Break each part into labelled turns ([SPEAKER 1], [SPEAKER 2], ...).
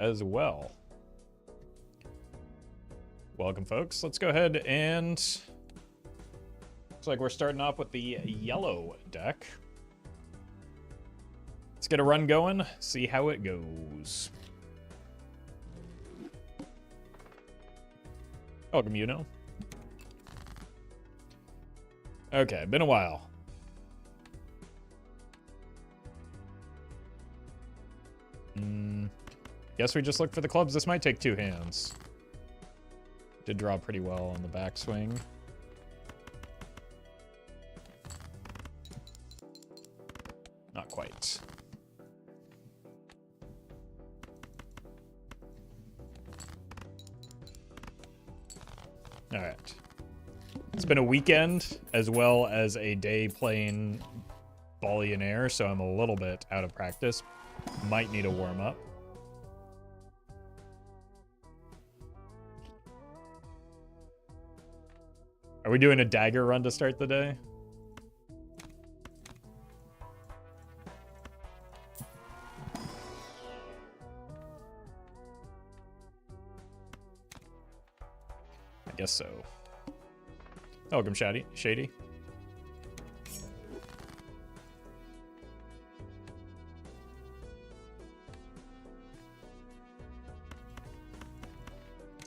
[SPEAKER 1] as well. Welcome, folks. Let's go ahead and... Looks like we're starting off with the yellow deck. Let's get a run going, see how it goes. Welcome, you know. Okay, been a while. Guess we just look for the clubs. This might take two hands. Did draw pretty well on the backswing. Not quite. All right. It's been a weekend as well as a day playing volley in air, so I'm a little bit out of practice. Might need a warm up. Are we doing a dagger run to start the day? I guess so. Welcome, Shady.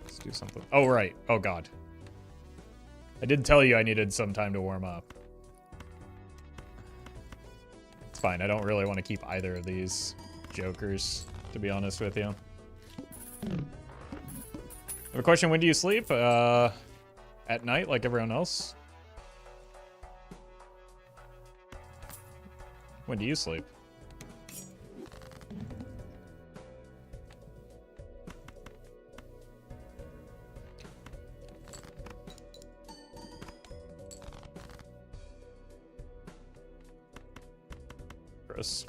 [SPEAKER 1] Let's do something. Oh, right. Oh, God. I did tell you I needed some time to warm up. It's fine. I don't really want to keep either of these jokers, to be honest with you. I have a question. When do you sleep? At night, like everyone else? When do you sleep? Chris.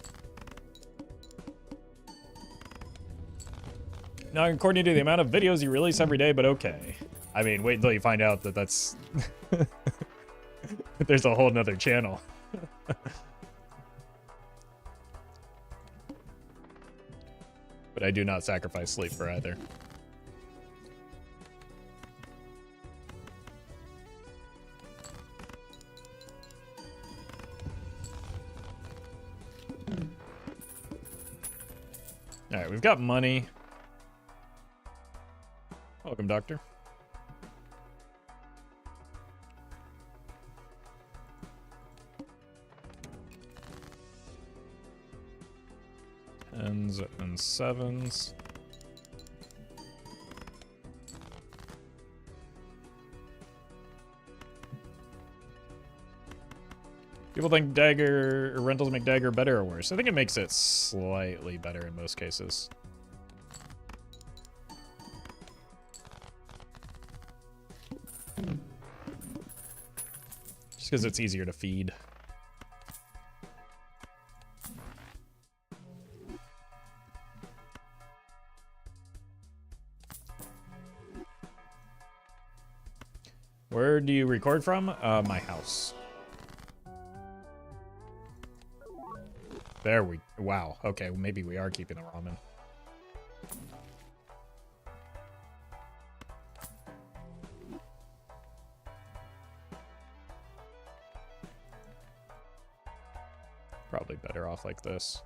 [SPEAKER 1] Now, according to the amount of videos you release every day, but okay. I mean, wait until you find out that that's... There's a whole nother channel. But I do not sacrifice sleep for either. Alright, we've got money. Welcome, Doctor. Tens and sevens. People think dagger or rentals make dagger better or worse. I think it makes it slightly better in most cases. Just because it's easier to feed. Where do you record from? My house. There we... Wow. Okay, well, maybe we are keeping the ramen. Probably better off like this.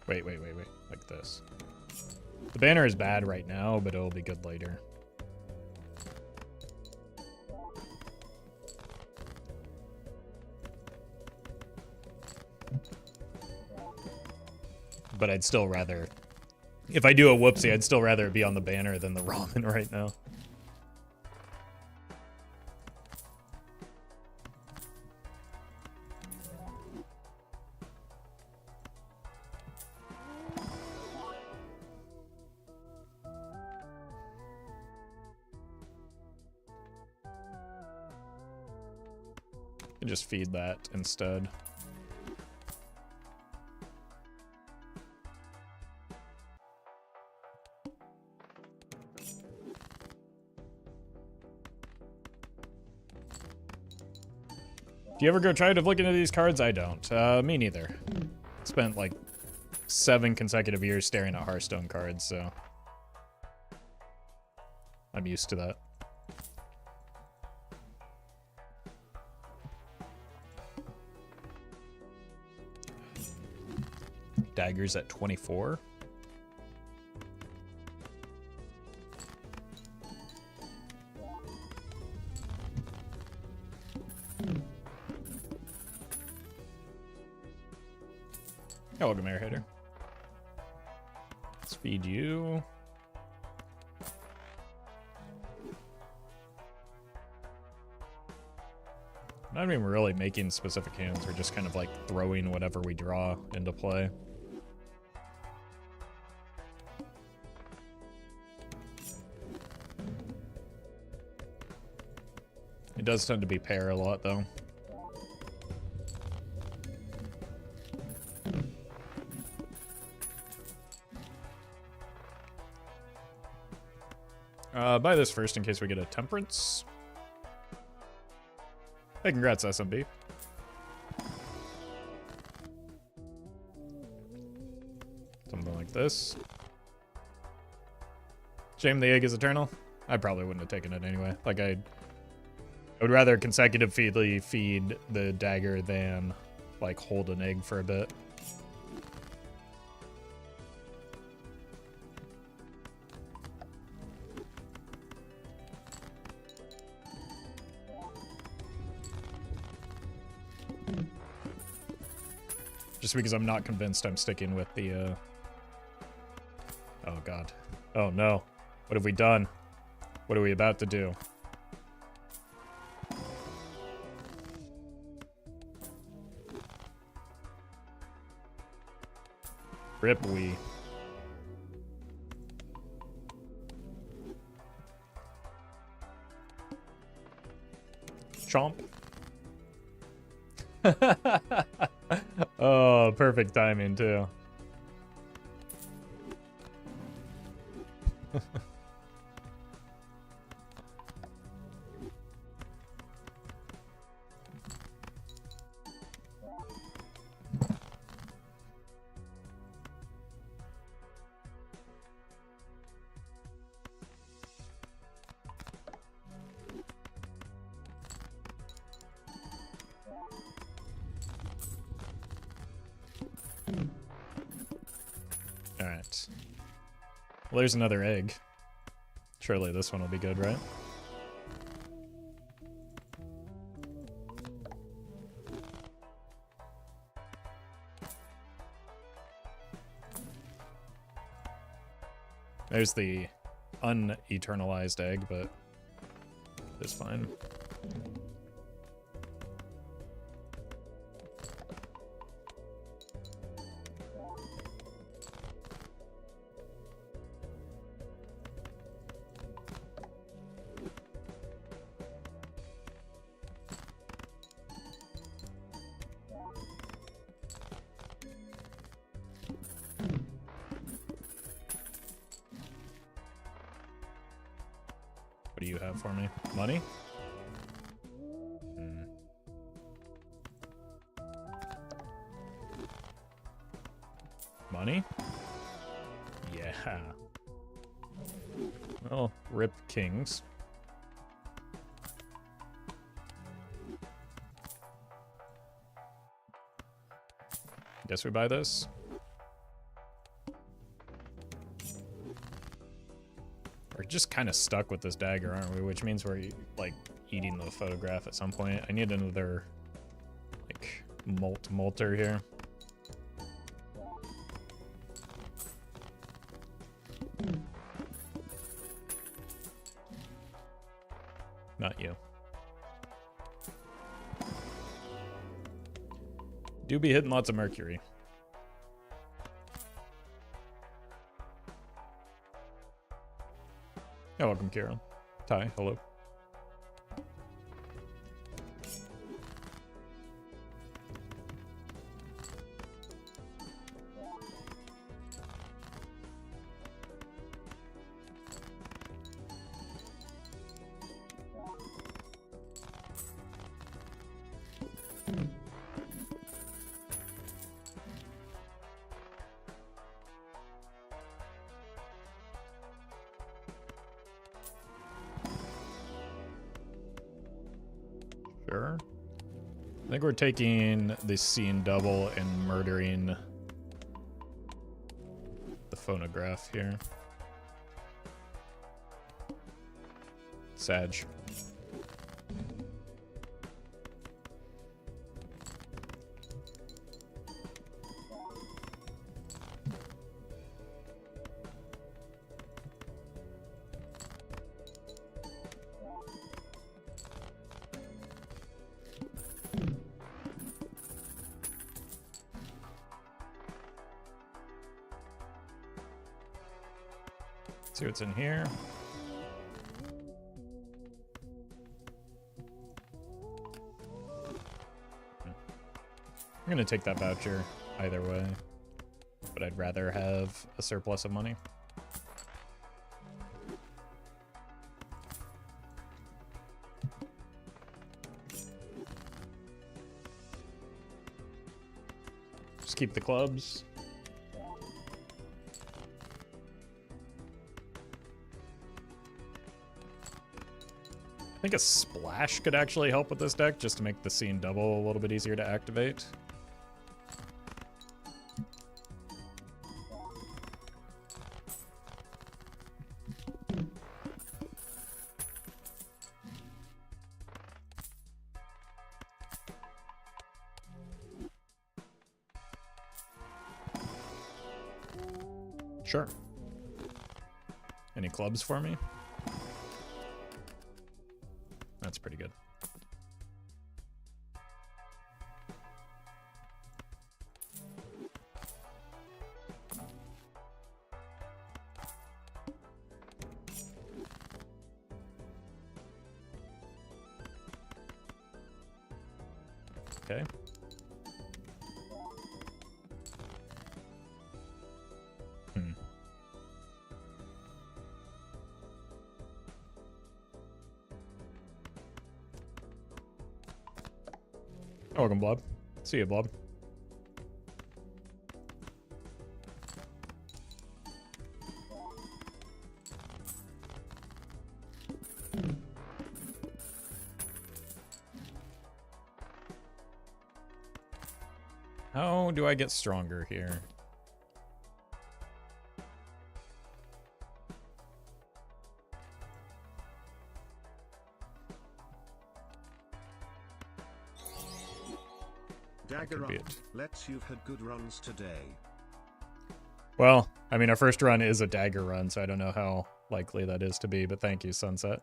[SPEAKER 1] Wait. Like this. The banner is bad right now, but it'll be good later. But I'd still rather... If I do a whoopsie, I'd still rather it be on the banner than the ramen right now. And just feed that instead. Do you ever go try to look into these cards? I don't. Me neither. Spent like 7 consecutive years staring at Hearthstone cards, so I'm used to that. Daggers at 24. Oh, welcome, Airhitter. Let's feed you. Not even really making specific hands, we're just kind of like throwing whatever we draw into play. It does tend to be pair a lot, though. Buy this first in case we get a Temperance. Hey, congrats, SMB. Something like this. Shame the egg is eternal. I probably wouldn't have taken it anyway. Like, I would rather consecutively feed the dagger than, like, hold an egg for a bit. Just because I'm not convinced I'm sticking with the, Oh, God. Oh, no. What have we done? What are we about to do? Rip we. Chomp. Oh, perfect timing, too. Alright. Well, there's another egg. Surely this one will be good, right? There's the uneternalized egg, but it's fine. What do you have for me? Money? Money? Yeah. Well, rip kings. Guess we buy this. We're just kind of stuck with this dagger, aren't we? Which means we're, like, eating the photograph at some point. I need another, like, molter here. Not you. Do be hitting lots of mercury. Oh, welcome, Karen. Ty, hello. think we're taking the scene double and murdering the phonograph here. Sag. See what's in here. I'm gonna take that voucher either way, but I'd rather have a surplus of money. Just keep the clubs. I think a splash could actually help with this deck, just to make the scene double a little bit easier to activate. Sure. Any clubs for me? That's pretty good. Okay. Welcome, Blob. See you, Blob. How do I get stronger here?
[SPEAKER 2] Dagger up. Let's you've had good runs today.
[SPEAKER 1] Well, I mean, our first run is a dagger run, so I don't know how likely that is to be, but thank you, Sunset.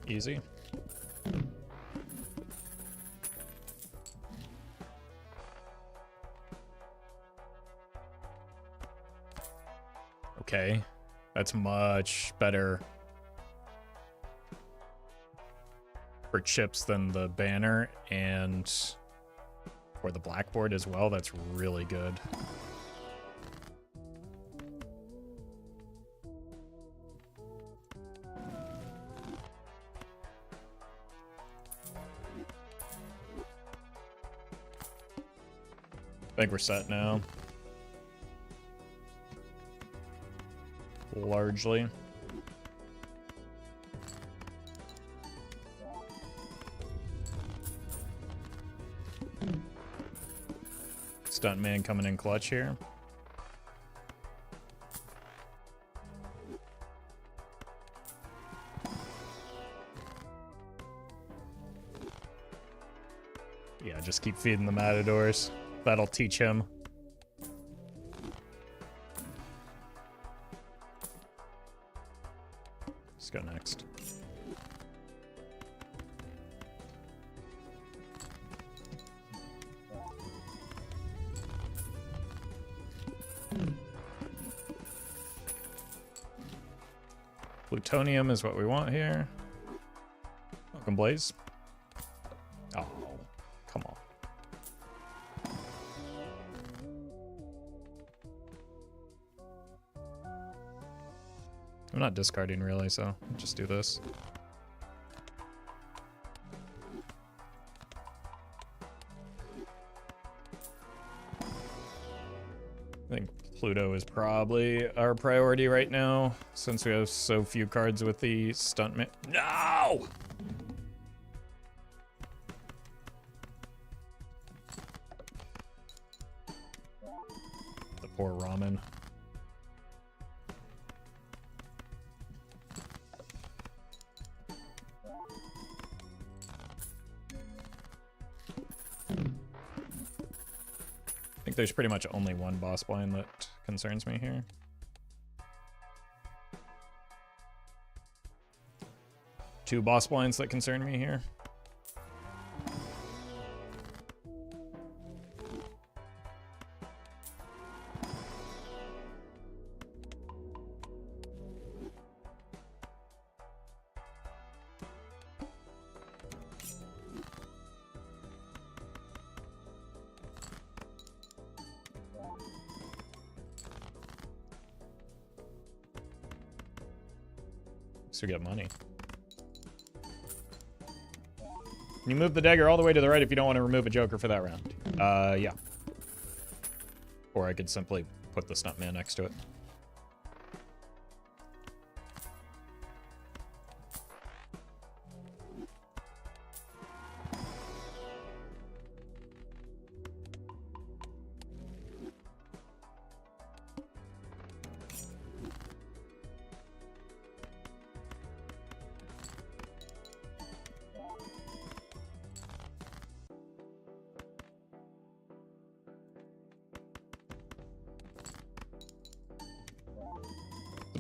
[SPEAKER 1] Easy. Okay, that's much better for chips than the banner, and for the blackboard as well. That's really good. I think we're set now. Largely. Stuntman coming in clutch here. Yeah, just keep feeding the matadors. That'll teach him. Let's go next. Plutonium is what we want here. Welcome, Blaze. Oh. I'm not discarding really, so I'll just do this. I think Pluto is probably our priority right now, since we have so few cards with the stuntman. No! The poor ramen. I think there's pretty much only one boss blind that concerns me here. Two boss blinds that concern me here. So we get money. Can you move the dagger all the way to the right if you don't want to remove a joker for that round? Yeah. Or I could simply put the stuntman next to it.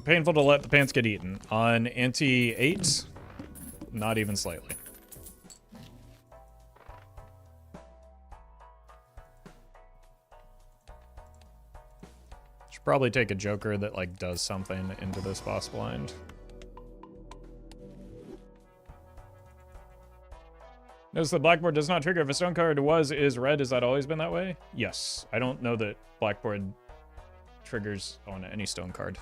[SPEAKER 1] Painful to let the pants get eaten. On anti-8, not even slightly. Should probably take a joker that like does something into this boss blind. Notice the blackboard does not trigger if a stone card is red. Has that always been that way? Yes. I don't know that blackboard triggers on any stone card.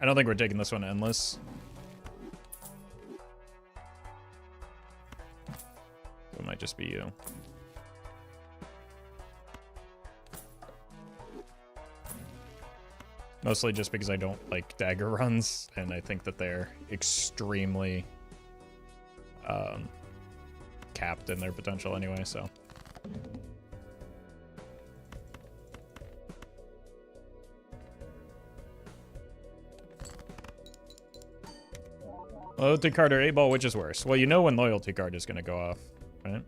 [SPEAKER 1] I don't think we're taking this one endless. It might just be you. Mostly just because I don't like dagger runs, and I think that they're extremely capped in their potential anyway, so. Loyalty card or 8-ball, which is worse? Well, you know when loyalty card is going to go off, right?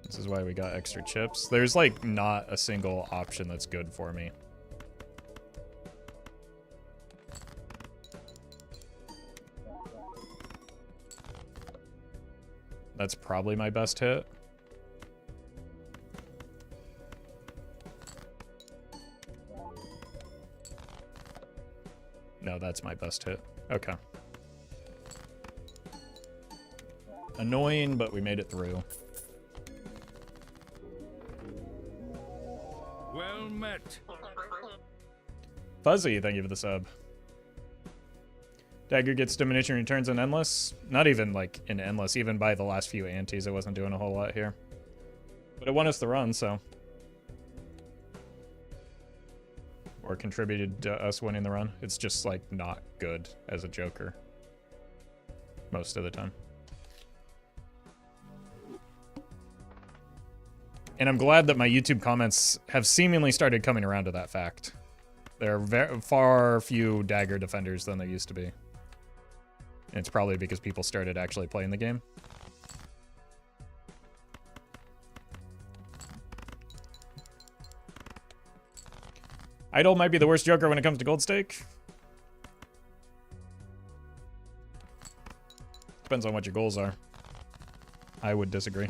[SPEAKER 1] This is why we got extra chips. There's, like, not a single option that's good for me. That's probably my best hit. No, that's my best hit. Okay. Annoying, but we made it through.
[SPEAKER 3] Well met.
[SPEAKER 1] Fuzzy, thank you for the sub. Dagger gets diminution returns in endless. Not even like in endless, even by the last few antes, it wasn't doing a whole lot here. But it won us the run, so. Or contributed to us winning the run. It's just like not good as a joker most of the time. And I'm glad that my YouTube comments have seemingly started coming around to that fact. There are far few dagger defenders than there used to be. And it's probably because people started actually playing the game. Idol might be the worst joker when it comes to gold stake. Depends on what your goals are. I would disagree.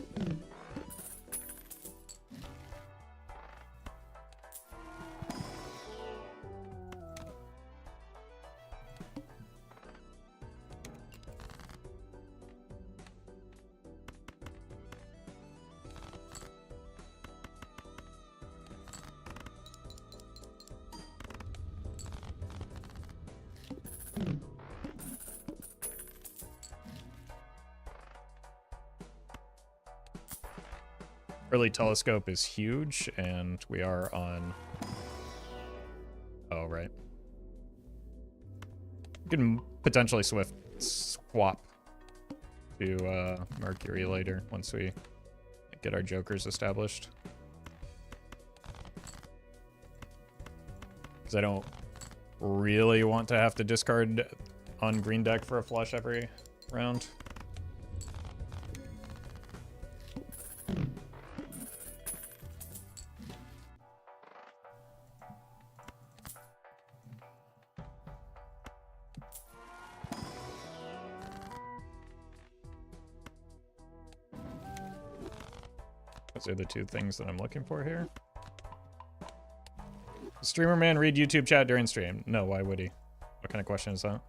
[SPEAKER 1] early telescope is huge, and we are on... Oh, right. We can potentially swap to Mercury later once we get our jokers established. Because I don't really want to have to discard on green deck for a flush every round. Those are the two things that I'm looking for here. Streamer man read YouTube chat during stream? No, why would he? What kind of question is that?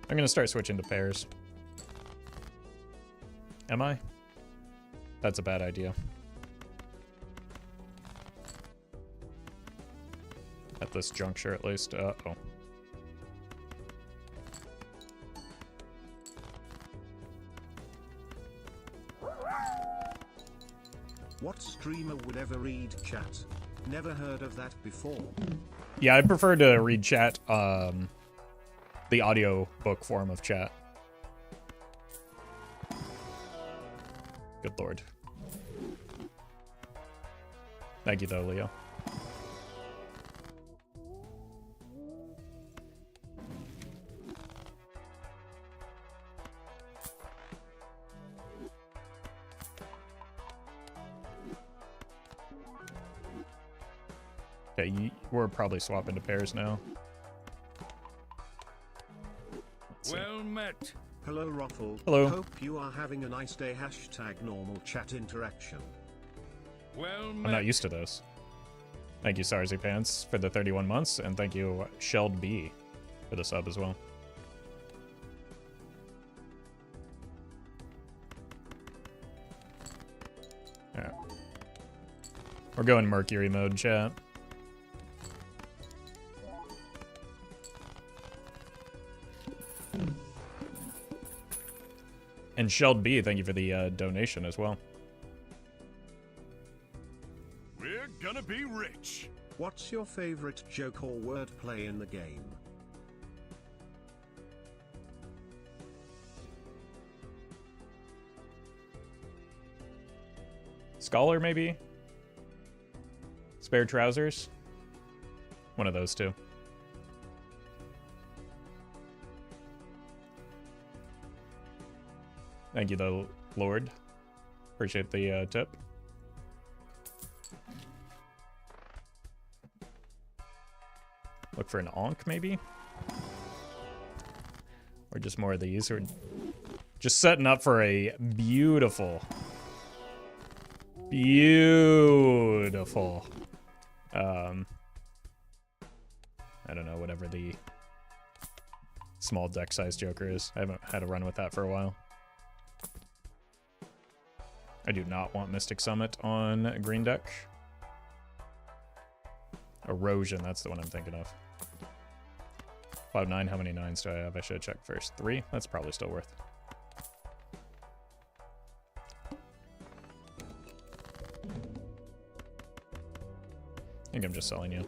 [SPEAKER 1] I'm gonna start switching to pairs. Am I? That's a bad idea. At this juncture, at least. Uh-oh.
[SPEAKER 2] What streamer would ever read chat? Never heard of that before.
[SPEAKER 1] Yeah, I prefer to read chat, the audio book form of chat. Good lord. Thank you though, Leo. Okay, we're probably swapping to pairs now.
[SPEAKER 3] Well met.
[SPEAKER 2] Hello, Roffle.
[SPEAKER 1] Hello.
[SPEAKER 2] Hope you are having a nice day. Hashtag normal chat interaction.
[SPEAKER 3] Well met.
[SPEAKER 1] I'm not used to this. Thank you, Sarzy Pants, for the 31 months, and thank you, Shelled B, for the sub as well. Yeah. We're going Mercury mode, chat. And Shelled B, thank you for the donation as well.
[SPEAKER 3] We're gonna be rich.
[SPEAKER 2] What's your favorite joke or wordplay in the game?
[SPEAKER 1] Scholar, maybe? Spare trousers? One of those two. Thank you, though, Lord. Appreciate the tip. Look for an onk, maybe? Or just more of these. Or just setting up for a beautiful, beautiful, I don't know, whatever the small deck size joker is. I haven't had a run with that for a while. I do not want Mystic Summit on green deck. Erosion, that's the one I'm thinking of. 5-9, how many 9s do I have? I should check first. 3? That's probably still worth. I think I'm just selling you.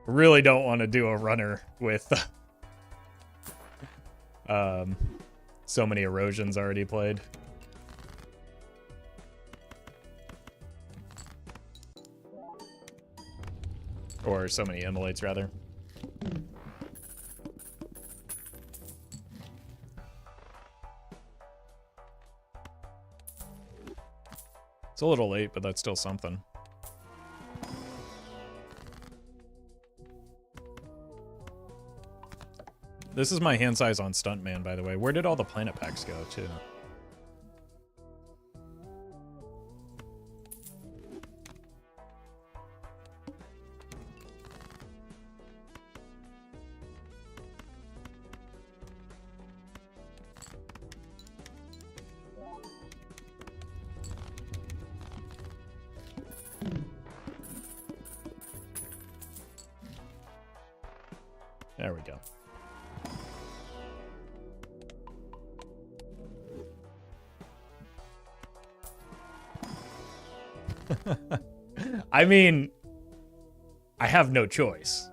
[SPEAKER 1] Really don't want to do a runner with so many erosions already played. Or so many immolates, rather. It's a little late, but that's still something. This is my hand size on Stuntman, by the way. Where did all the planet packs go, too? There we go. I mean, I have no choice.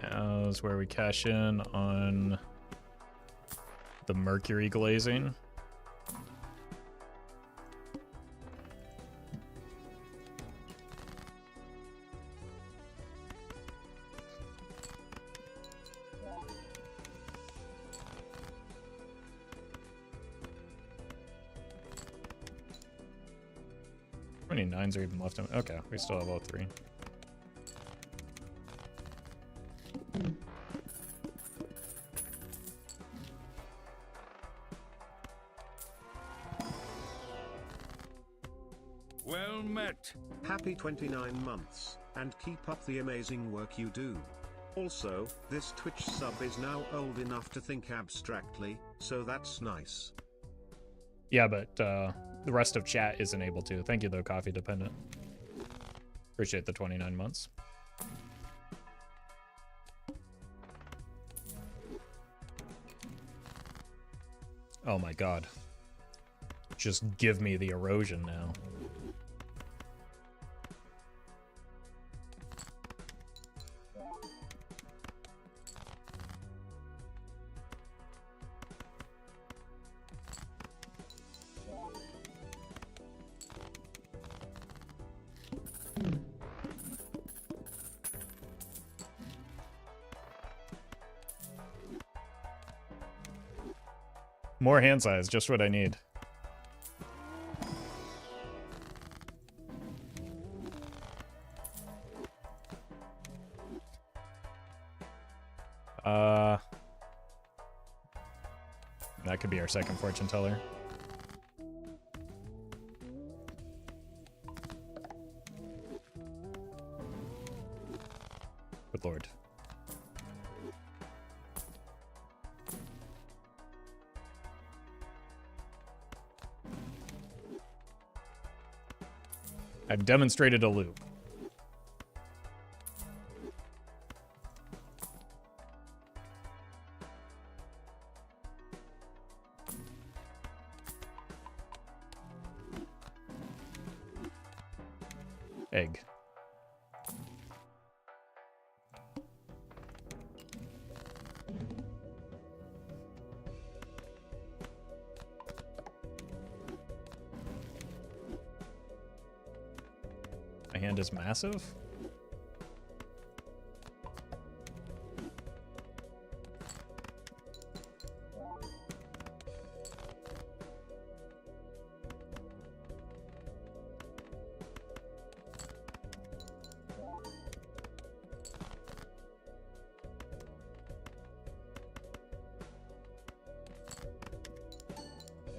[SPEAKER 1] Now is where we cash in on the mercury glazing. How many 9s are even left? Okay, we still have all 3.
[SPEAKER 3] Well met.
[SPEAKER 2] Happy 29 months, and keep up the amazing work you do. Also, this Twitch sub is now old enough to think abstractly, so that's nice.
[SPEAKER 1] Yeah, but the rest of chat isn't able to. Thank you, though, Coffee Dependent. Appreciate the 29 months. Oh my god. Just give me the erosion now. More hand size, just what I need. That could be our second fortune teller. Good lord. I've demonstrated a loop. Egg. My hand is massive?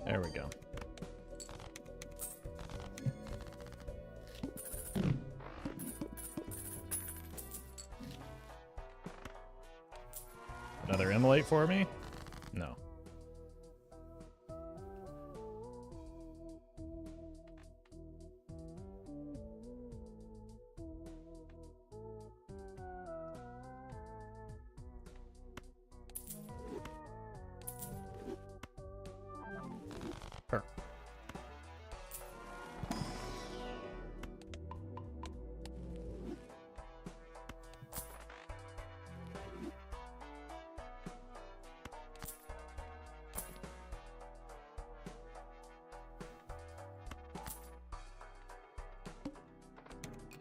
[SPEAKER 1] There we go. Another immolate for me? No. Per.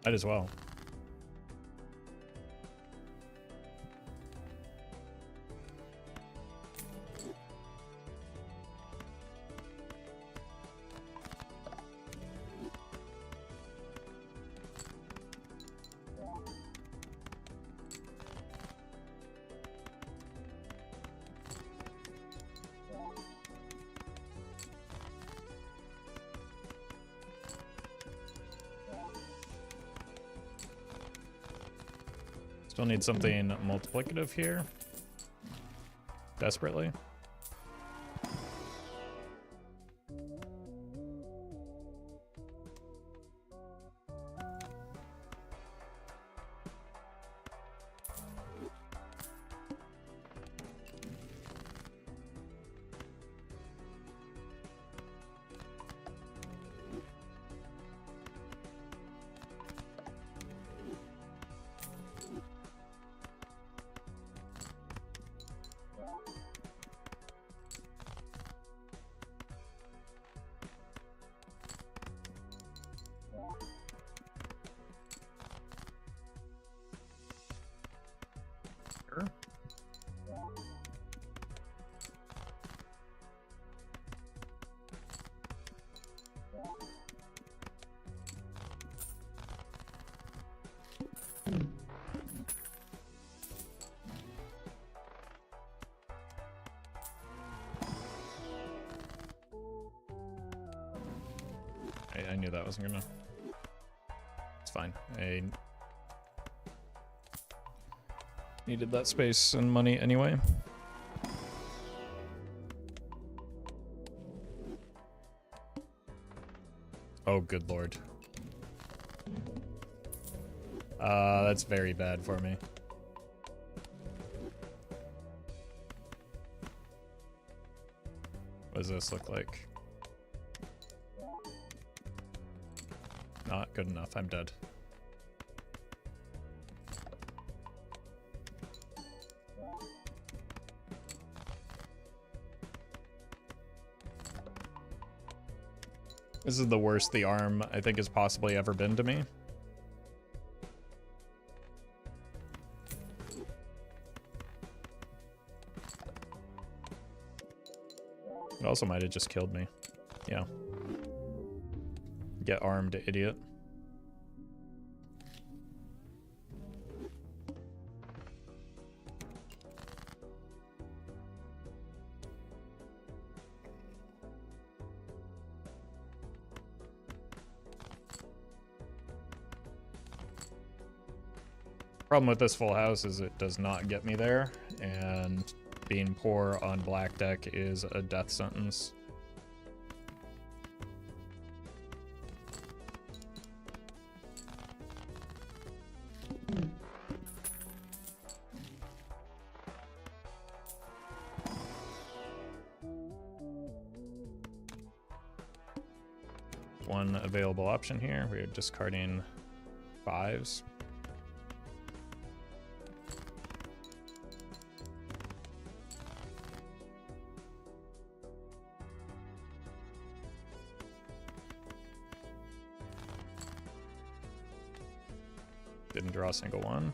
[SPEAKER 1] Might as well. Still need something multiplicative here. Desperately. Sure. I knew that wasn't gonna... It's fine. I needed that space and money anyway. Oh, good lord. That's very bad for me. What does this look like? Not good enough. I'm dead. This is the worst the arm, I think, has possibly ever been to me. It also might have just killed me. Yeah. Get armed, idiot. Problem with this full house is it does not get me there, and being poor on black deck is a death sentence. One available option here. We're discarding fives. Didn't draw a single one.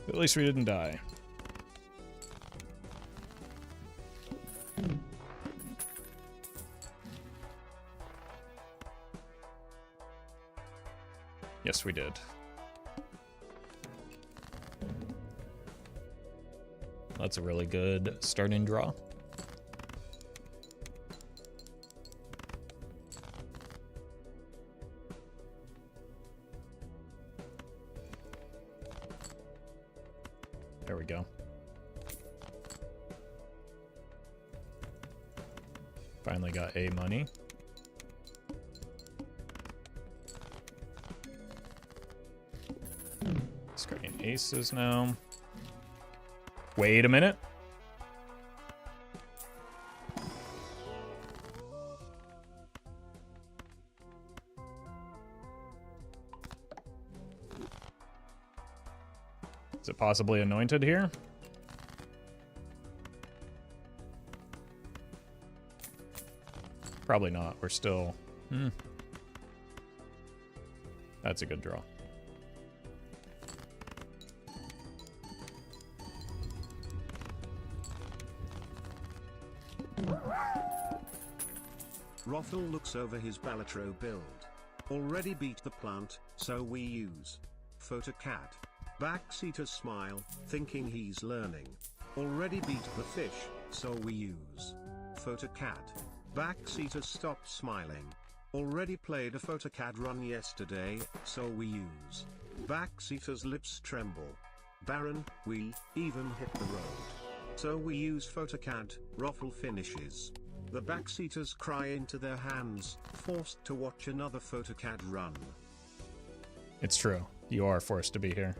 [SPEAKER 1] At least we didn't die. Yes, we did. That's a really good starting draw. There we go. Finally got a money. Discarding aces now. Wait a minute. Is it possibly anointed here? Probably not. We're still... That's a good draw.
[SPEAKER 2] Roffle looks over his Balatro build. Already beat the plant, so we use PhotoCAD. Backseater smile, thinking he's learning. Already beat the fish, so we use PhotoCAD. Backseater stopped smiling. Already played a PhotoCAD run yesterday, so we use Backseater's lips tremble. Baron, we even hit the road. So we use PhotoCAD. Roffle finishes. The backseaters cry into their hands, forced to watch another PhotoCAD run.
[SPEAKER 1] It's true. You are forced to be here.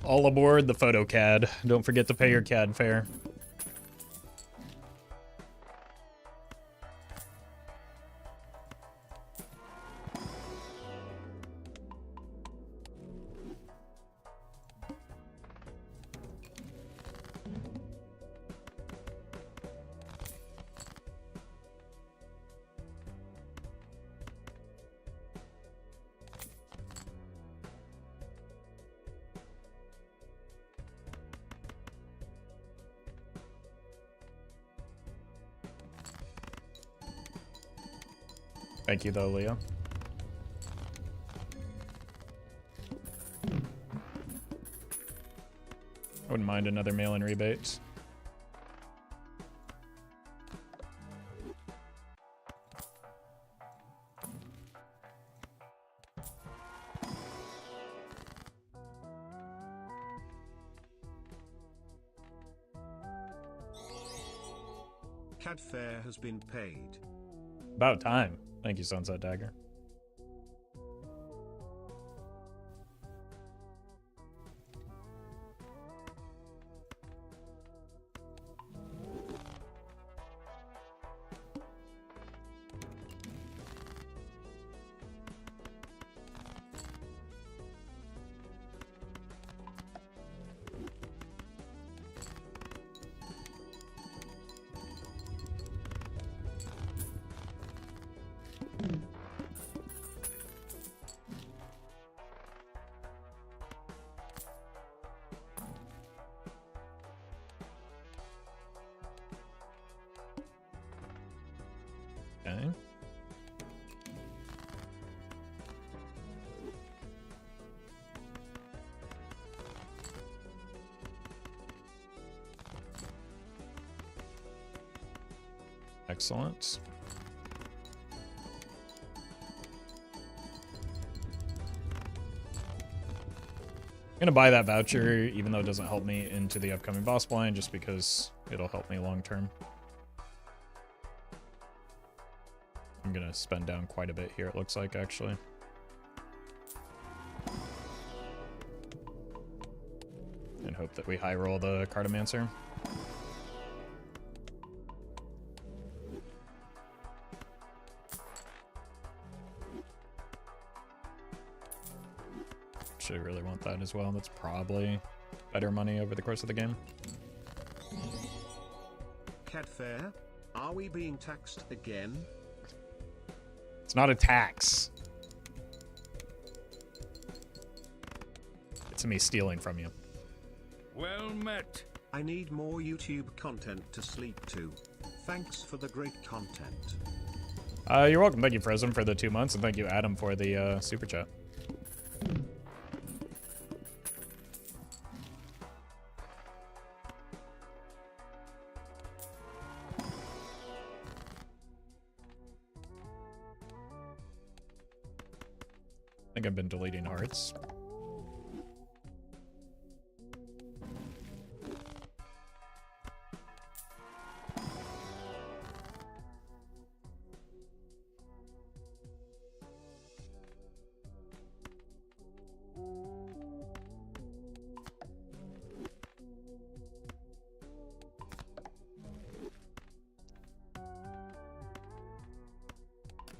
[SPEAKER 1] All aboard the PhotoCAD. Don't forget to pay your CAD fare. Thank you, though, Leo. I wouldn't mind another mail-in rebate.
[SPEAKER 2] CAD fare has been paid.
[SPEAKER 1] About time. Thank you, Sunset Dagger. Okay. Excellent. I'm gonna buy that voucher, even though it doesn't help me into the upcoming boss blind, just because it'll help me long term. I'm gonna spend down quite a bit here, it looks like, actually. And hope that we high roll the Cartomancer. Actually, really want that as well. That's probably better money over the course of the game.
[SPEAKER 2] CAD fare? Are we being taxed again?
[SPEAKER 1] It's not a tax. It's me stealing from you.
[SPEAKER 3] Well met.
[SPEAKER 2] I need more YouTube content to sleep to. Thanks for the great content.
[SPEAKER 1] You're welcome. Thank you, Frozen, for the 2 months, and thank you, Adam, for the super chat. I think I've been deleting hearts.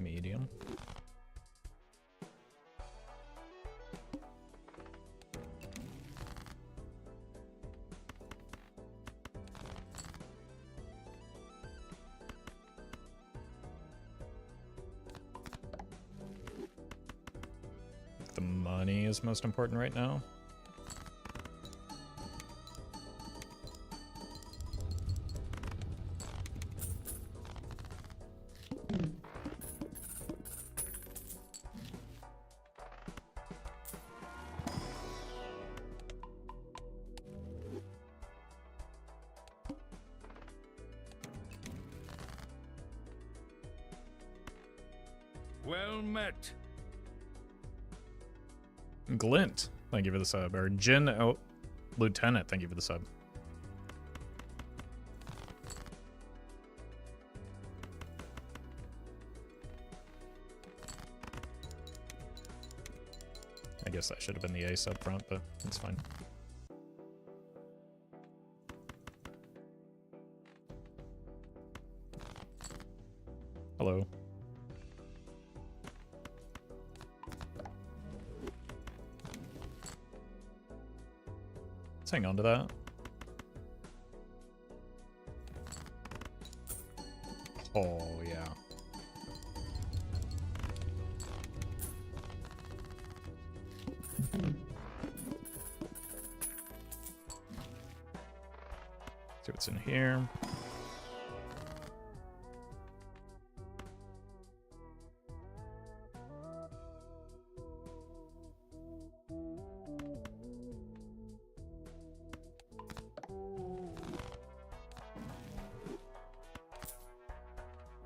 [SPEAKER 1] Medium. is most important right now.
[SPEAKER 3] Well met.
[SPEAKER 1] Glint, thank you for the sub. Or Jin Lieutenant, thank you for the sub. I guess that should have been the ace up front, but it's fine. Hello. Let's hang on to that. Oh, yeah. See what's in here.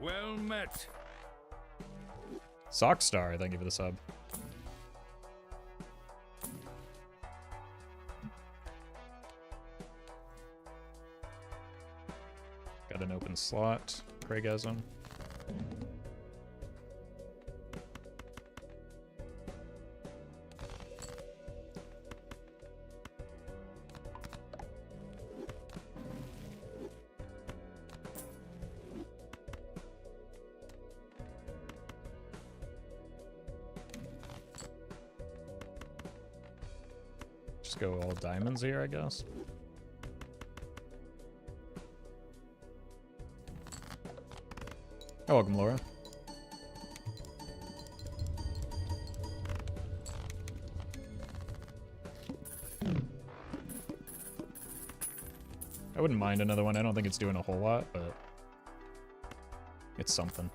[SPEAKER 3] Well met.
[SPEAKER 1] Sockstar, thank you for the sub. Got an open slot. Craigasm. Just go all diamonds here, I guess. Oh, welcome, Laura. I wouldn't mind another one. I don't think it's doing a whole lot, but it's something.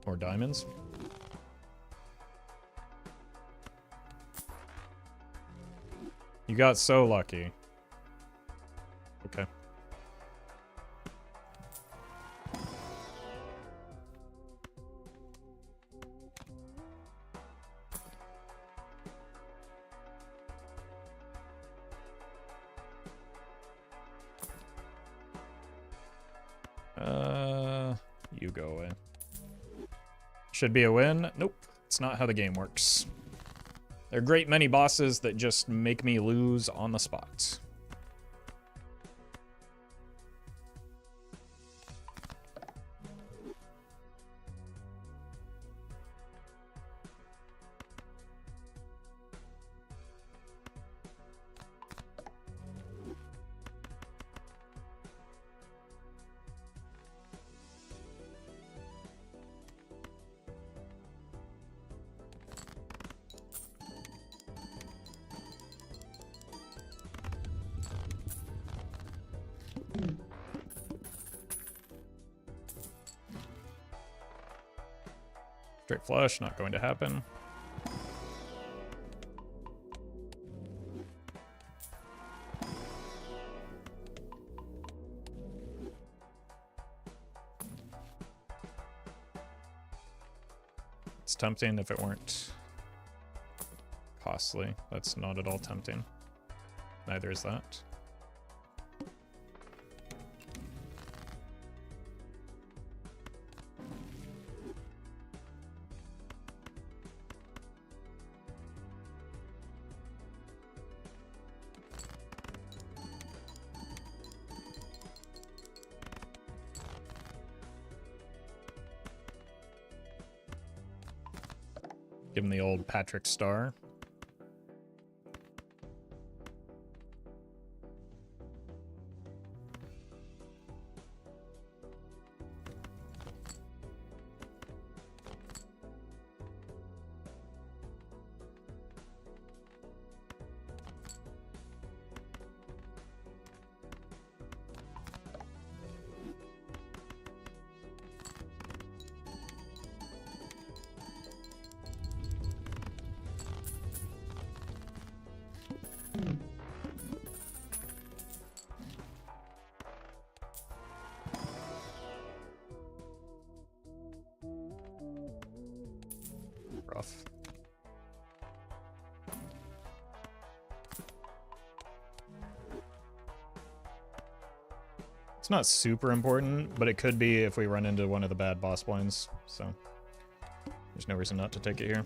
[SPEAKER 1] More diamonds. You got so lucky. Okay. You go away. Should be a win. Nope. It's not how the game works. There are a great many bosses that just make me lose on the spot. Straight flush, not going to happen. It's tempting if it weren't costly. That's not at all tempting. Neither is that. Give him the old Patrick Star. rough. It's not super important, but it could be if we run into one of the bad boss blinds, so there's no reason not to take it here.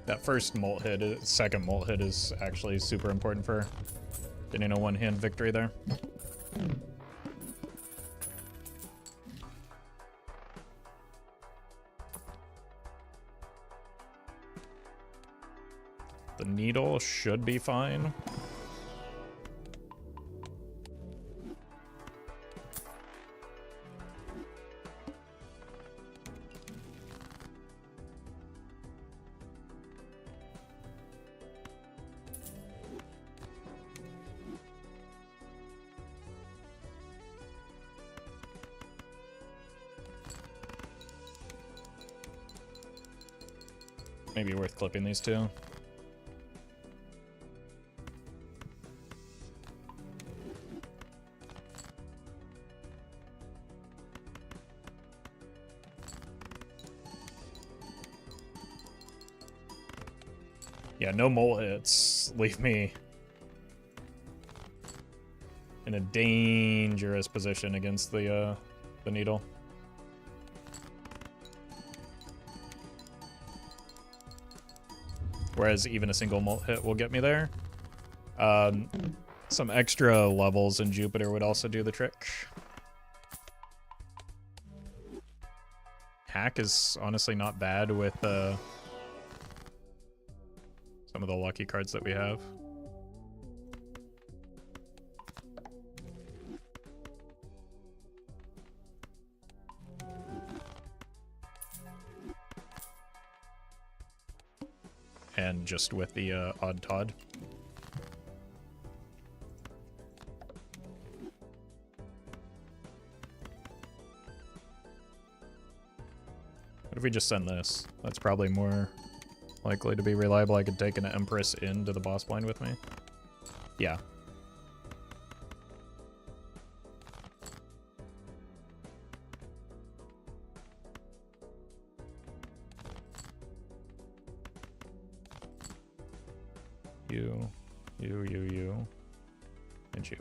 [SPEAKER 1] That first molt hit, second molt hit is actually super important for getting a one-hand victory there. The needle should be fine. Maybe worth clipping these two. Yeah, no mole hits. Leave me in a dangerous position against the needle. Whereas even a single molt hit will get me there. Some extra levels in Jupiter would also do the trick. Hack is honestly not bad with some of the lucky cards that we have. And just with the Odd Todd. What if we just send this? That's probably more likely to be reliable. I could take an Empress into the boss blind with me. Yeah. You, and you.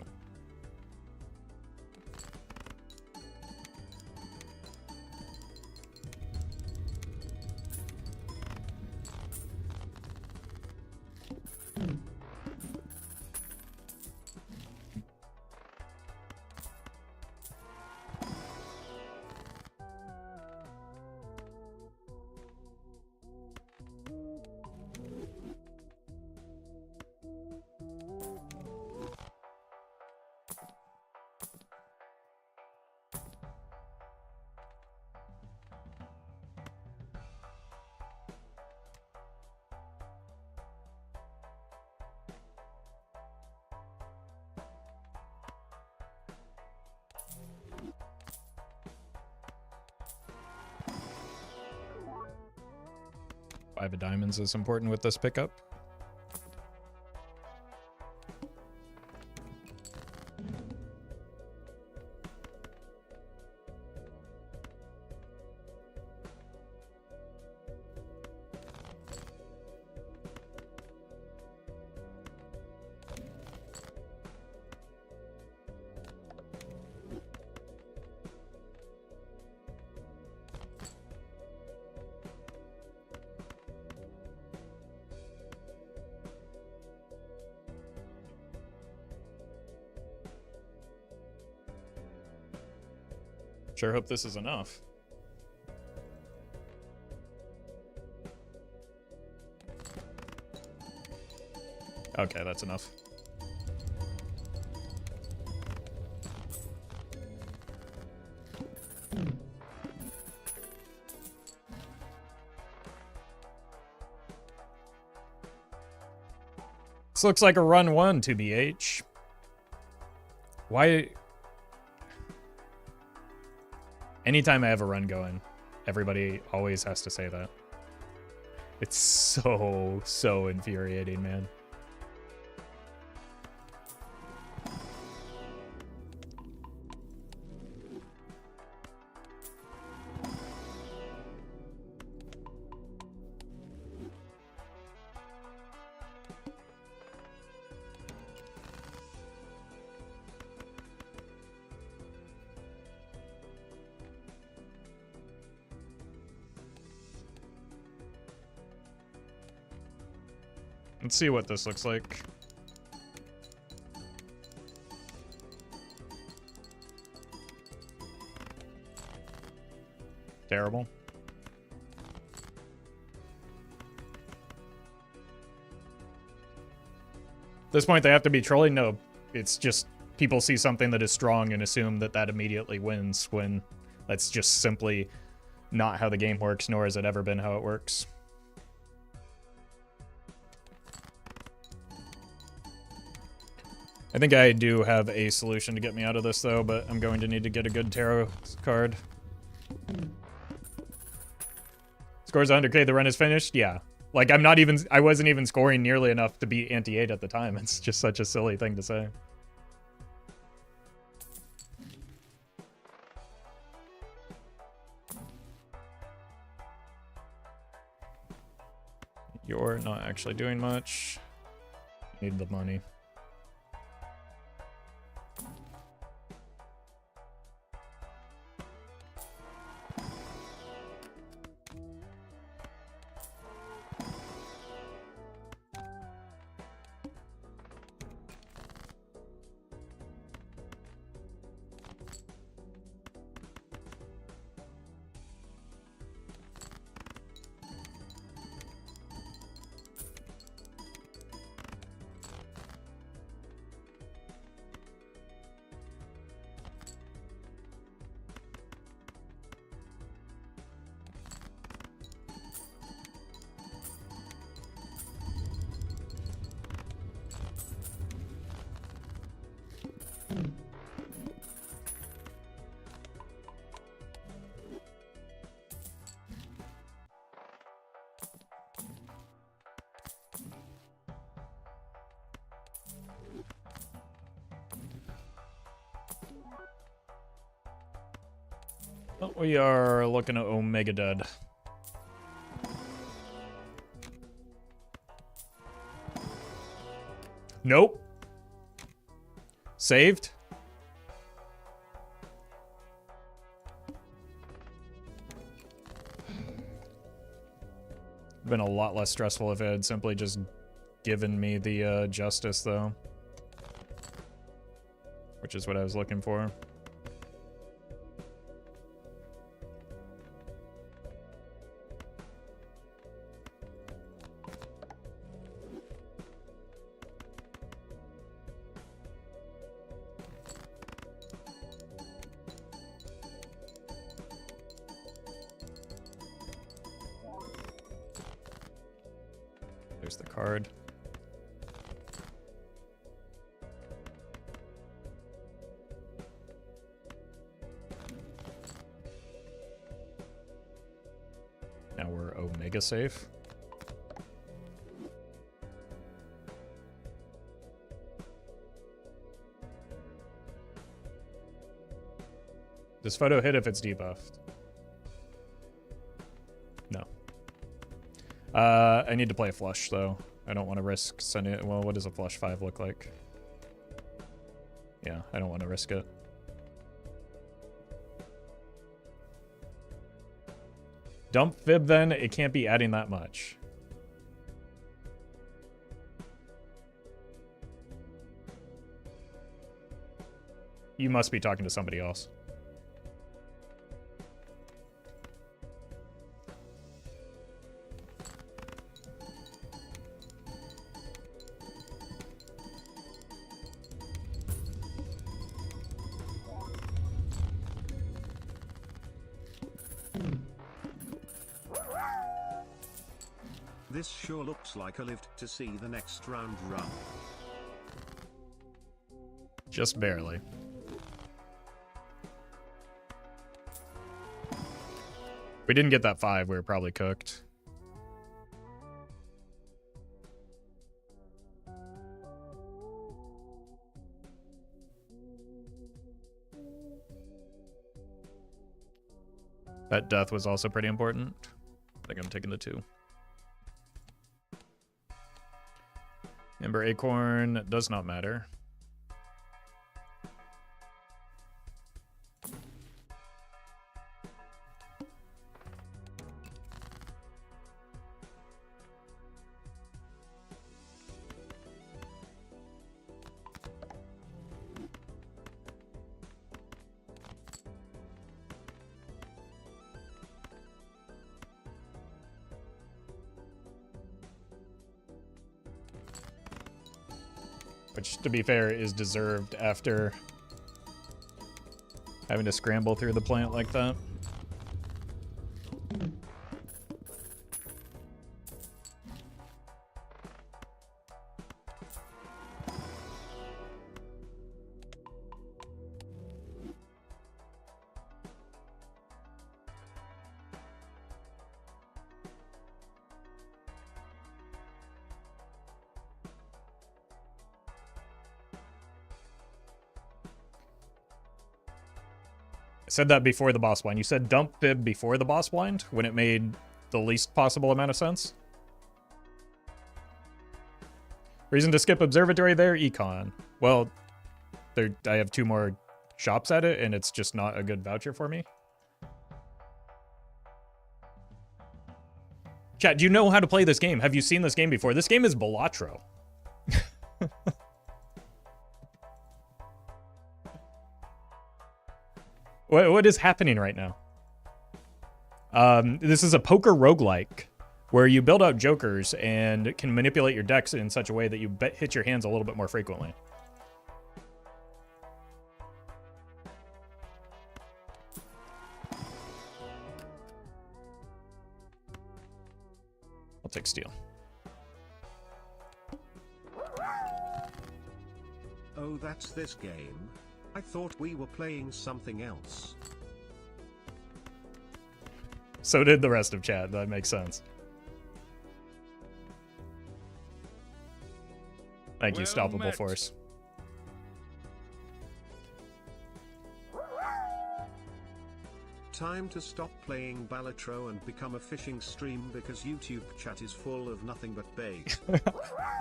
[SPEAKER 1] Five of diamonds is important with this pickup. Sure hope this is enough. Okay, that's enough. This looks like a run one, 2BH. Why? Anytime I have a run going, everybody always has to say that. It's so infuriating, man. Let's see what this looks like. Terrible. At this point, they have to be trolling? No, it's just people see something that is strong and assume that that immediately wins, when that's just simply not how the game works, nor has it ever been how it works. I think I do have a solution to get me out of this, though, but I'm going to need to get a good tarot card. Scores 100k, the run is finished? Yeah. Like, I wasn't even scoring nearly enough to beat anti-8 at the time. It's just such a silly thing to say. You're not actually doing much. Need the money. Oh, we are looking at Omega Dead. Nope. Saved. Been a lot less stressful if it had simply just given me the justice, though. Which is what I was looking for. There's the card. Now we're Omega safe. Does photo hit if it's debuffed? No. I need to play a flush, though. I don't want to risk sending it. Well, what does a flush 5 look like? Yeah, I don't want to risk it. Dump Fib, then. It can't be adding that much. You must be talking to somebody else.
[SPEAKER 2] This sure looks like a lived to see the next round run.
[SPEAKER 1] Just barely. we didn't get that 5, we were probably cooked. That death was also pretty important. I think I'm taking the 2. Ember Acorn does not matter. Which, to be fair, is deserved after having to scramble through the plant like that. Said that before the boss blind. You said dump fib before the boss blind when it made the least possible amount of sense. Reason to skip observatory there? Econ. Well, I have 2 more shops at it, and it's just not a good voucher for me. Chat, do you know how to play this game? Have you seen this game before? This game is Balatro. What is happening right now? This is a poker roguelike where you build out jokers and can manipulate your decks in such a way that you hit your hands a little bit more frequently. I'll take steel.
[SPEAKER 2] Oh, that's this game. I thought we were playing something else.
[SPEAKER 1] So did the rest of chat. That makes sense. Thank you,
[SPEAKER 3] Well
[SPEAKER 1] Stoppable
[SPEAKER 3] met.
[SPEAKER 1] Force.
[SPEAKER 2] Time to stop playing Balatro and become a fishing stream because YouTube chat is full of nothing but bait.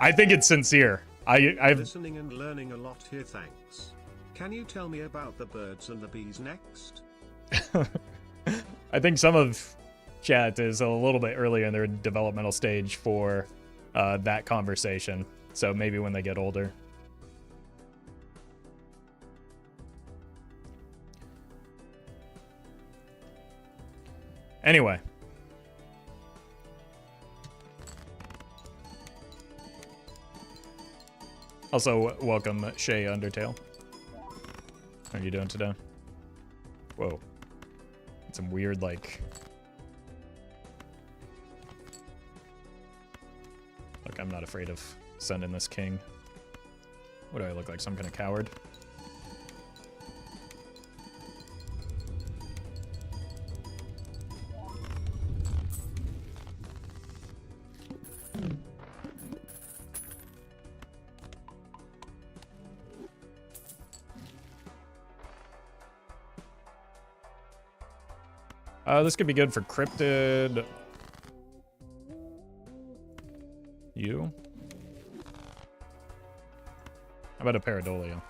[SPEAKER 1] I think it's sincere. I've
[SPEAKER 2] Listening and learning a lot here, thanks. Can you tell me about the birds and the bees next?
[SPEAKER 1] I think some of chat is a little bit early in their developmental stage for that conversation. So maybe when they get older. Anyway. Also, welcome Shay Undertale. How are you doing today? Whoa. Some weird, like... Look, I'm not afraid of sending this king. What do I look like? Some kind of coward? This could be good for cryptid. You? How about a pareidolia?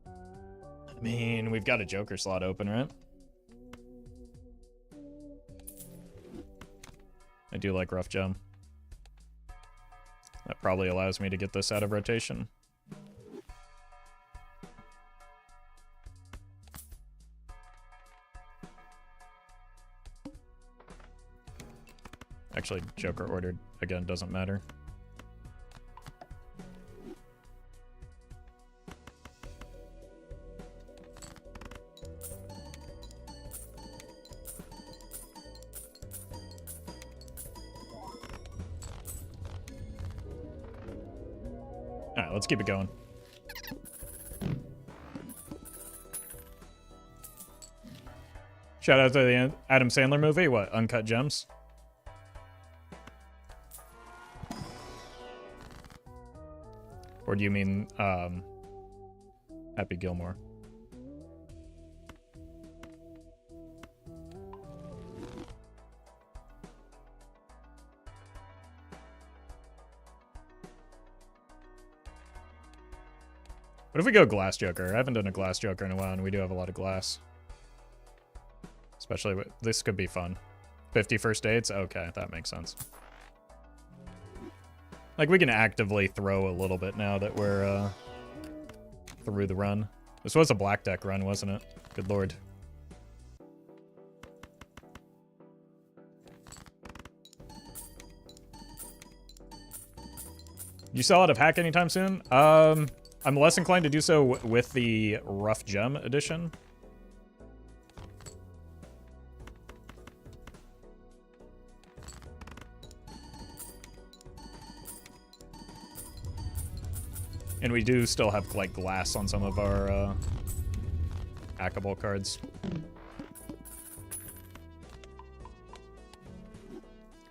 [SPEAKER 1] I mean, we've got a Joker slot open, right? I do like Rough Gem. That probably allows me to get this out of rotation. Actually, Joker ordered, again, doesn't matter. Alright, let's keep it going. Shout out to the Adam Sandler movie. What? Uncut Gems? Or do you mean Happy Gilmore? What if we go Glass Joker? I haven't done a Glass Joker in a while, and we do have a lot of glass. Especially with, this could be fun. 50 first dates? Okay, that makes sense. Like, we can actively throw a little bit now that we're through the run. This was a black deck run, wasn't it? Good lord. You sell out of hack anytime soon? I'm less inclined to do so with the Rough Gem edition. And we do still have, like, glass on some of our hackable cards.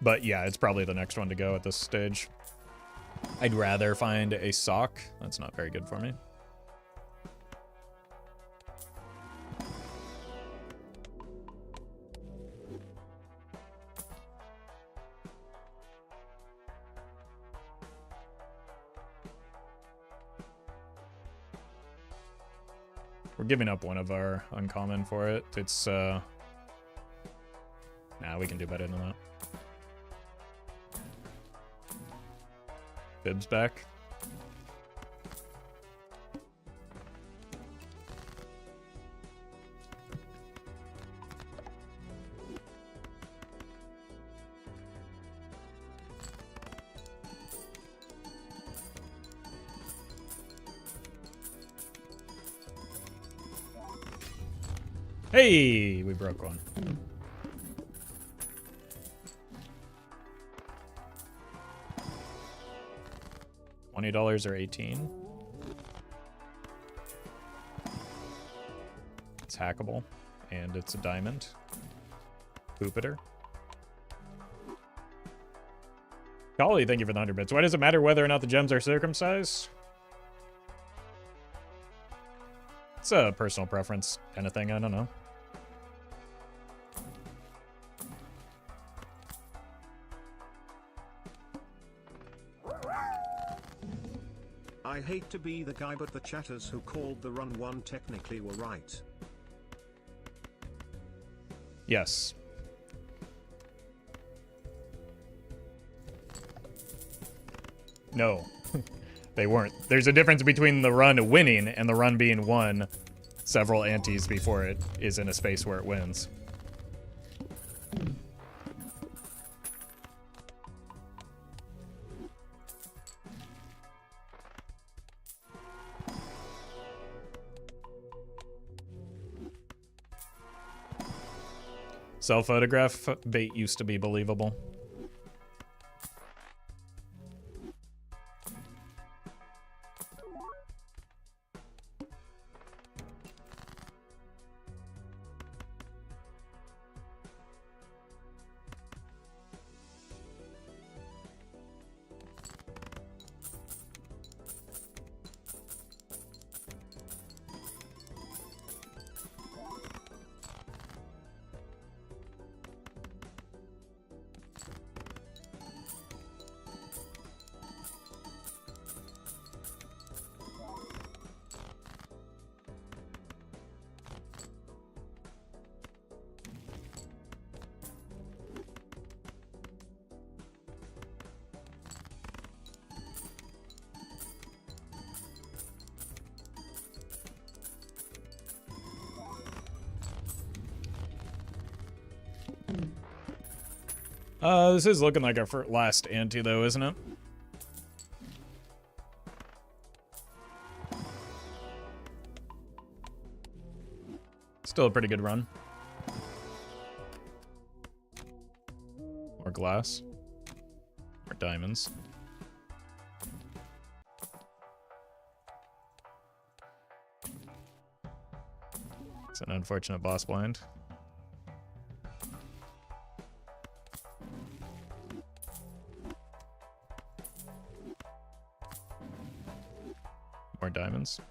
[SPEAKER 1] But yeah, it's probably the next one to go at this stage. I'd rather find a sock. That's not very good for me. We're giving up one of our uncommon for it. It's, nah, we can do better than that. Bibs back. Hey, we broke one. $20 or 18. It's hackable, and it's a diamond. Jupiter. Golly, thank you for the 100 bits. Why does it matter whether or not the gems are circumcised? It's a personal preference kind of thing, I don't know.
[SPEAKER 2] I hate to be the guy, but the chatters who called the run one technically were right.
[SPEAKER 1] Yes. No, they weren't. There's a difference between the run winning and the run being won several antes before it is in a space where it wins. Self-photograph bait used to be believable. This is looking like our last ante, though, isn't it? Still a pretty good run. More glass. More diamonds. It's an unfortunate boss blind. More diamonds.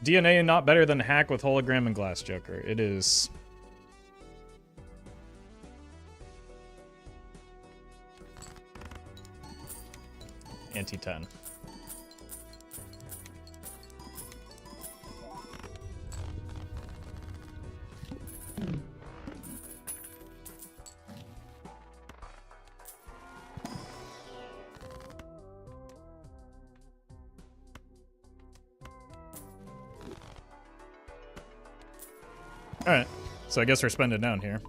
[SPEAKER 1] DNA not better than hack with hologram and glass joker. It is. Anti-10. Alright, so I guess we're spending down here.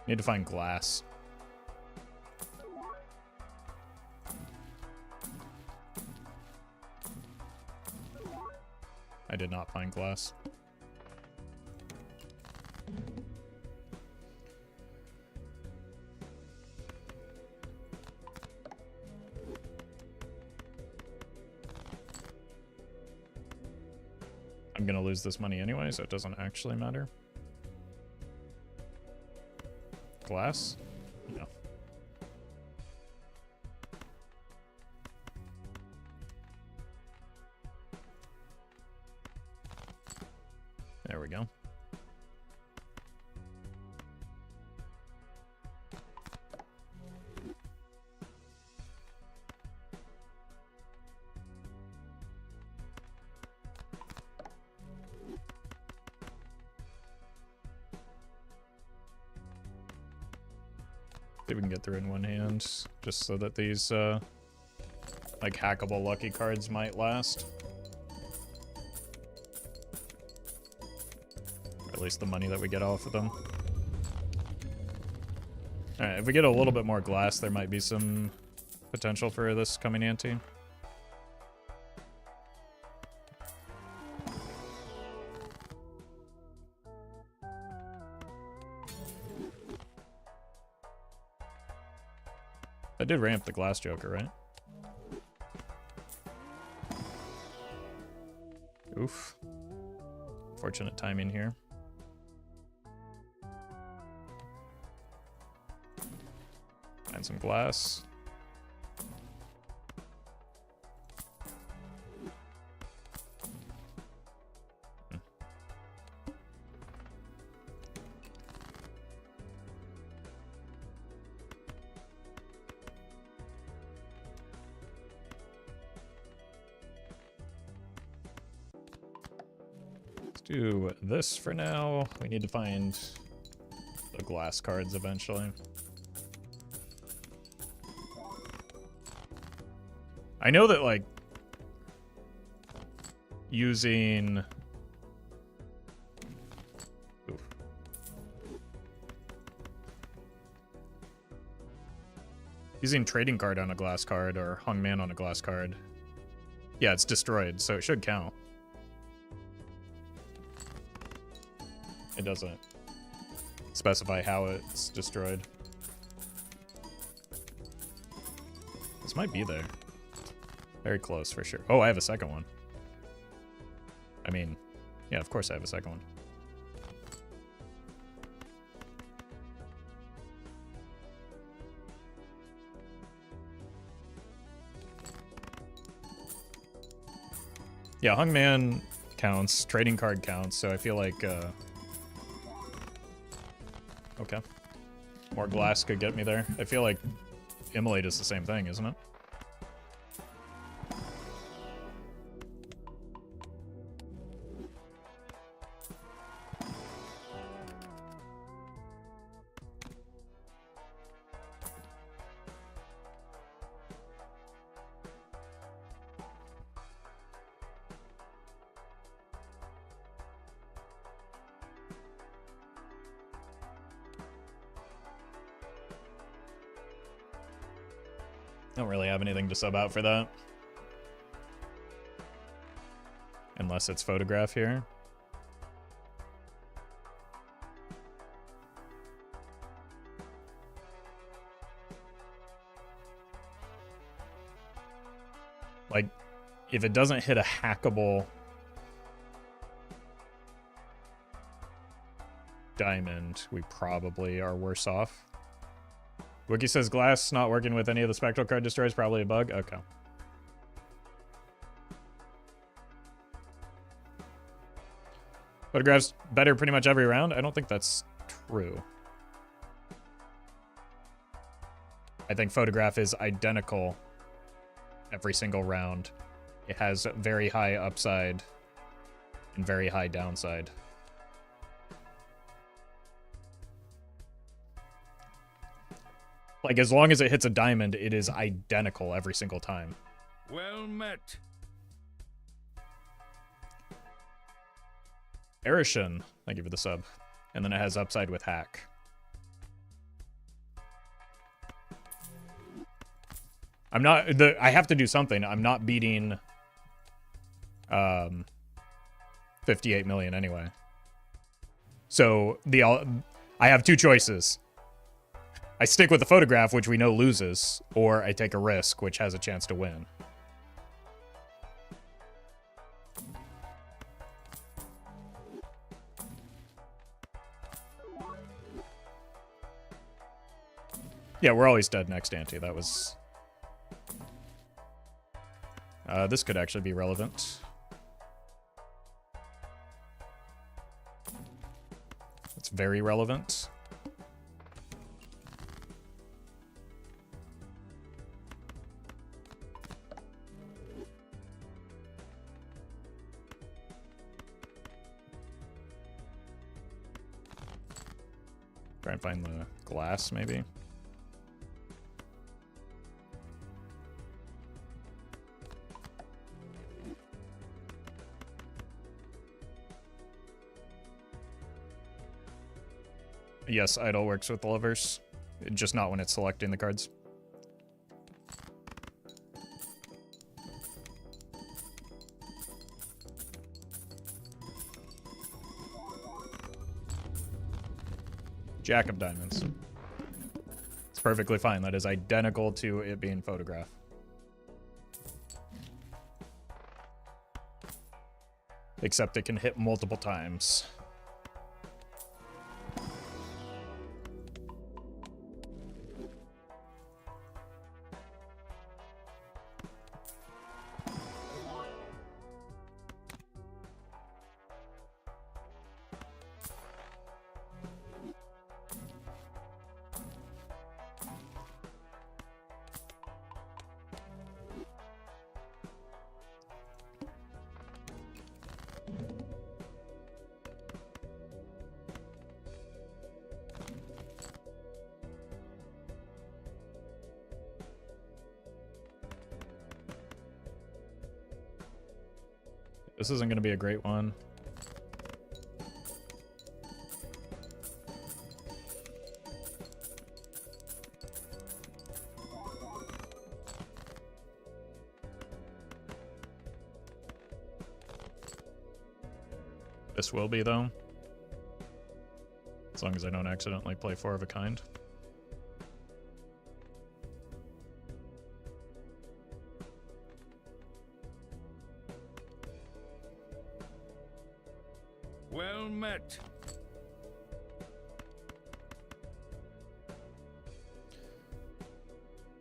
[SPEAKER 1] Need to find glass. I did not find glass. I'm gonna lose this money anyway, so it doesn't actually matter. Glass? No. There we go. See if we can get through in one hand, just so that these, like, hackable lucky cards might last. Or at least the money that we get off of them. Alright, if we get a little bit more glass, there might be some potential for this coming ante. I did ramp the glass joker, right? Oof. Fortunate timing here. Find some glass. Do this for now. We need to find the glass cards eventually. I know that, like, using... Oof. Using trading card on a glass card or hung man on a glass card. Yeah, it's destroyed, so it should count. It doesn't specify how it's destroyed. This might be there. Very close for sure. Oh, I have a second one. I mean, yeah, of course I have a second one. Yeah, hung man counts, trading card counts, so I feel like okay. More glass could get me there. I feel like immolate is the same thing, isn't it? Don't really have anything to sub out for that. Unless it's photograph here. Like, if it doesn't hit a hackable diamond, we probably are worse off. Wiki says glass not working with any of the spectral card destroys, probably a bug. Okay. Photographs better pretty much every round. I don't think that's true. I think photograph is identical every single round. It has very high upside and very high downside. Like, as long as it hits a diamond, it is identical every single time.
[SPEAKER 3] Well met.
[SPEAKER 1] Erishin, thank you for the sub. And then it has upside with hack. I have to do something. I'm not beating 58 million anyway. So I have two choices. I stick with the photograph, which we know loses, or I take a risk, which has a chance to win. Yeah, we're always dead next ante. That was... this could actually be relevant. It's very relevant. Try and find the glass, maybe. Yes, idle works with the levers, just not when it's selecting the cards. Jack of diamonds. It's perfectly fine. That is identical to it being photograph. Except it can hit multiple times. This isn't going to be a great one. This will be, though. As long as I don't accidentally play four of a kind.
[SPEAKER 3] Well met.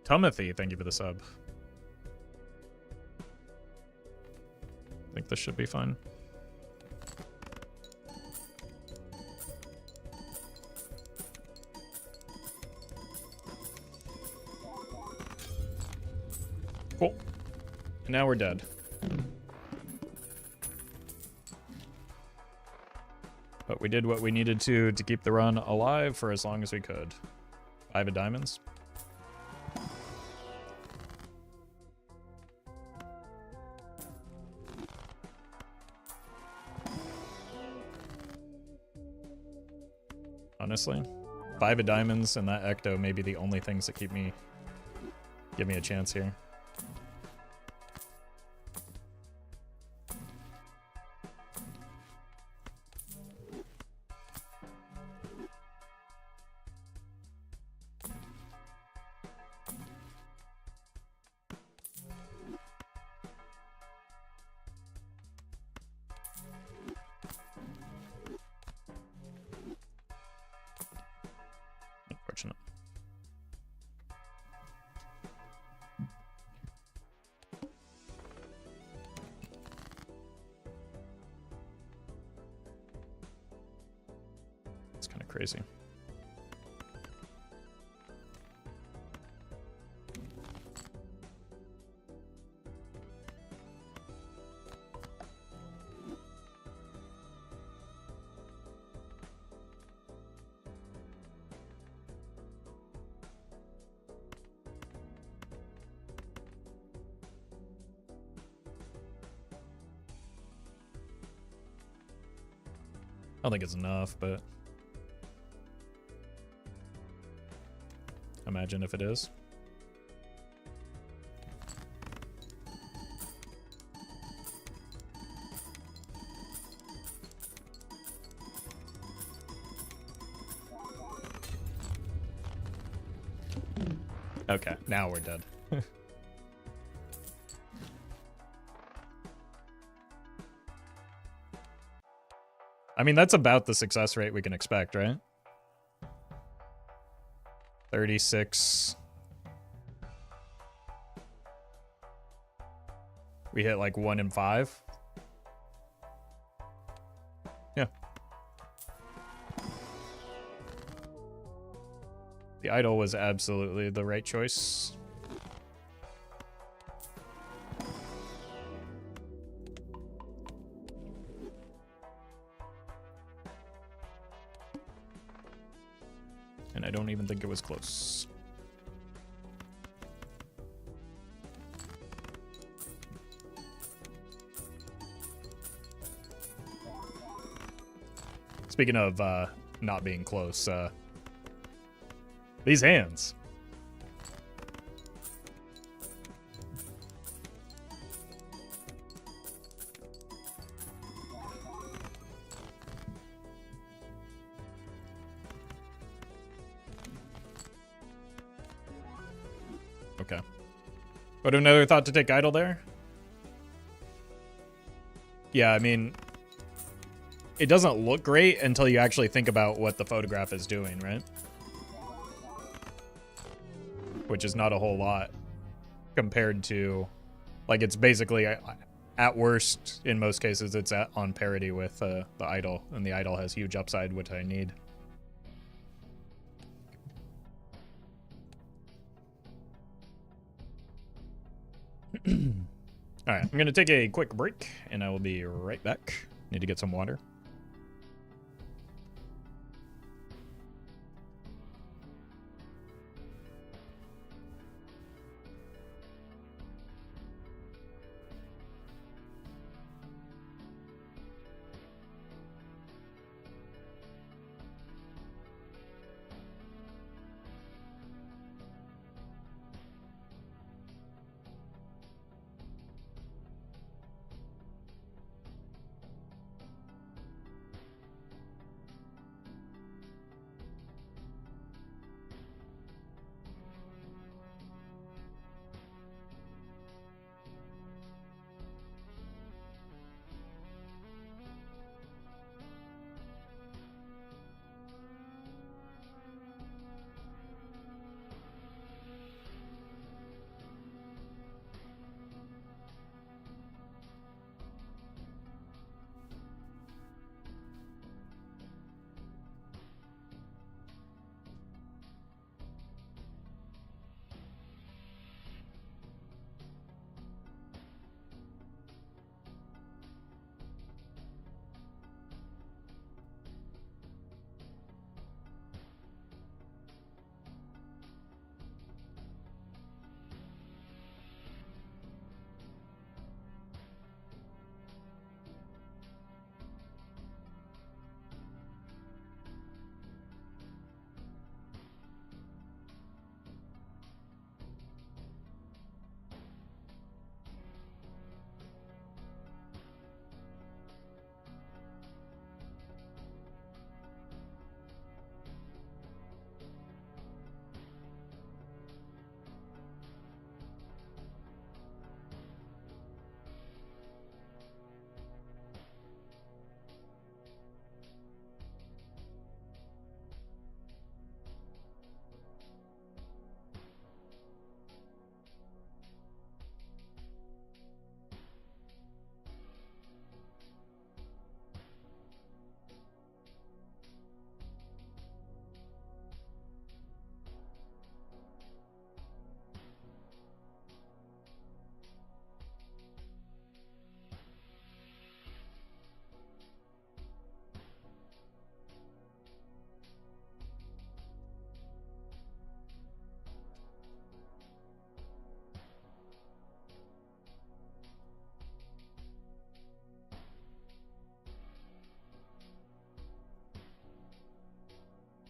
[SPEAKER 1] Timothy, thank you for the sub. I think this should be fine. Cool. And now we're dead. But we did what we needed to keep the run alive for as long as we could. 5 of diamonds. Honestly, 5 of diamonds and that ecto may be the only things that give me a chance here. Unfortunate. It's kind of crazy. I don't think it's enough, but imagine if it is. Okay, now we're dead. I mean, that's about the success rate we can expect, right? 36. We hit like 1 in 5. Yeah. The idol was absolutely the right choice. And I don't even think it was close. Speaking of not being close, these hands. Okay. Would have never thought to take idol there? Yeah, I mean, it doesn't look great until you actually think about what the photograph is doing, right? Which is not a whole lot compared to, like, it's basically, at worst, in most cases, it's on parity with the idol, and the idol has huge upside, which I need. All right, I'm going to take a quick break, and I will be right back. Need to get some water.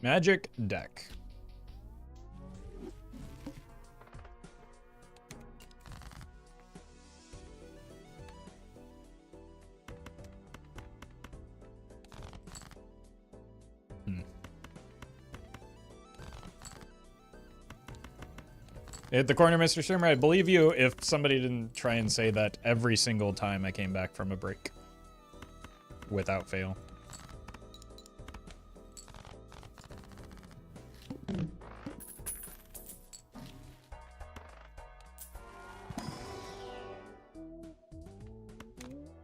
[SPEAKER 1] Magic deck. Hit the corner, Mr. Streamer. I believe you if somebody didn't try and say that every single time I came back from a break. Without fail.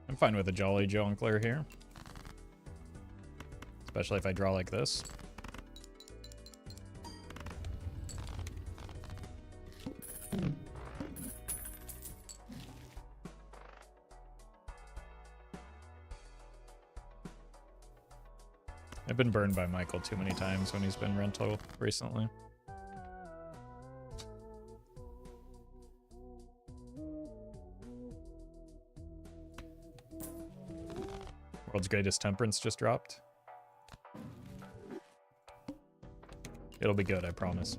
[SPEAKER 1] I'm fine with a Jolly Jongleur here. Especially if I draw like this. I've been burned by Michael too many times when he's been rental recently. World's Greatest Temperance just dropped. It'll be good, I promise.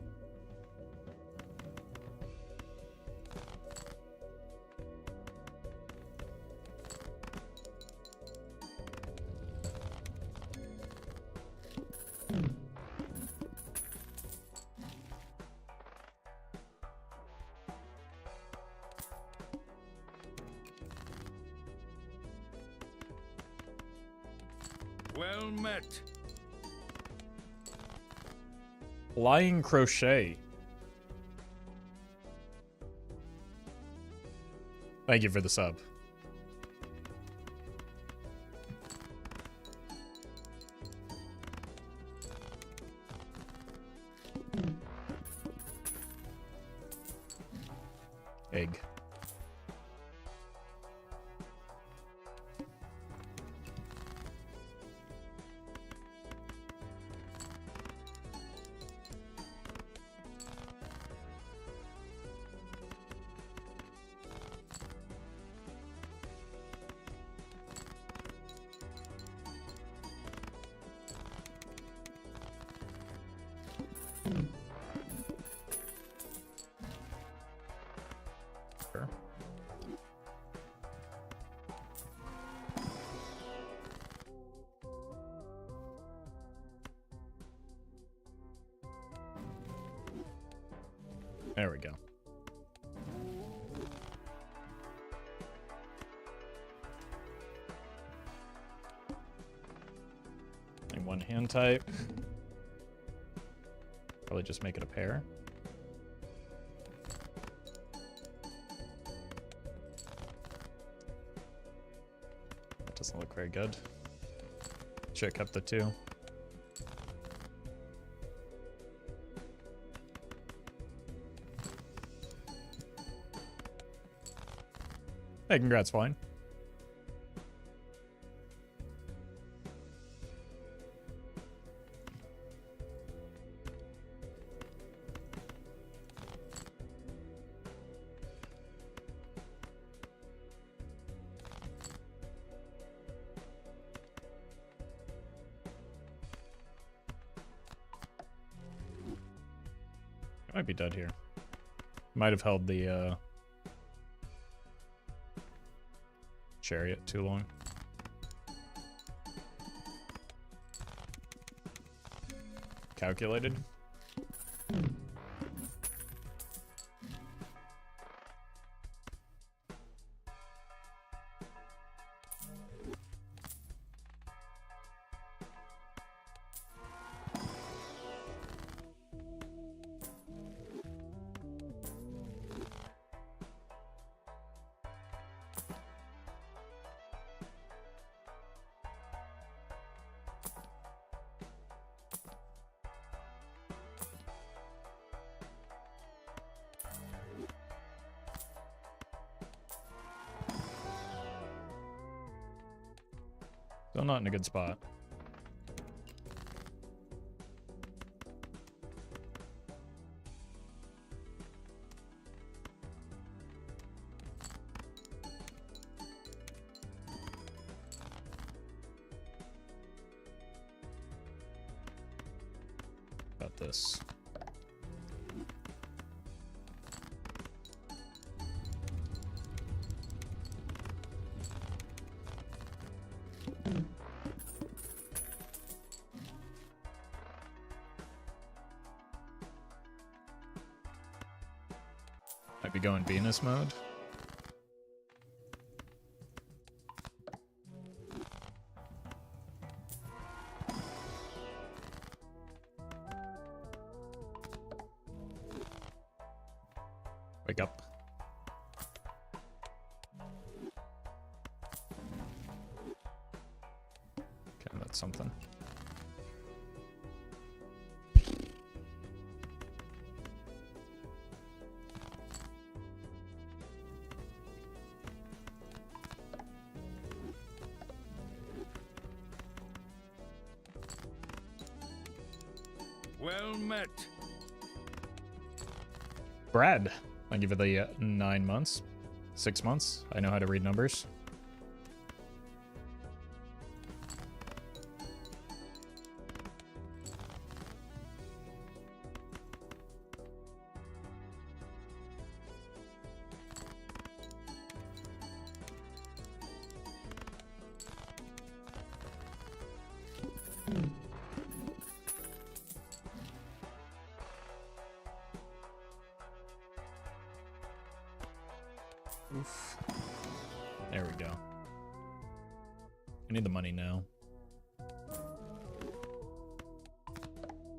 [SPEAKER 3] Well met.
[SPEAKER 1] Flying Crochet. Thank you for the sub. Egg. Sure. There we go. And one hand type. Probably just make it a pair. That doesn't look very good. Should've kept the 2. Hey, congrats, Fine. I might be dead here. Might have held the chariot too long. Calculated. Still not in a good spot. About this. Might be going Venus mode. Wake up. Okay, that's something.
[SPEAKER 3] Well met.
[SPEAKER 1] Brad, thank you for the 9 months. 6 months. I know how to read numbers. Oof. There we go. I need the money now.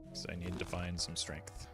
[SPEAKER 1] Because I need to find some strength.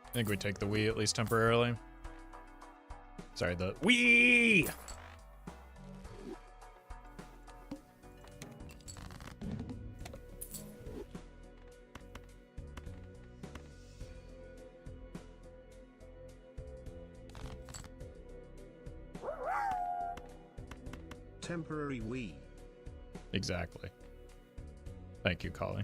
[SPEAKER 1] I think we take the Wii at least temporarily. Sorry, the Wii!
[SPEAKER 2] Temporary Wii.
[SPEAKER 1] Exactly. Thank you, Collie.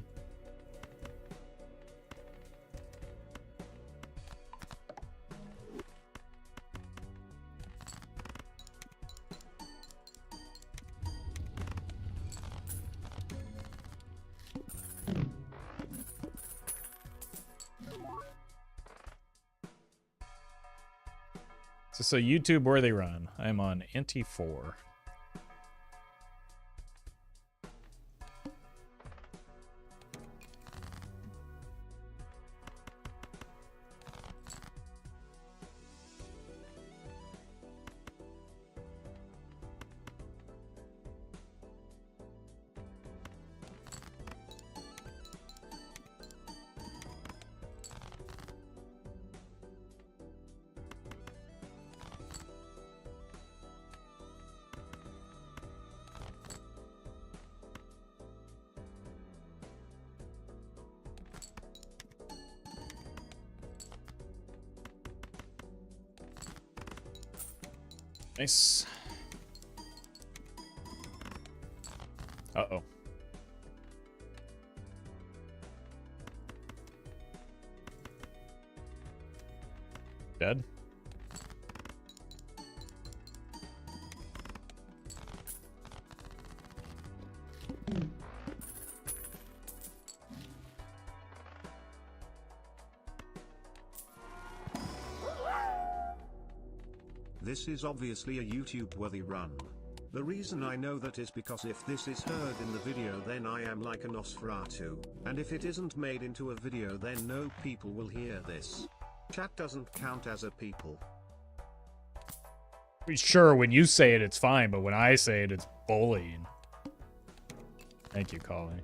[SPEAKER 1] So YouTube worthy run. I'm on Anti 4. Nice. Uh-oh. Dead?
[SPEAKER 2] This is obviously a YouTube-worthy run. The reason I know that is because if this is heard in the video then I am like a Nosferatu, and if it isn't made into a video then no people will hear this. Chat doesn't count as a people.
[SPEAKER 1] Sure, when you say it, it's fine, but when I say it, it's bullying. Thank you, Collie.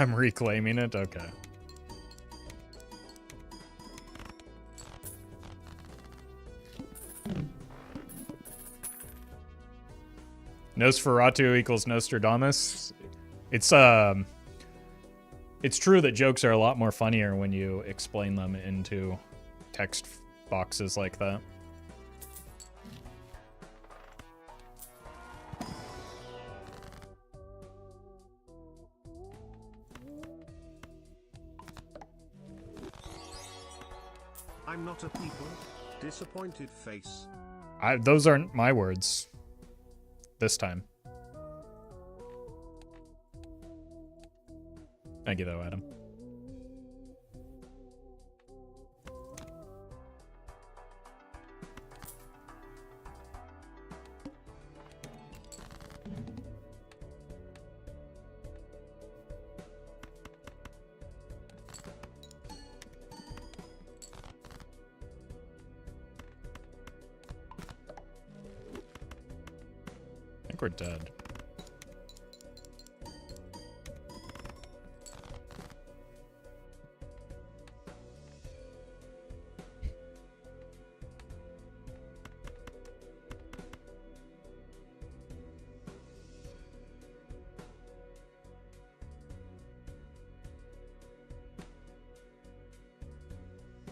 [SPEAKER 1] I'm reclaiming it? Okay. Nosferatu equals Nostradamus. It's true that jokes are a lot more funnier when you explain them into text boxes like that.
[SPEAKER 2] I'm not a people. Disappointed face.
[SPEAKER 1] Those aren't my words. This time. Thank you, though, Adam. I think we're dead.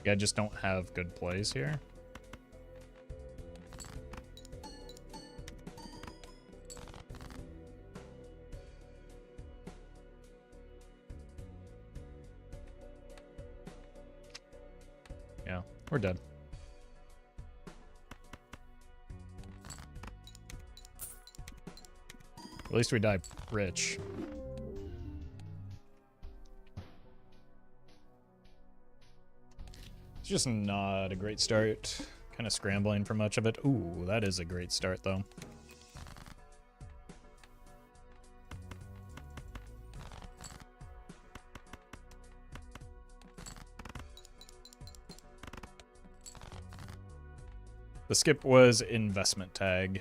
[SPEAKER 1] I just don't have good plays here. Yeah, we're dead. At least we die rich. Just not a great start. Kind of scrambling for much of it. Ooh, that is a great start, though. The skip was investment tag.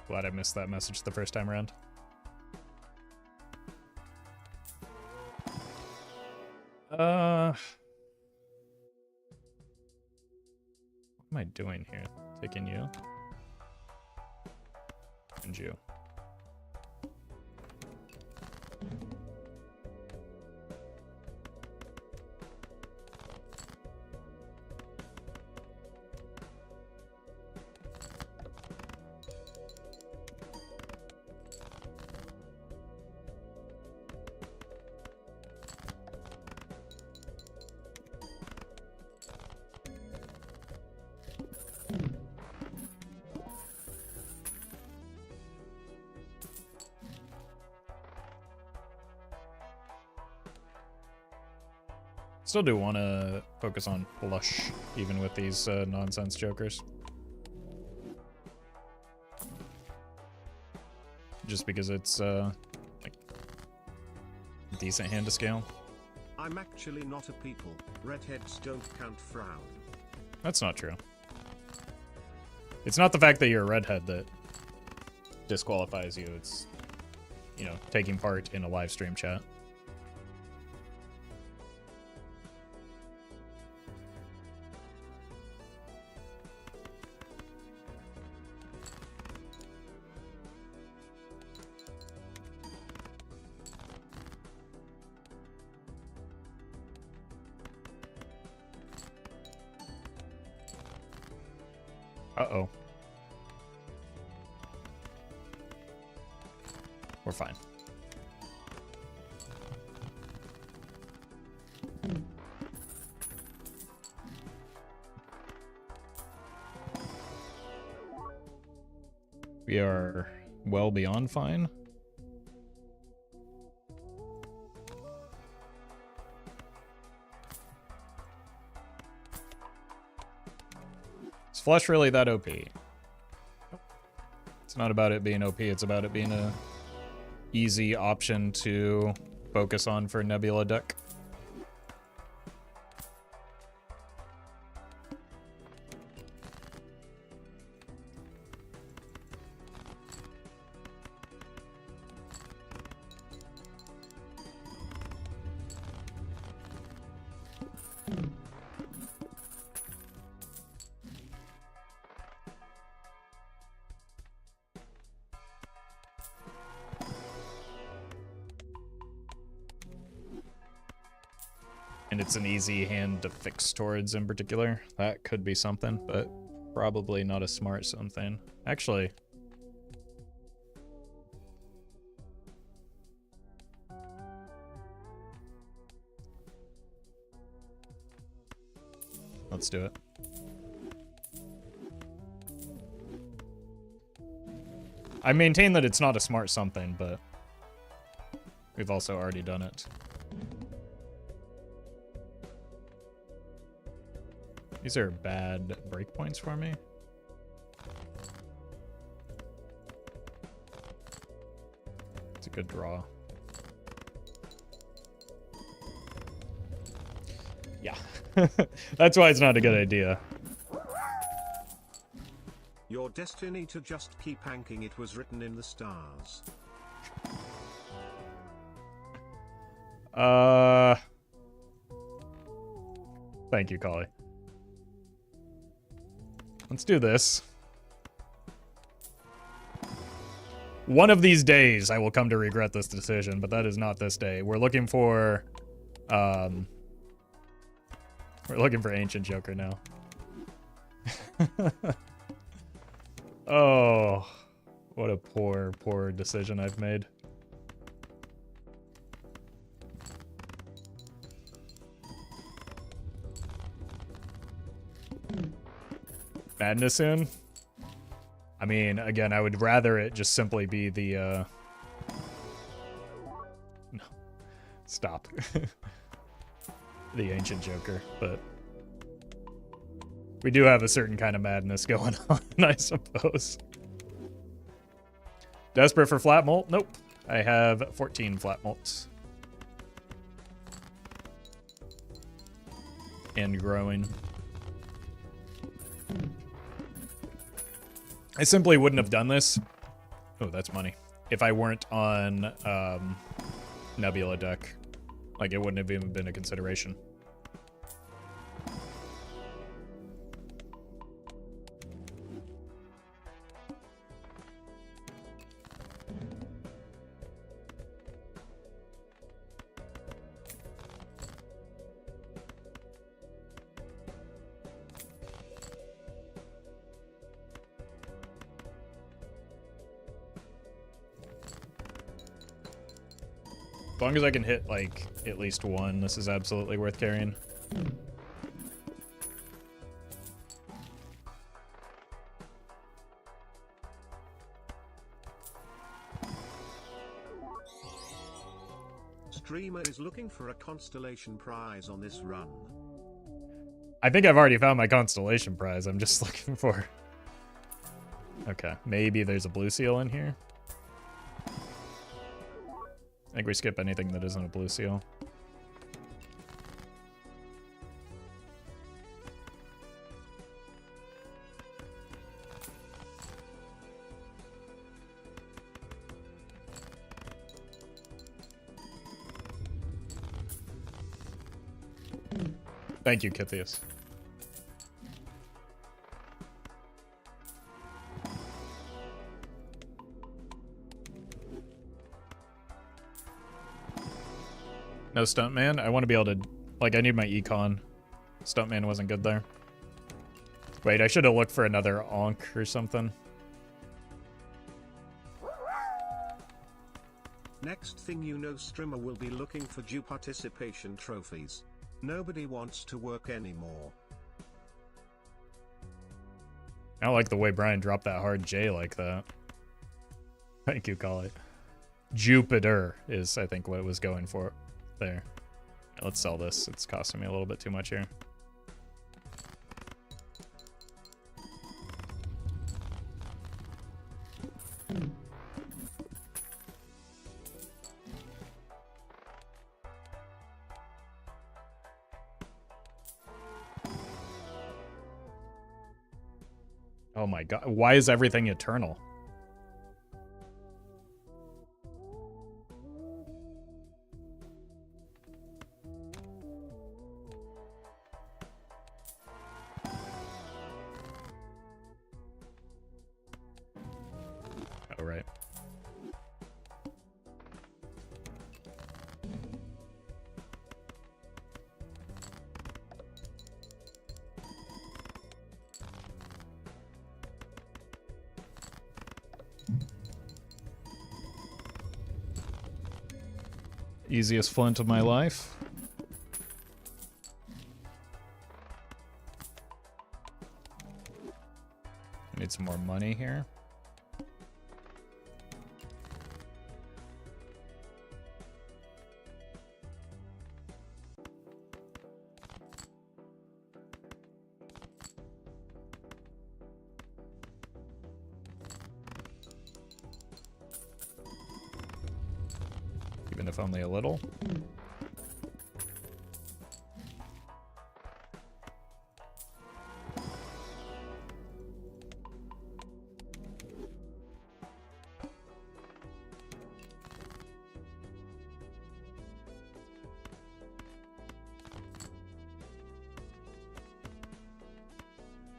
[SPEAKER 1] Glad I missed that message the first time around. What am I doing here? Taking you? And you. Still do want to focus on blush, even with these nonsense jokers. Just because it's like a decent hand to scale.
[SPEAKER 2] I'm actually not a people. Redheads don't count frown.
[SPEAKER 1] That's not true. It's not the fact that you're a redhead that disqualifies you. It's, you know, taking part in a live stream chat. Uh-oh. We're fine. We are well beyond fine. Is Flush really that OP? It's not about it being OP, it's about it being a easy option to focus on for Nebula deck. And it's an easy hand to fix towards in particular. That could be something, but probably not a smart something. Actually, let's do it. I maintain that it's not a smart something, but we've also already done it. These are bad breakpoints for me. It's a good draw. Yeah. That's why it's not a good idea.
[SPEAKER 2] Your destiny to just keep hanking, it was written in the stars.
[SPEAKER 1] Thank you, Collie. Let's do this. One of these days, I will come to regret this decision, but that is not this day. We're looking for, Ancient Joker now. Oh, what a poor, poor decision I've made. Madness soon? I mean, again, I would rather it just simply be the, no. Stop. The Ancient Joker, but we do have a certain kind of madness going on, I suppose. Desperate for flat molt? Nope. I have 14 flat molts. And growing. I simply wouldn't have done this. Oh, that's money. If I weren't on Nebula deck. Like, it wouldn't have even been a consideration. As long as I can hit, like, at least one, this is absolutely worth carrying.
[SPEAKER 2] Streamer is looking for a constellation prize on this run.
[SPEAKER 1] I think I've already found my constellation prize. I'm just looking for... Okay, maybe there's a blue seal in here. I think we skip anything that isn't a blue seal. Thank you, Kithius. No Stuntman? I want to be able to... Like, I need my econ. Stuntman wasn't good there. Wait, I should have looked for another Ankh or something.
[SPEAKER 2] Next thing you know, streamer will be looking for due participation trophies. Nobody wants to work anymore.
[SPEAKER 1] I don't like the way Brian dropped that hard J like that. Thank you, Collie. Jupiter is, I think, what it was going for there. Let's sell this. It's costing me a little bit too much here. Oh my god. Why is everything eternal? Oh, right. Easiest flint of my life. I need some more money here. Even if only a little.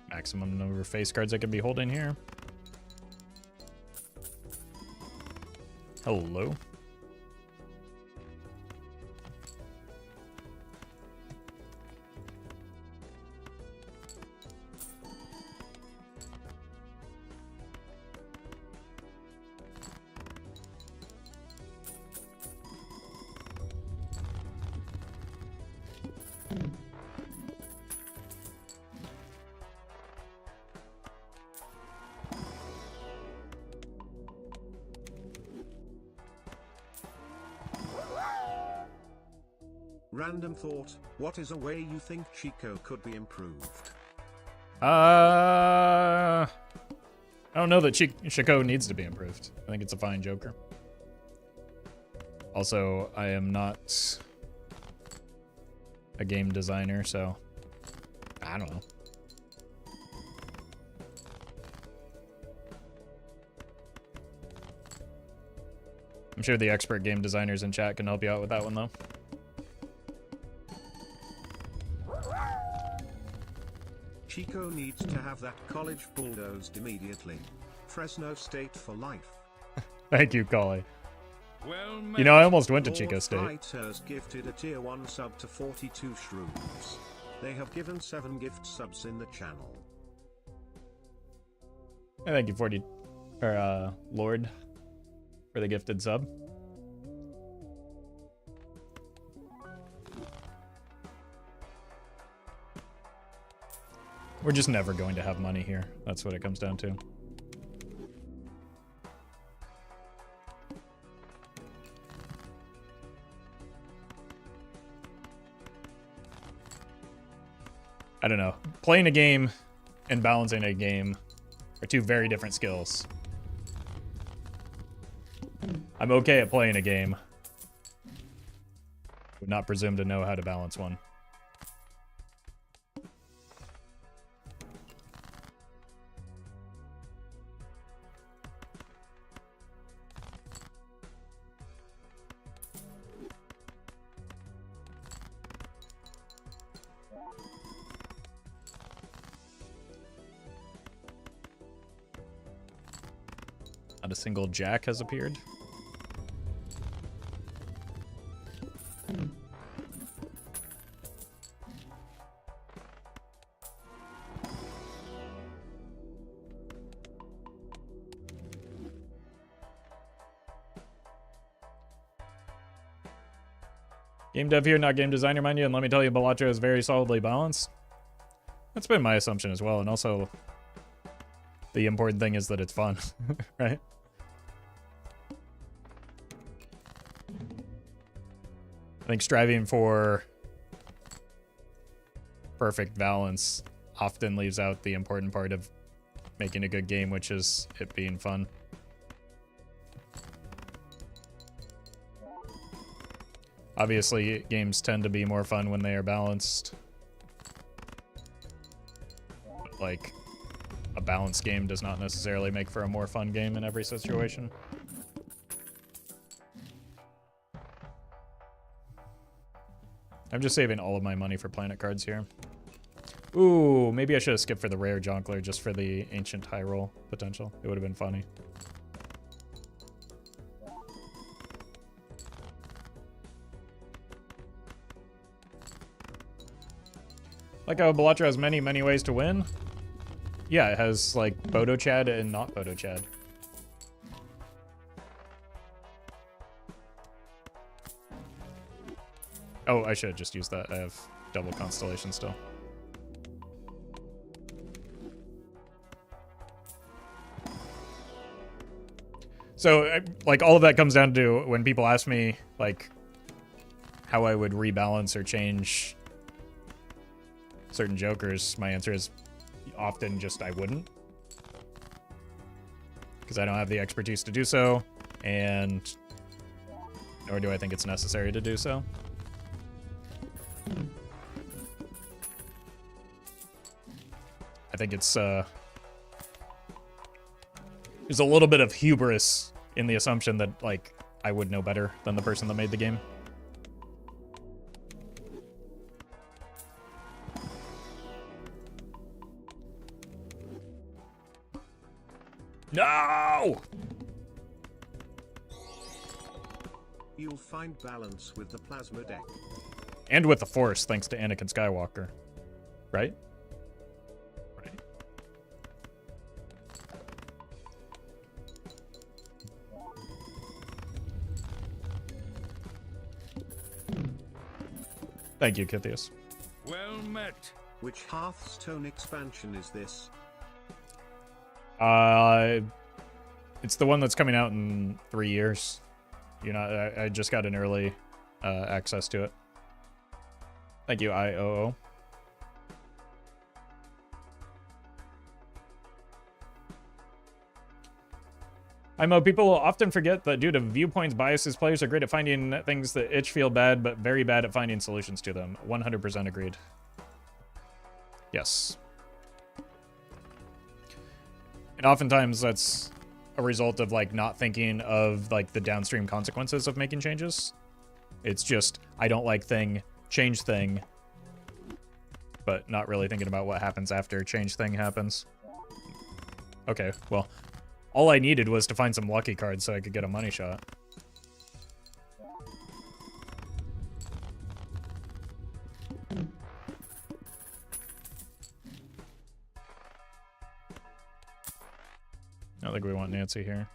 [SPEAKER 1] Maximum number of face cards I could be holding here. Hello.
[SPEAKER 2] Random thought, what is a way you think Chico could be improved?
[SPEAKER 1] I don't know that Chico needs to be improved. I think it's a fine Joker. Also, I am not a game designer, so I don't know. I'm sure the expert game designers in chat can help you out with that one, though.
[SPEAKER 2] Chico needs to have that college bulldozed immediately. Fresno State for life.
[SPEAKER 1] Thank you, Collie.
[SPEAKER 3] Well met.
[SPEAKER 1] You know, I almost went to
[SPEAKER 2] Lord
[SPEAKER 1] Chico State.
[SPEAKER 2] Fighters gifted a tier 1 sub to 42 shrooms. They have given 7 gift subs in the channel.
[SPEAKER 1] Hey, thank you, Lord, for the gifted sub. We're just never going to have money here. That's what it comes down to. I don't know. Playing a game and balancing a game are two very different skills. I'm okay at playing a game. Would not presume to know how to balance one. Not a single jack has appeared. Game dev here, not game designer, mind you, and let me tell you, Balatro is very solidly balanced. That's been my assumption as well, and also the important thing is that it's fun, right? I think striving for perfect balance often leaves out the important part of making a good game, which is it being fun. Obviously, games tend to be more fun when they are balanced. But, like, a balanced game does not necessarily make for a more fun game in every situation. I'm just saving all of my money for planet cards here. Ooh, maybe I should have skipped for the rare Jonkler just for the ancient high roll potential. It would have been funny. Like how Balatro has many, many ways to win. Yeah, it has like Bodo Chad and not Bodo Chad. Oh, I should have just used that. I have double Constellation still. So, like, all of that comes down to when people ask me, like, how I would rebalance or change certain jokers, my answer is often just I wouldn't. Because I don't have the expertise to do so, and nor do I think it's necessary to do so. I think it's, there's a little bit of hubris in the assumption that, like, I would know better than the person that made the game. No!
[SPEAKER 2] You'll find balance with the plasma deck.
[SPEAKER 1] And with the Force, thanks to Anakin Skywalker. Right? Right. Thank you, Kithius.
[SPEAKER 3] Well met.
[SPEAKER 2] Which Hearthstone expansion is this?
[SPEAKER 1] It's the one that's coming out in 3 years. You know, I just got an early access to it. Thank you, IOO. I know people often forget that due to viewpoints biases, players are great at finding things that itch feel bad, but very bad at finding solutions to them. 100% agreed. Yes. And oftentimes that's a result of, like, not thinking of, like, the downstream consequences of making changes. It's just, I don't like thing, change thing, but not really thinking about what happens after change thing happens. Okay, well, all I needed was to find some lucky cards so I could get a money shot. I don't think we want Nancy here.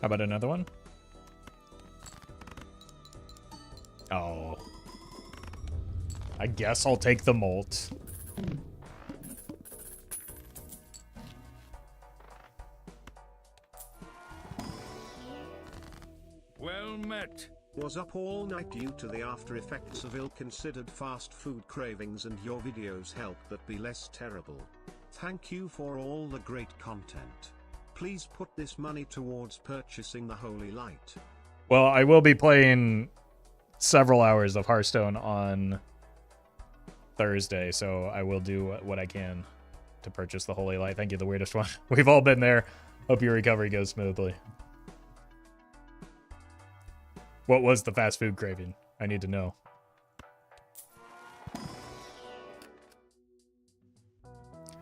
[SPEAKER 1] How about another one? Oh. I guess I'll take the molt.
[SPEAKER 3] Well met.
[SPEAKER 2] Was up all night due to the after effects of ill-considered fast food cravings, and your videos help that be less terrible. Thank you for all the great content. Please put this money towards purchasing the Holy Light.
[SPEAKER 1] Well, I will be playing several hours of Hearthstone on Thursday, so I will do what I can to purchase the Holy Light. Thank you, the weirdest one. We've all been there. Hope your recovery goes smoothly. What was the fast food craving? I need to know.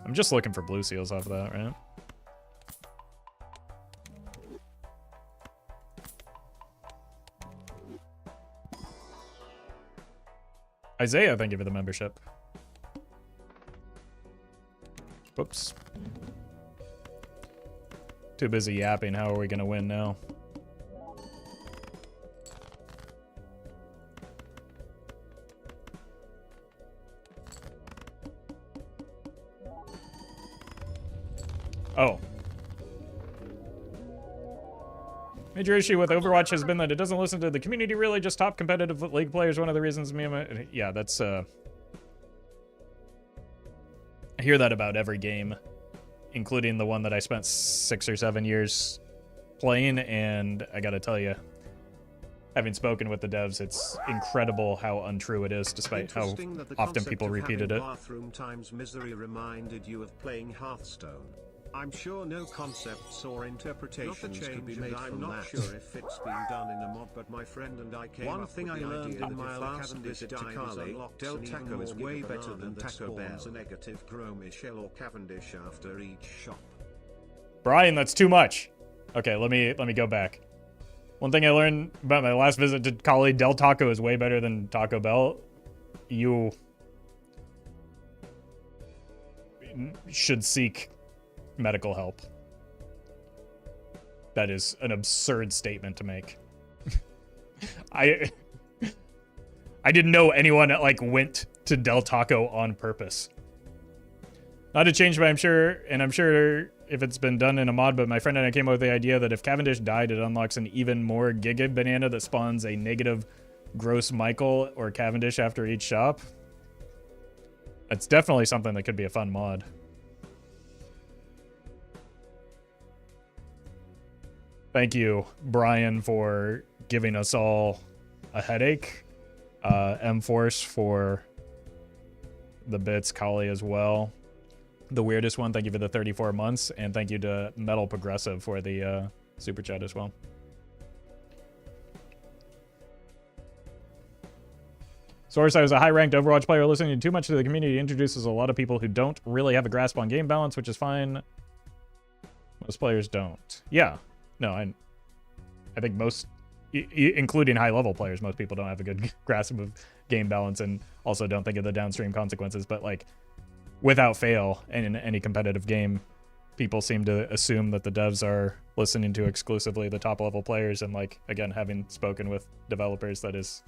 [SPEAKER 1] I'm just looking for blue seals off of that, right? Isaiah, thank you for the membership. Whoops. Too busy yapping. How are we gonna win now? Oh. Major issue with Overwatch has been that it doesn't listen to the community really, just top competitive league players. One of the reasons yeah, that's I hear that about every game, including the one that I spent 6 or 7 years playing, and I gotta tell you, having spoken with the devs, it's incredible how untrue it is, despite how often people repeated it.
[SPEAKER 2] Bathroom times misery reminded you of playing Hearthstone. I'm sure no concepts or interpretations could be made from that. I'm not sure if it's been done in a mod, but my friend and I came
[SPEAKER 4] One
[SPEAKER 2] up
[SPEAKER 4] thing
[SPEAKER 2] with
[SPEAKER 4] I
[SPEAKER 2] the
[SPEAKER 4] learned
[SPEAKER 2] idea
[SPEAKER 4] in
[SPEAKER 2] that
[SPEAKER 4] my
[SPEAKER 2] if
[SPEAKER 4] last
[SPEAKER 2] Cavendish
[SPEAKER 4] visit to
[SPEAKER 2] die,
[SPEAKER 4] Cali,
[SPEAKER 2] unlocked
[SPEAKER 4] Del
[SPEAKER 2] an even
[SPEAKER 4] Taco is
[SPEAKER 2] more
[SPEAKER 4] way
[SPEAKER 2] giga
[SPEAKER 4] better
[SPEAKER 2] banana
[SPEAKER 4] than
[SPEAKER 2] that
[SPEAKER 4] Taco
[SPEAKER 2] spawns
[SPEAKER 4] Bell.
[SPEAKER 2] a negative grow Michelle or Cavendish after each shop.
[SPEAKER 1] Brian, that's too much. Okay, let me go back. One thing I learned about my last visit to Cali, Del Taco is way better than Taco Bell. You should seek medical help. That is an absurd statement to make. I didn't know anyone that, like, went to Del Taco on purpose. Not to change, but I'm sure if it's been done in a mod, but my friend and I came up with the idea that if Cavendish died, it unlocks an even more giga banana that spawns a negative gross Michael or Cavendish after each shop. That's definitely something that could be a fun mod. Thank you, Brian, for giving us all a headache. M-Force for the bits, Kali as well. The weirdest one, thank you for the 34 months, and thank you to Metal Progressive for the super chat as well. Source, I was a high-ranked Overwatch player. Listening too much to the community introduces a lot of people who don't really have a grasp on game balance, which is fine. Most players don't. Yeah. No, I think most, including high-level players, most people don't have a good grasp of game balance and also don't think of the downstream consequences. But, like, without fail, in any competitive game, people seem to assume that the devs are listening to exclusively the top-level players. And, like, again, having spoken with developers, that is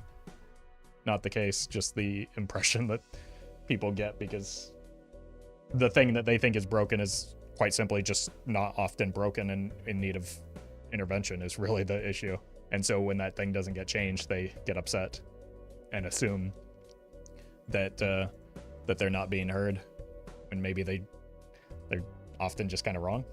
[SPEAKER 1] not the case. Just the impression that people get because the thing that they think is broken is quite simply just not often broken and in need of intervention is really the issue. And so when that thing doesn't get changed, they get upset and assume that that they're not being heard, and maybe they're often just kind of wrong.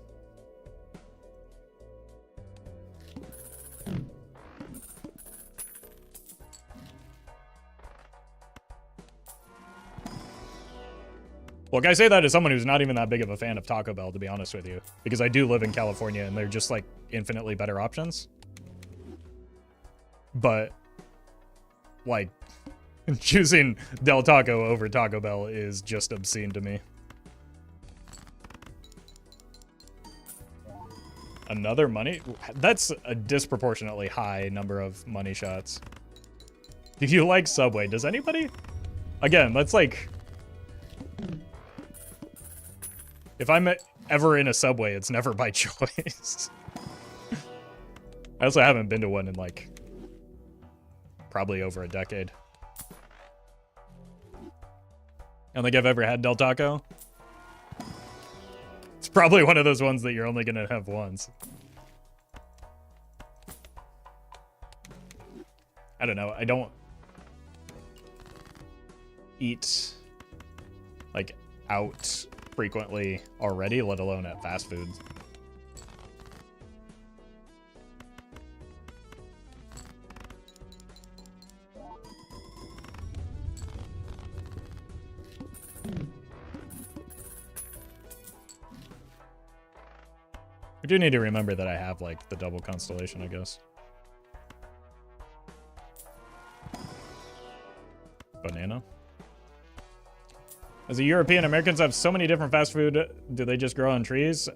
[SPEAKER 1] Look, I say that as someone who's not even that big of a fan of Taco Bell, to be honest with you, because I do live in California and they're just like infinitely better options. But like choosing Del Taco over Taco Bell is just obscene to me. Another money? That's a disproportionately high number of money shots. Do you like Subway? Does anybody? Again, that's like, if I'm ever in a Subway, it's never by choice. I also haven't been to one in like probably over a decade. I don't think I've ever had Del Taco. It's probably one of those ones that you're only gonna have once. I don't know. I don't eat like out frequently already, let alone at fast food. I do need to remember that I have like the double constellation, I guess. Banana. As a European, Americans have so many different fast food. Do they just grow on trees?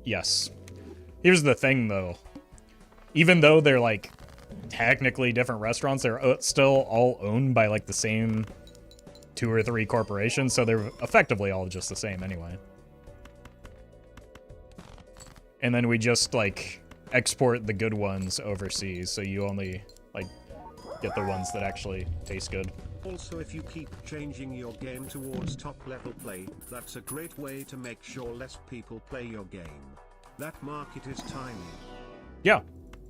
[SPEAKER 1] Yes. Here's the thing, though. Even though they're, like, technically different restaurants. They're still all owned by like the same 2 or 3 corporations, so they're effectively all just the same anyway. And then we just like export the good ones overseas, so you only like get the ones that actually taste good.
[SPEAKER 2] Also, if you keep changing your game towards top level play, that's a great way to make sure less people play your game. That market is tiny.
[SPEAKER 1] Yeah,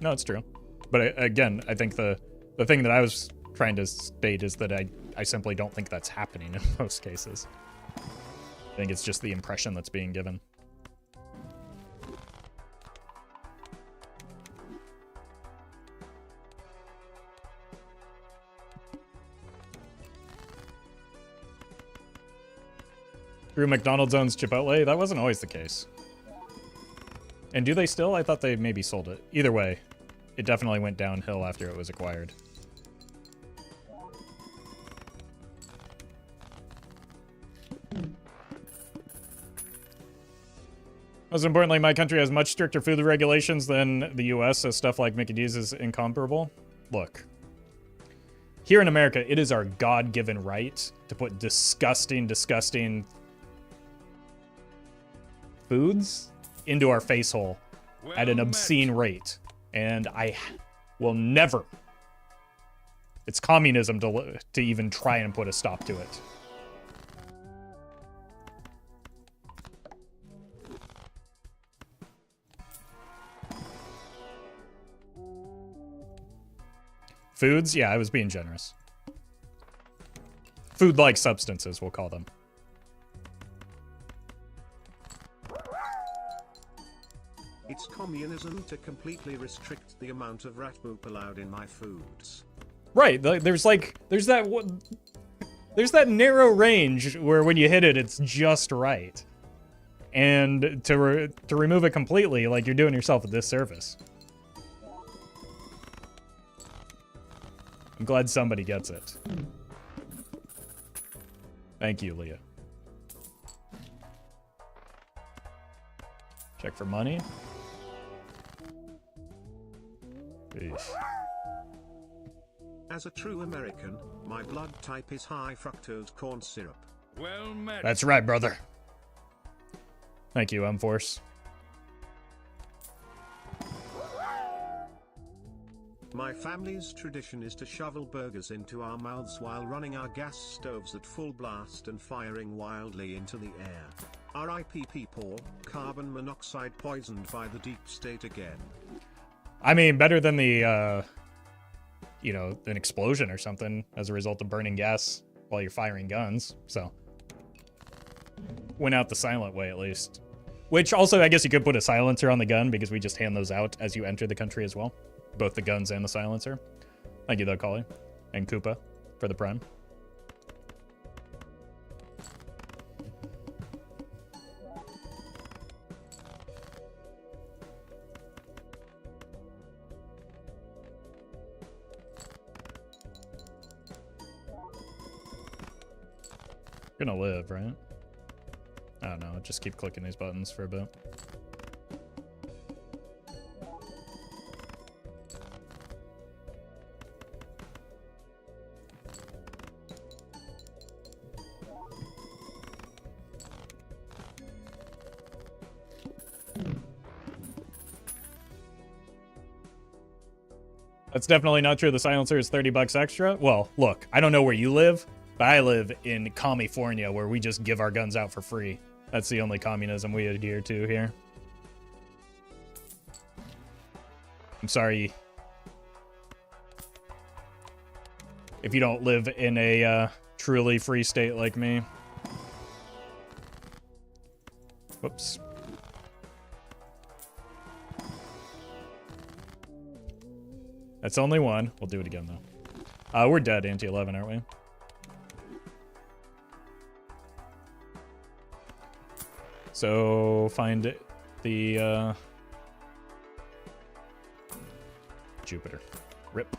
[SPEAKER 1] no, it's true. But again, I think the thing that I was trying to state is that I simply don't think that's happening in most cases. I think it's just the impression that's being given. Through McDonald's owns Chipotle? That wasn't always the case. And do they still? I thought they maybe sold it. Either way, it definitely went downhill after it was acquired. Most importantly, my country has much stricter food regulations than the US, so stuff like Mickey D's is incomparable. Look, here in America, it is our God-given right to put disgusting foods into our face hole at an obscene rate. And I will never... It's communism to even try and put a stop to it. Foods? Yeah, I was being generous. Food-like substances, we'll call them.
[SPEAKER 2] It's communism to completely restrict the amount of rat poop allowed in my foods.
[SPEAKER 1] Right, there's that narrow range where when you hit it, it's just right. And to remove it completely, like, you're doing yourself a disservice. I'm glad somebody gets it. Thank you, Leah. Check for money. Eesh.
[SPEAKER 2] As a true American, my blood type is high fructose corn syrup.
[SPEAKER 3] Well met.
[SPEAKER 1] That's right, brother. Thank you, M-Force.
[SPEAKER 2] My family's tradition is to shovel burgers into our mouths while running our gas stoves at full blast and firing wildly into the air. R.I.P. people, carbon monoxide poisoned by the deep state again.
[SPEAKER 1] I mean, better than the, you know, an explosion or something as a result of burning gas while you're firing guns, so. Went out the silent way, at least. Which also, I guess you could put a silencer on the gun because we just hand those out as you enter the country as well. Both the guns and the silencer. Thank you, though, Collie. And Koopa for the prime. Gonna live, right? I don't know. Just keep clicking these buttons for a bit. That's definitely not true. The silencer is $30 extra. Well, look, I don't know where you live, but I live in California where we just give our guns out for free. That's the only communism we adhere to here. I'm sorry if you don't live in a truly free state like me. Whoops. That's only one. We'll do it again, though. We're dead, anti-11, aren't we? So, find the, Jupiter. Rip.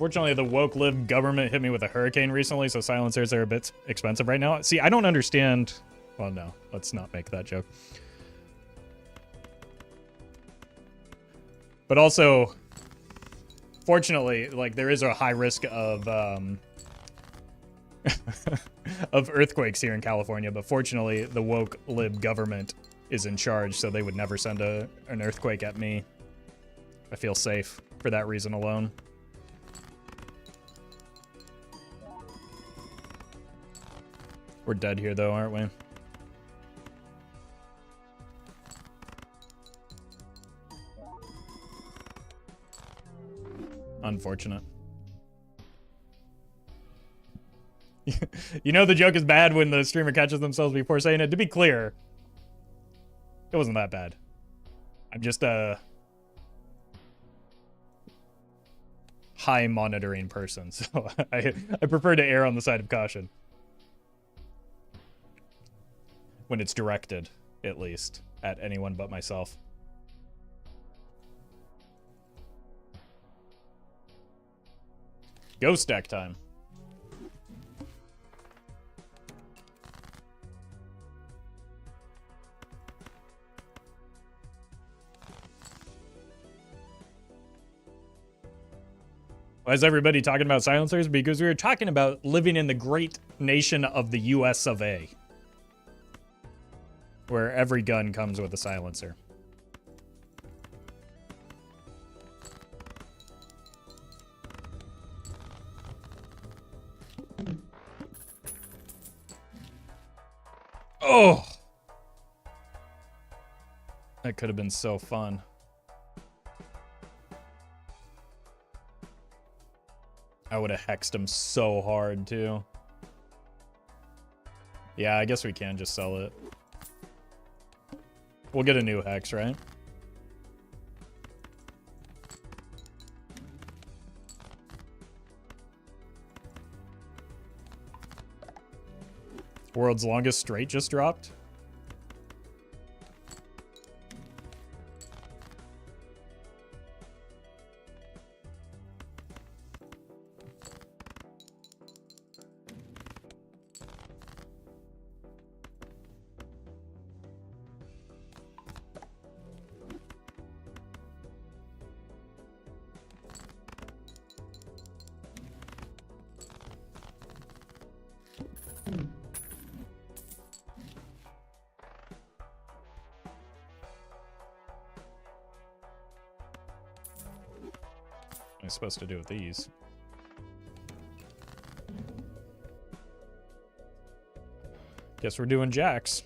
[SPEAKER 1] Fortunately, the woke lib government hit me with a hurricane recently, so silencers are a bit expensive right now. See, I don't understand. Well, no, let's not make that joke. But also, fortunately, like, there is a high risk of of earthquakes here in California, but fortunately, the woke lib government is in charge, so they would never send an earthquake at me. I feel safe for that reason alone. We're dead here, though, aren't we? Unfortunate. You know the joke is bad when the streamer catches themselves before saying it. To be clear, it wasn't that bad. I'm just a high monitoring person, so I prefer to err on the side of caution. When it's directed, at least, at anyone but myself. Ghost deck time. Why is everybody talking about silencers? Because we were talking about living in the great nation of the US of A, where every gun comes with a silencer. Oh! That could have been so fun. I would have hexed him so hard, too. Yeah, I guess we can just sell it. We'll get a new hex, right? World's longest straight just dropped. What am I supposed to do with these? Guess we're doing jacks.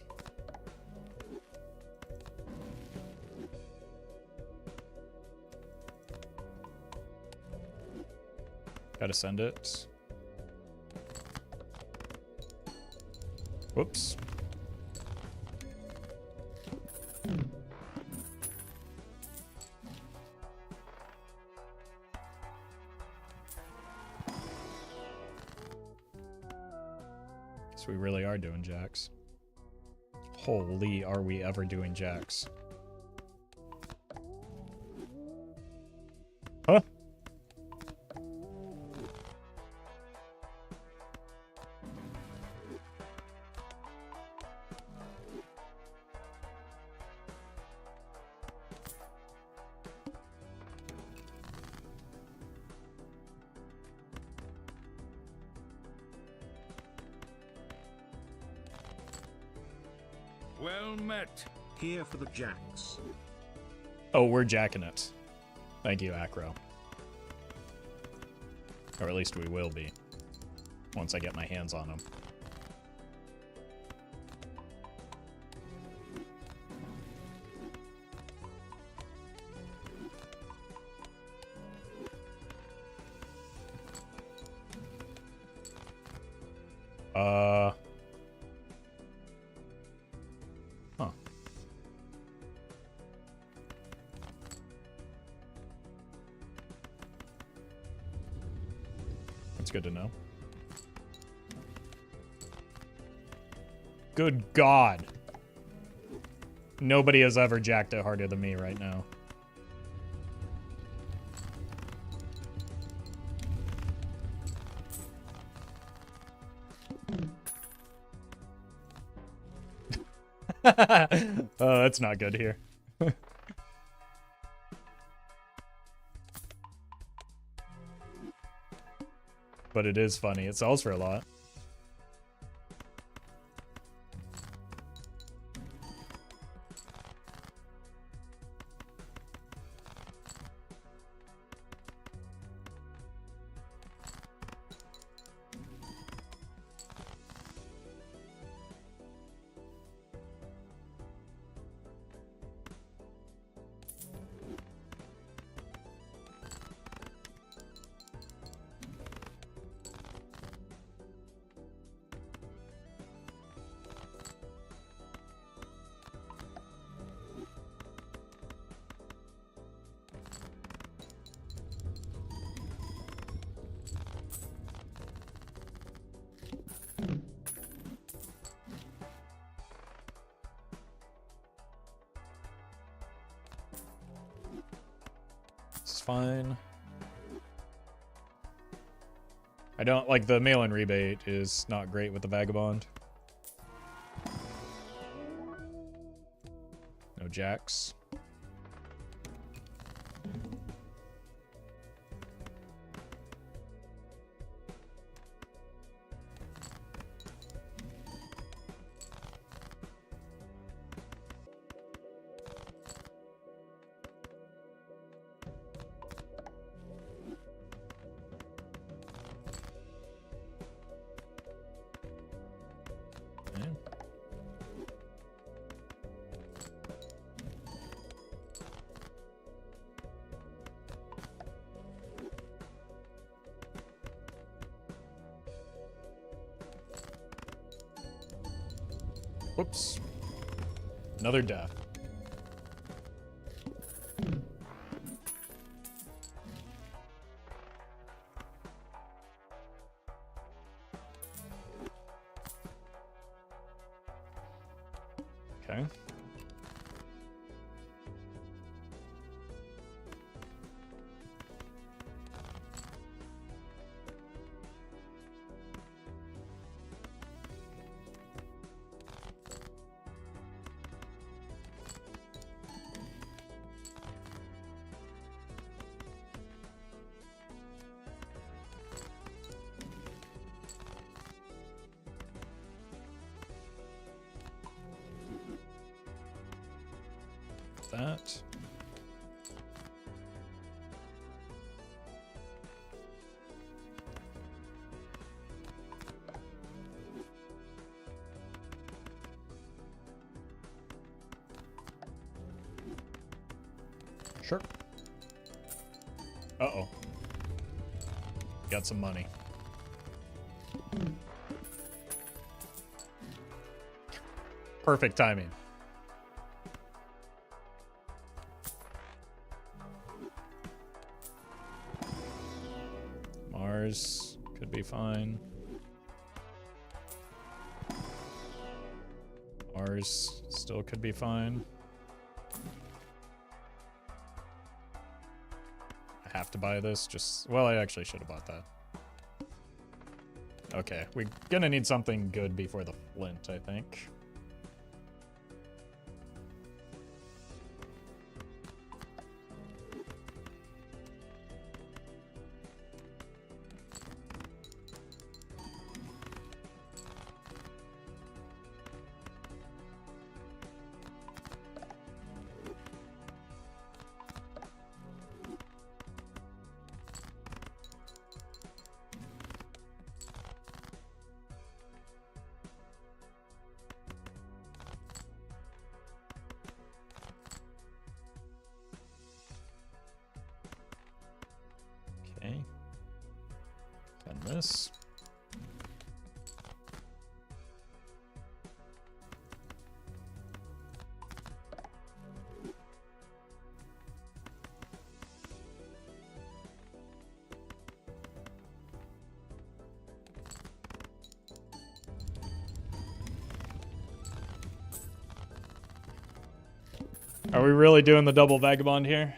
[SPEAKER 1] Gotta send it. Whoops. So we really are doing jacks. Holy, are we ever doing jacks? Huh?
[SPEAKER 3] Well met.
[SPEAKER 2] Here for the jacks.
[SPEAKER 1] Oh, we're jacking it. Thank you, Acro. Or at least we will be. Once I get my hands on them. Huh. That's good to know. Good God. Nobody has ever jacked it harder than me right now. Oh, that's not good here. But it is funny. It sells for a lot. It's fine. I don't like the mail-in rebate is not great with the vagabond. No jacks. Okay. Whoops. Another death. Okay. That. Sure. Uh-oh. Got some money. Perfect timing. Mars could be fine. Mars still could be fine. I have to buy this, just... Well, I actually should have bought that. Okay, we're gonna need something good before the flint, I think. Okay. Done this. Are we really doing the double vagabond here?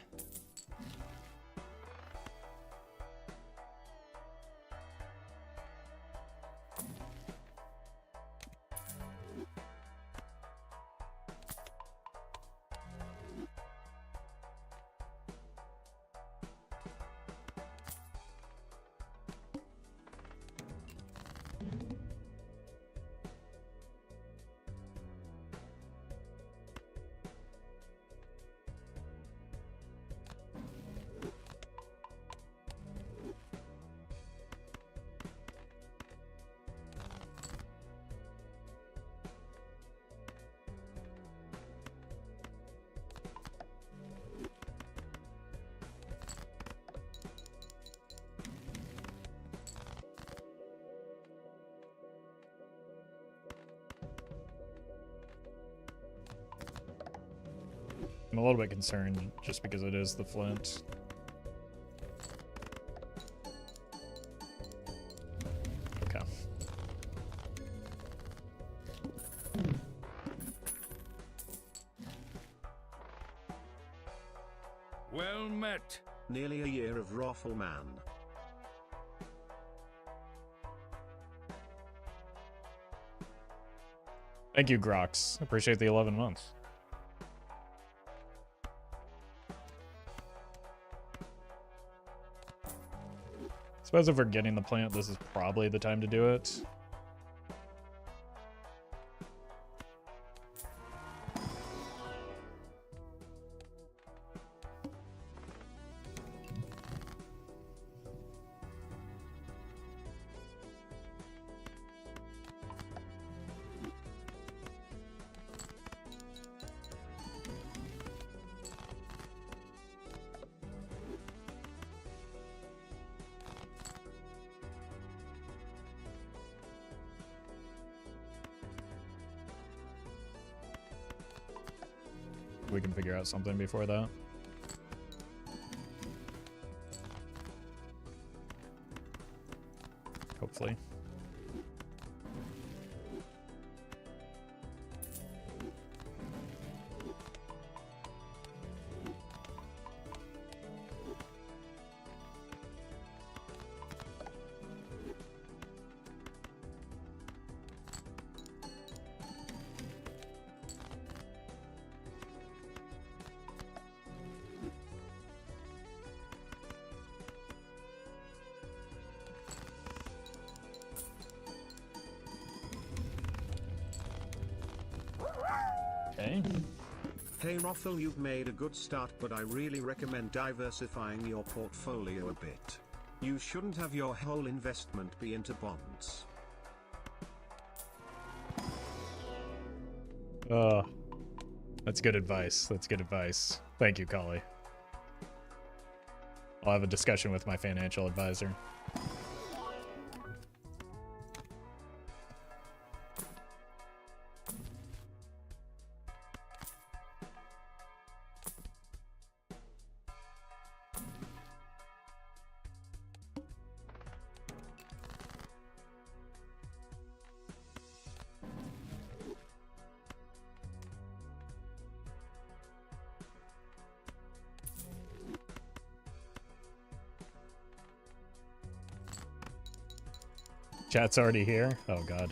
[SPEAKER 1] I'm a little bit concerned just because it is the flint. Okay.
[SPEAKER 3] Well met.
[SPEAKER 2] Nearly a year of Roffle man.
[SPEAKER 1] Thank you, Grox. Appreciate the 11 months. Suppose if we're getting the plant, this is probably the time to do it. We can figure out something before that. Hopefully. Okay.
[SPEAKER 2] Hey Roffle, you've made a good start, but I really recommend diversifying your portfolio a bit. You shouldn't have your whole investment be into bonds.
[SPEAKER 1] That's good advice. That's good advice. Thank you, Kali. I'll have a discussion with my financial advisor. Chat's already here? Oh, God.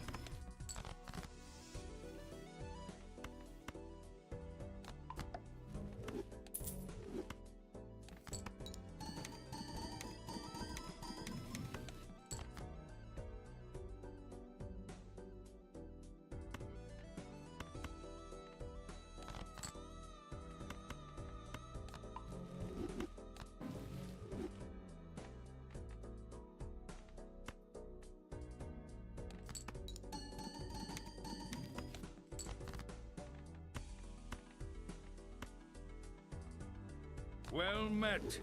[SPEAKER 3] Well met.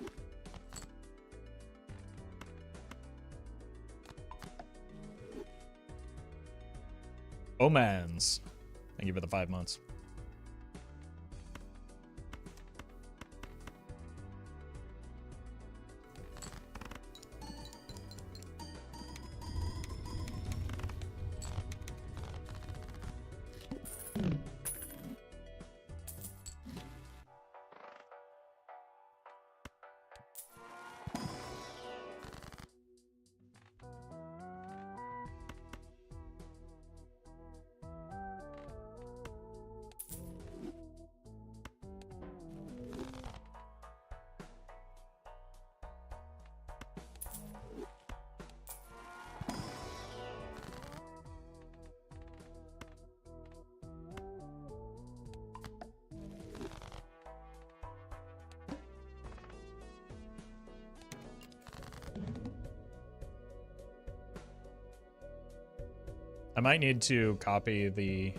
[SPEAKER 1] Omans. Thank you for the 5 months. I might need to copy the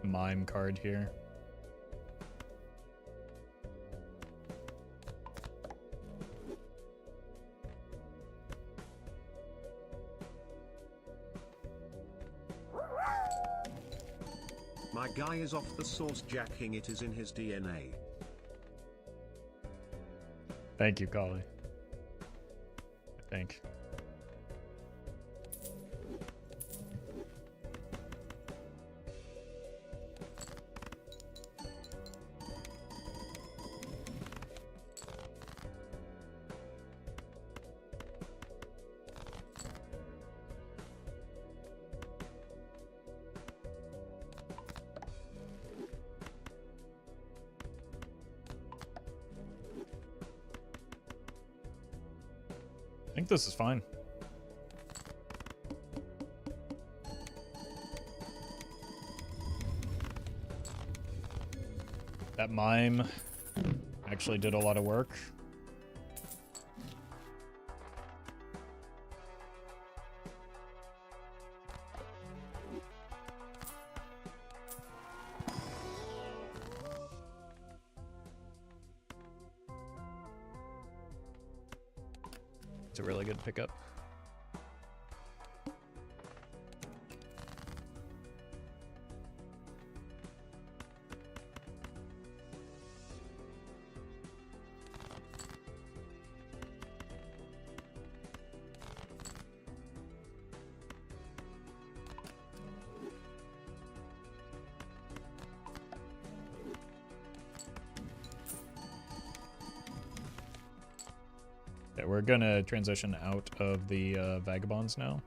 [SPEAKER 1] mime card here.
[SPEAKER 2] My guy is off the source jacking, it is in his DNA.
[SPEAKER 1] Thank you, Collie. I think. I think this is fine. That mime actually did a lot of work. It's a really good pickup. Yeah, we're gonna transition out of the vagabonds now.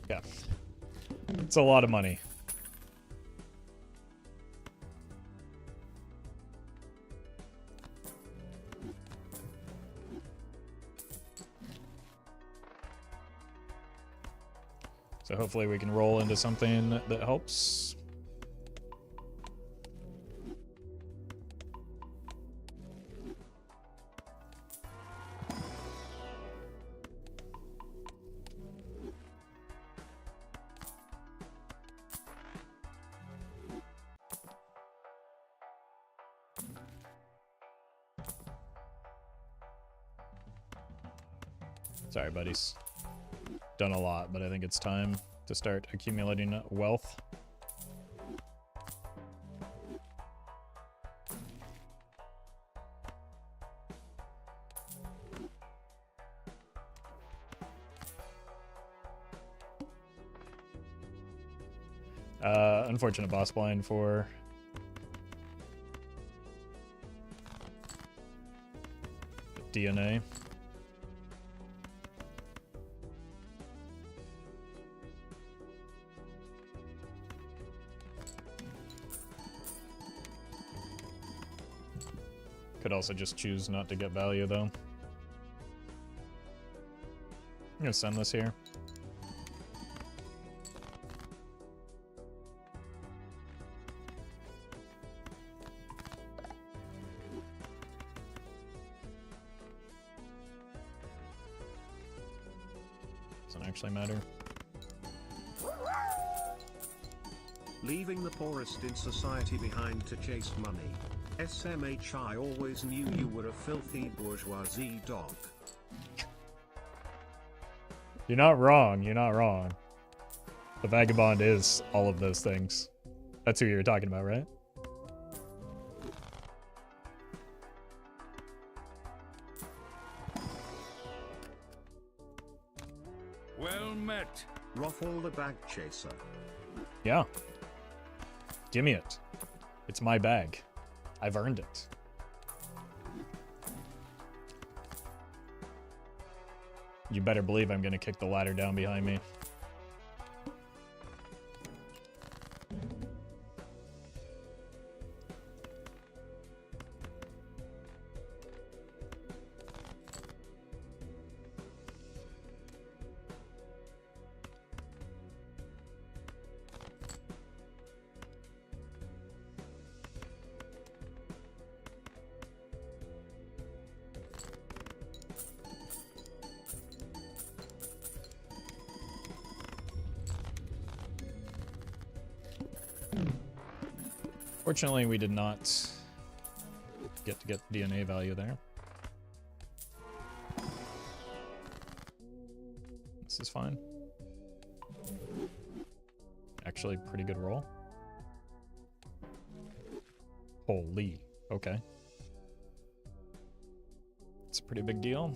[SPEAKER 1] Yeah. It's a lot of money. So hopefully we can roll into something that helps. Sorry, buddies. Done a lot, but I think it's time to start accumulating wealth. Unfortunate boss blind for DNA. Could also just choose not to get value, though. I'm gonna send this here. Doesn't actually matter.
[SPEAKER 2] Leaving the poorest in society behind to chase money. SMH, I always knew you were a filthy bourgeoisie dog.
[SPEAKER 1] You're not wrong, you're not wrong. The vagabond is all of those things. That's who you were talking about, right?
[SPEAKER 3] Well met.
[SPEAKER 2] Roffle the bag chaser.
[SPEAKER 1] Yeah. Give me it. It's my bag. I've earned it. You better believe I'm gonna kick the ladder down behind me. Fortunately, we did not get DNA value there. This is fine. Actually, pretty good roll. Holy, okay. It's a pretty big deal.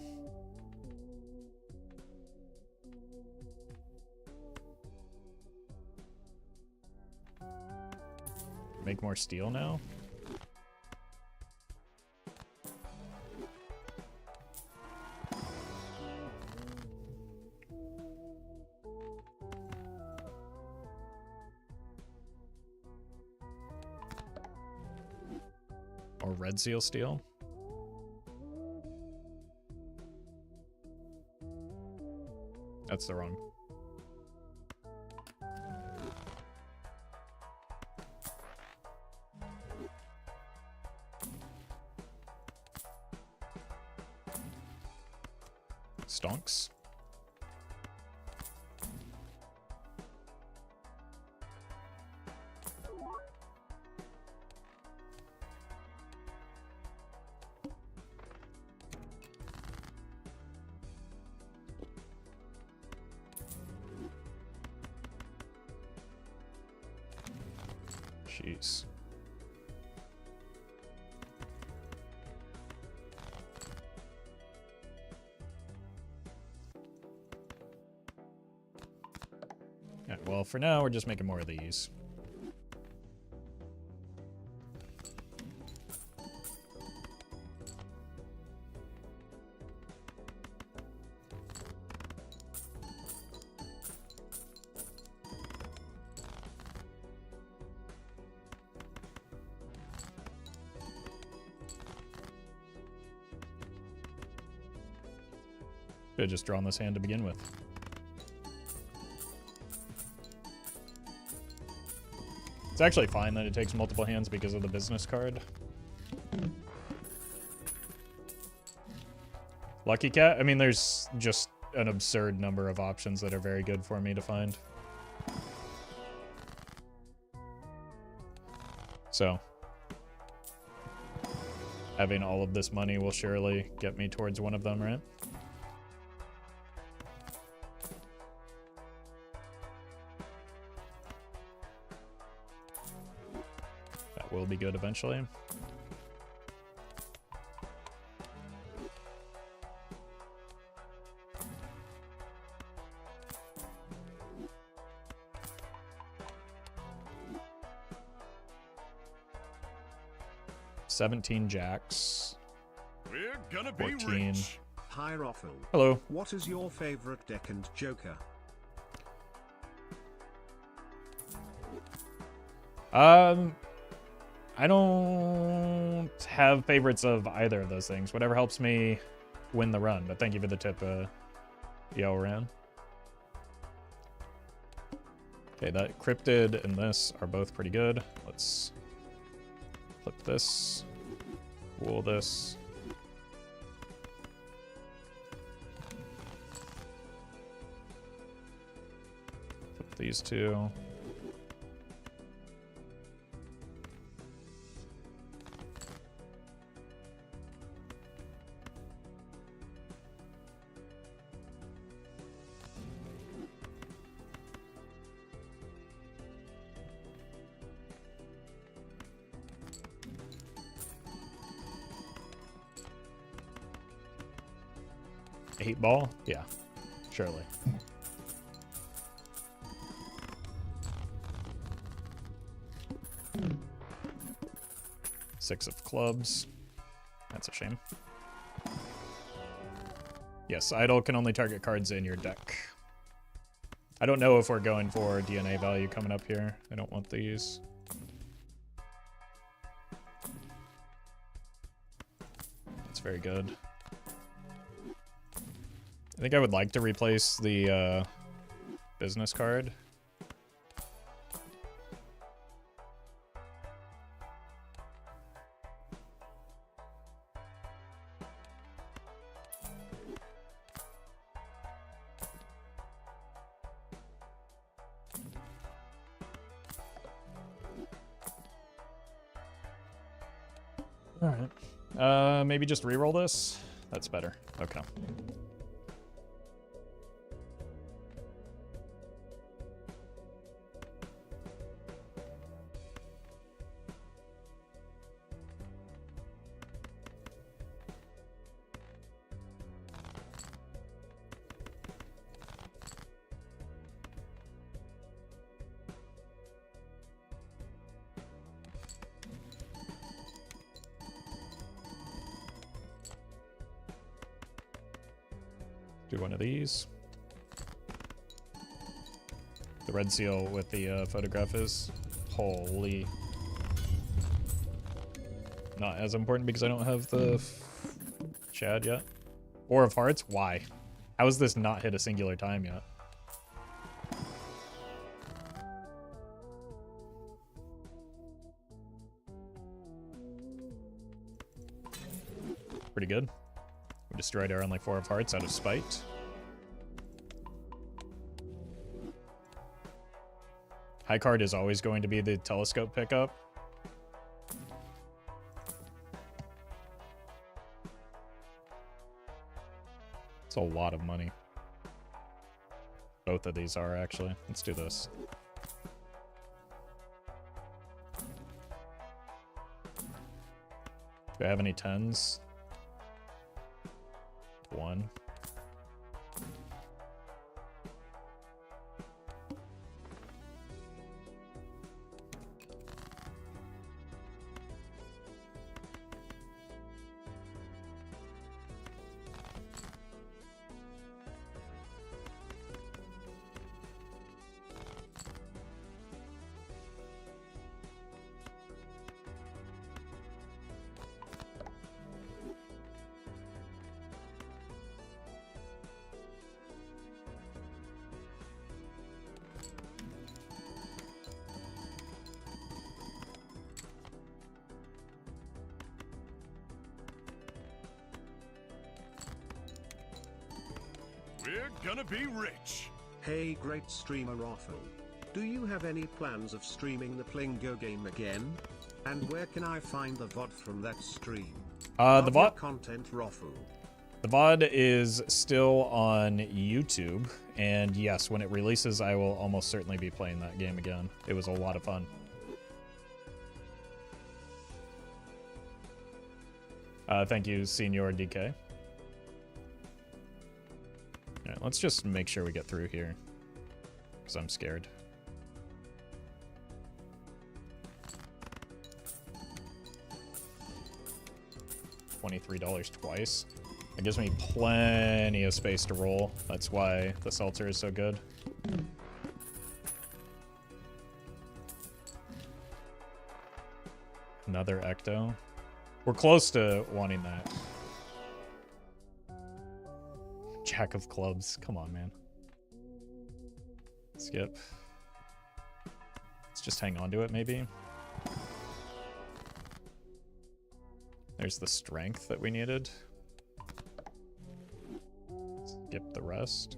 [SPEAKER 1] Make more steel now? Or red seal steel? That's the wrong. Stonks. Jeez. Yeah, well, for now, we're just making more of these. Should have just drawn this hand to begin with. It's actually fine that it takes multiple hands because of the business card. Lucky Cat? I mean, there's just an absurd number of options that are very good for me to find. So, having all of this money will surely get me towards one of them, right? Will be good eventually. $17 jacks.
[SPEAKER 3] We're gonna be
[SPEAKER 1] 14.
[SPEAKER 3] rich.
[SPEAKER 2] Hi Roffle.
[SPEAKER 1] Hello.
[SPEAKER 2] What is your favorite deck and joker?
[SPEAKER 1] I don't have favorites of either of those things. Whatever helps me win the run. But thank you for the tip, Yoran. Okay, that Cryptid and this are both pretty good. Let's flip this. Wool this. Flip these two. Eight ball? Yeah, surely. Six of clubs. That's a shame. Yes, idle can only target cards in your deck. I don't know if we're going for DNA value coming up here. I don't want these. That's very good. I think I would like to replace the business card. Alright. Maybe just reroll this? That's better. Okay. Do one of these. The red seal with the photograph is holy. Not as important because I don't have the Chad yet. Four of Hearts? Why? How has this not hit a singular time yet? Pretty good. We destroyed our only Four of Hearts out of spite. High card is always going to be the telescope pickup. It's a lot of money. Both of these are, actually. Let's do this. Do I have any 10s? One.
[SPEAKER 3] We're gonna be rich.
[SPEAKER 2] Hey great streamer Roffle. Do you have any plans of streaming the Plingo game again? And where can I find the VOD from that stream?
[SPEAKER 1] The
[SPEAKER 2] Love your
[SPEAKER 1] VOD
[SPEAKER 2] content Roffle.
[SPEAKER 1] The VOD is still on YouTube, and yes, when it releases, I will almost certainly be playing that game again. It was a lot of fun. Thank you, Senior DK. Alright, let's just make sure we get through here, because I'm scared. $23 twice. It gives me plenty of space to roll. That's why the seltzer is so good. Another Ecto. We're close to wanting that. Jack of clubs. Come on, man. Skip. Let's just hang on to it, maybe. There's the strength that we needed. Skip the rest.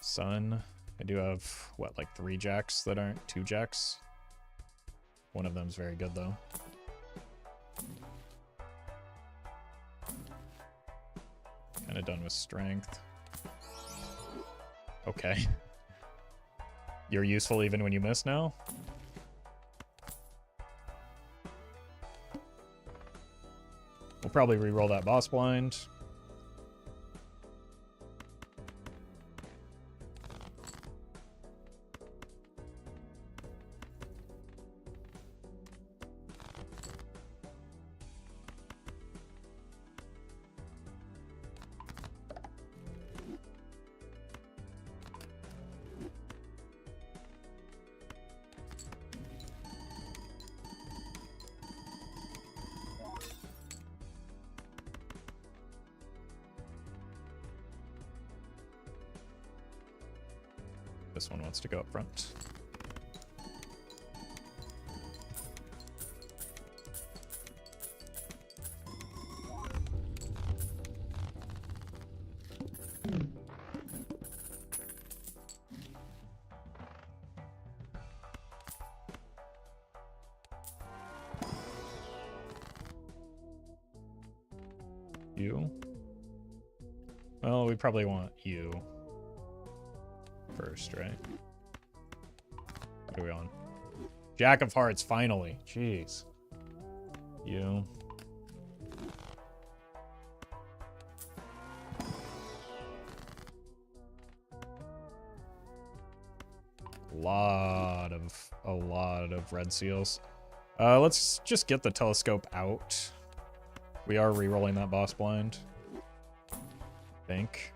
[SPEAKER 1] Sun. I do have, what, like 3 jacks that aren't 2 jacks? One of them's very good, though. Kinda done with strength. Okay. You're useful even when you miss now? We'll probably re-roll that boss blind. This one wants to go up front. You? Well, we probably want you first, right? What are we on? Jack of Hearts, finally. Jeez. You. A lot of red seals. Let's just get the telescope out. We are re-rolling that boss blind. I think.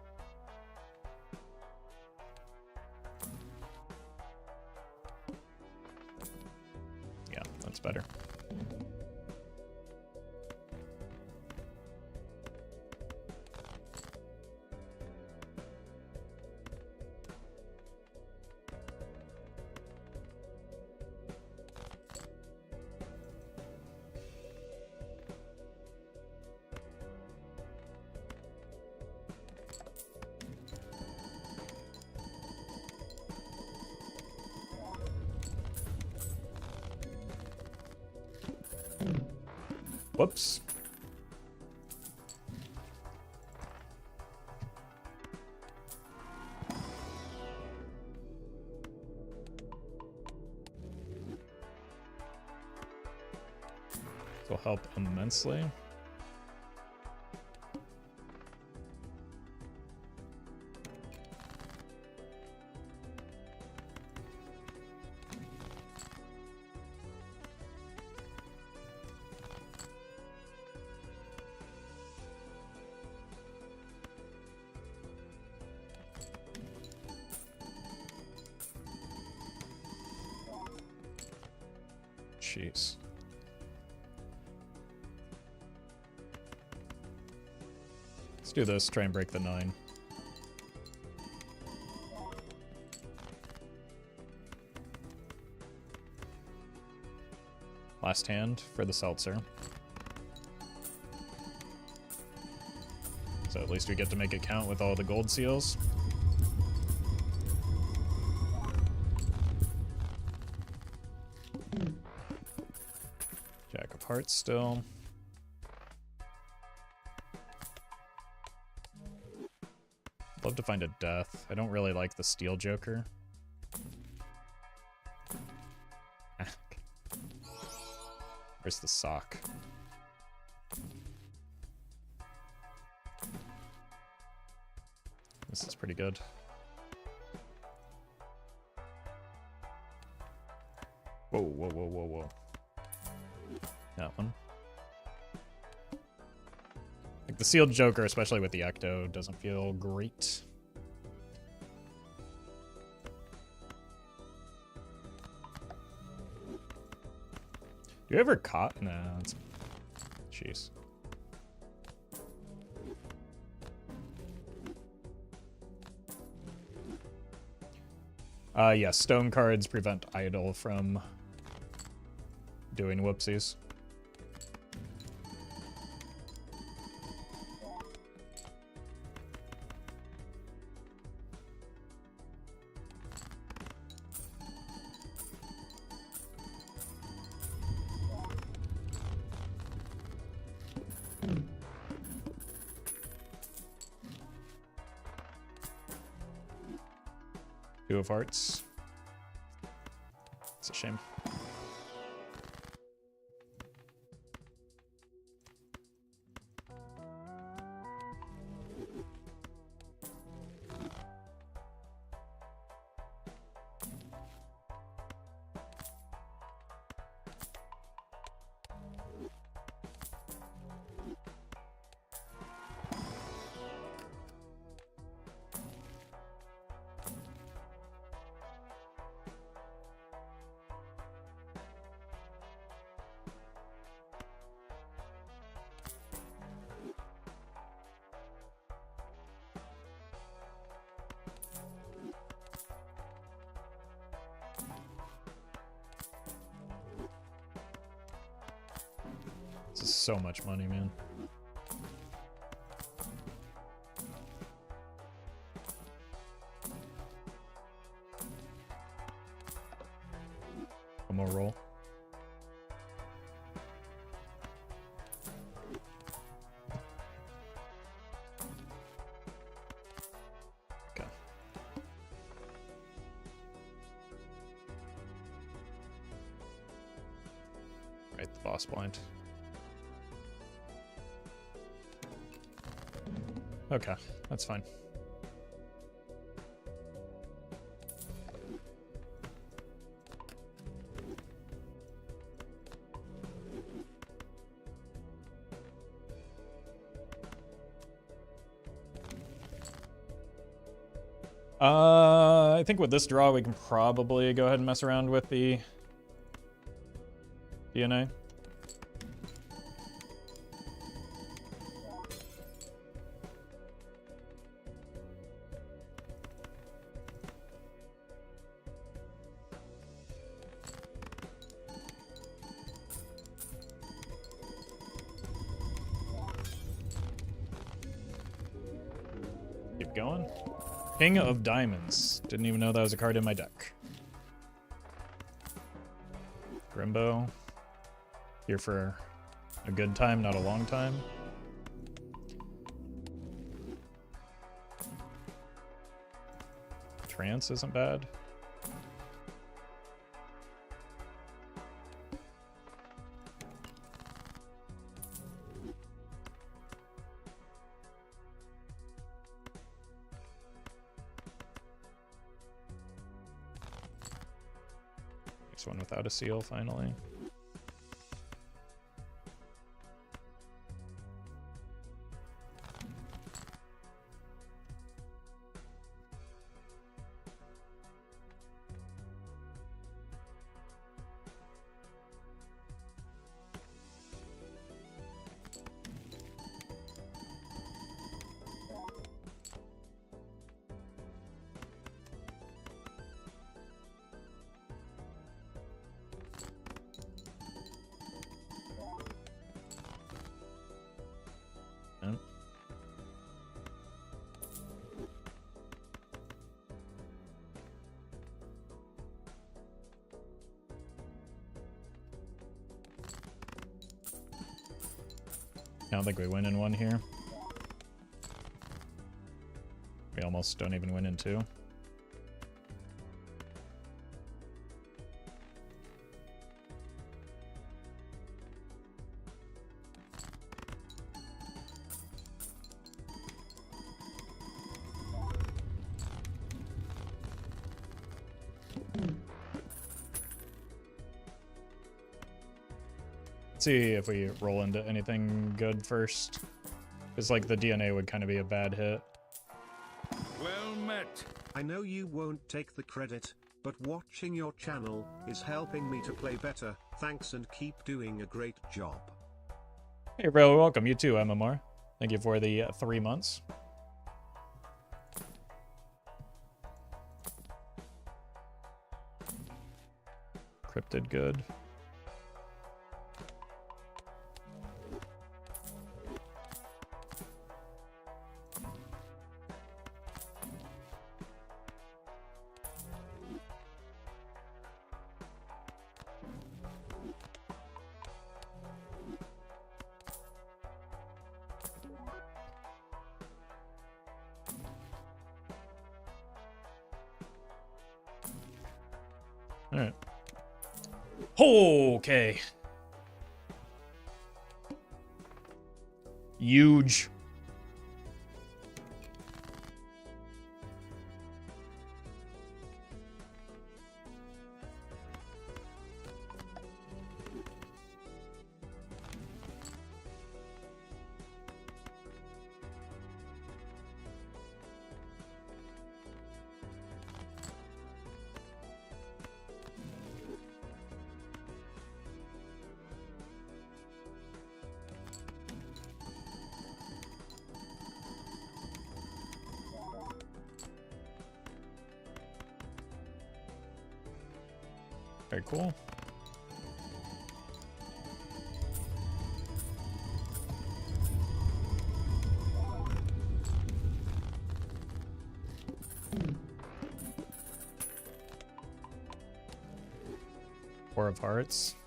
[SPEAKER 1] Yeah, that's better. Whoops. This will help immensely. Jeez. Let's do this, try and break the 9. Last hand for the seltzer. So at least we get to make it count with all the gold seals. Jack of Hearts still. Love to find a death. I don't really like the Steel Joker. Where's the sock? This is pretty good. Whoa, whoa, whoa, whoa, whoa. That one. Like the Sealed Joker, especially with the Ecto, doesn't feel great. Do you ever caught? Nah, that's... Jeez. Yeah, stone cards prevent Idol from doing whoopsies. Two of Hearts. It's a shame. This is so much money, man. One more roll. Okay. Right, the boss blind. Okay, that's fine. I think with this draw, we can probably go ahead and mess around with the DNA. Keep going. King of Diamonds. Didn't even know that was a card in my deck. Grimbo. Here for a good time, not a long time. Trance isn't bad. Next one without a seal, finally. I don't think we win in one here. We almost don't even win in two. See if we roll into anything good first. Because like the DNA would kind of be a bad hit.
[SPEAKER 3] Well met.
[SPEAKER 2] I know you won't take the credit, but watching your channel is helping me to play better. Thanks and keep doing a great job.
[SPEAKER 1] Hey bro, welcome. You too, MMR. Thank you for the 3 months. Cryptid good. All right. Okay. Huge. Very cool. Four of Hearts.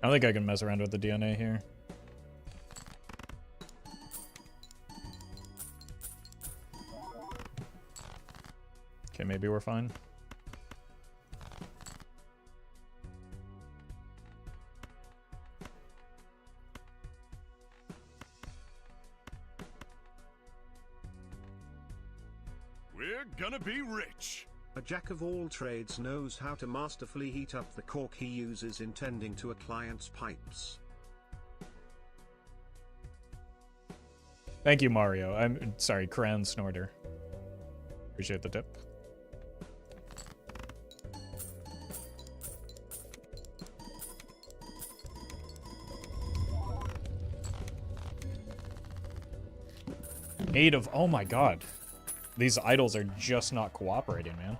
[SPEAKER 1] I don't think I can mess around with the DNA here. Okay, maybe we're fine.
[SPEAKER 3] We're gonna be rich.
[SPEAKER 2] A jack of all trades knows how to masterfully heat up the cork he uses in tending to a client's pipes.
[SPEAKER 1] Thank you, Mario. I'm sorry, Crown Snorter. Appreciate the tip. Oh my god. These idols are just not cooperating, man.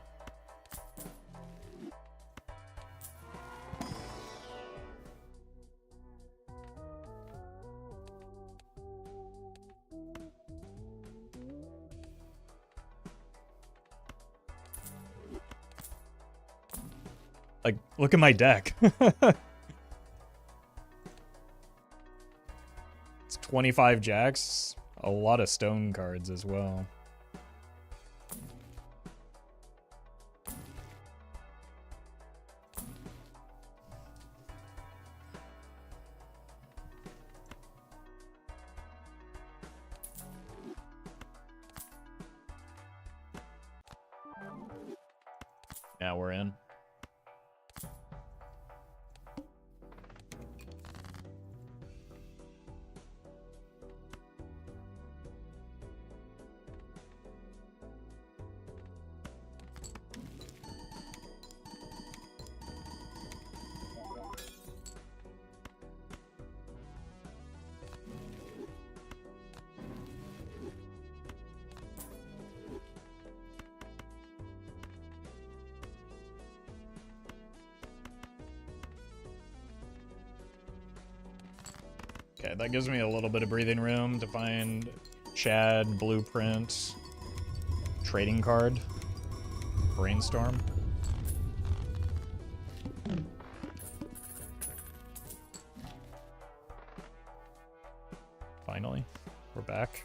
[SPEAKER 1] Like, look at my deck. It's 25 jacks. A lot of stone cards as well. Yeah, we're in. Okay, that gives me a little bit of breathing room to find Chad, Blueprint, Trading Card, Brainstorm. Finally, we're back.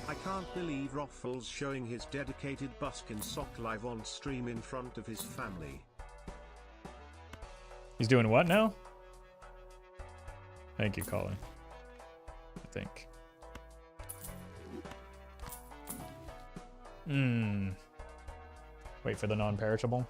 [SPEAKER 2] I can't believe Roffle's showing his dedicated buskin sock live on stream in front of his family.
[SPEAKER 1] He's doing what now? Thank you, Colin. I think. Wait for the non-perishable.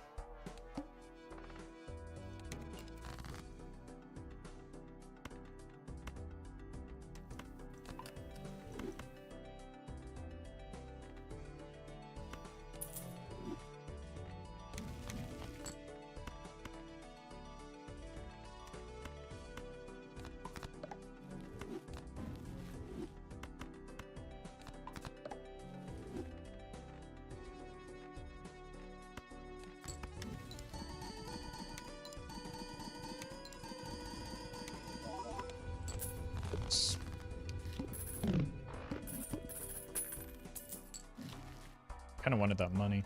[SPEAKER 1] Kind of wanted that money.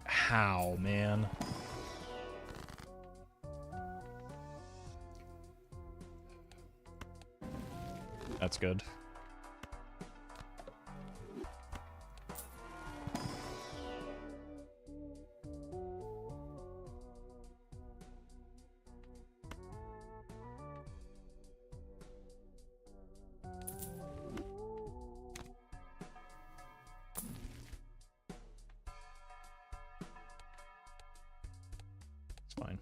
[SPEAKER 1] How, man? That's good. It's fine.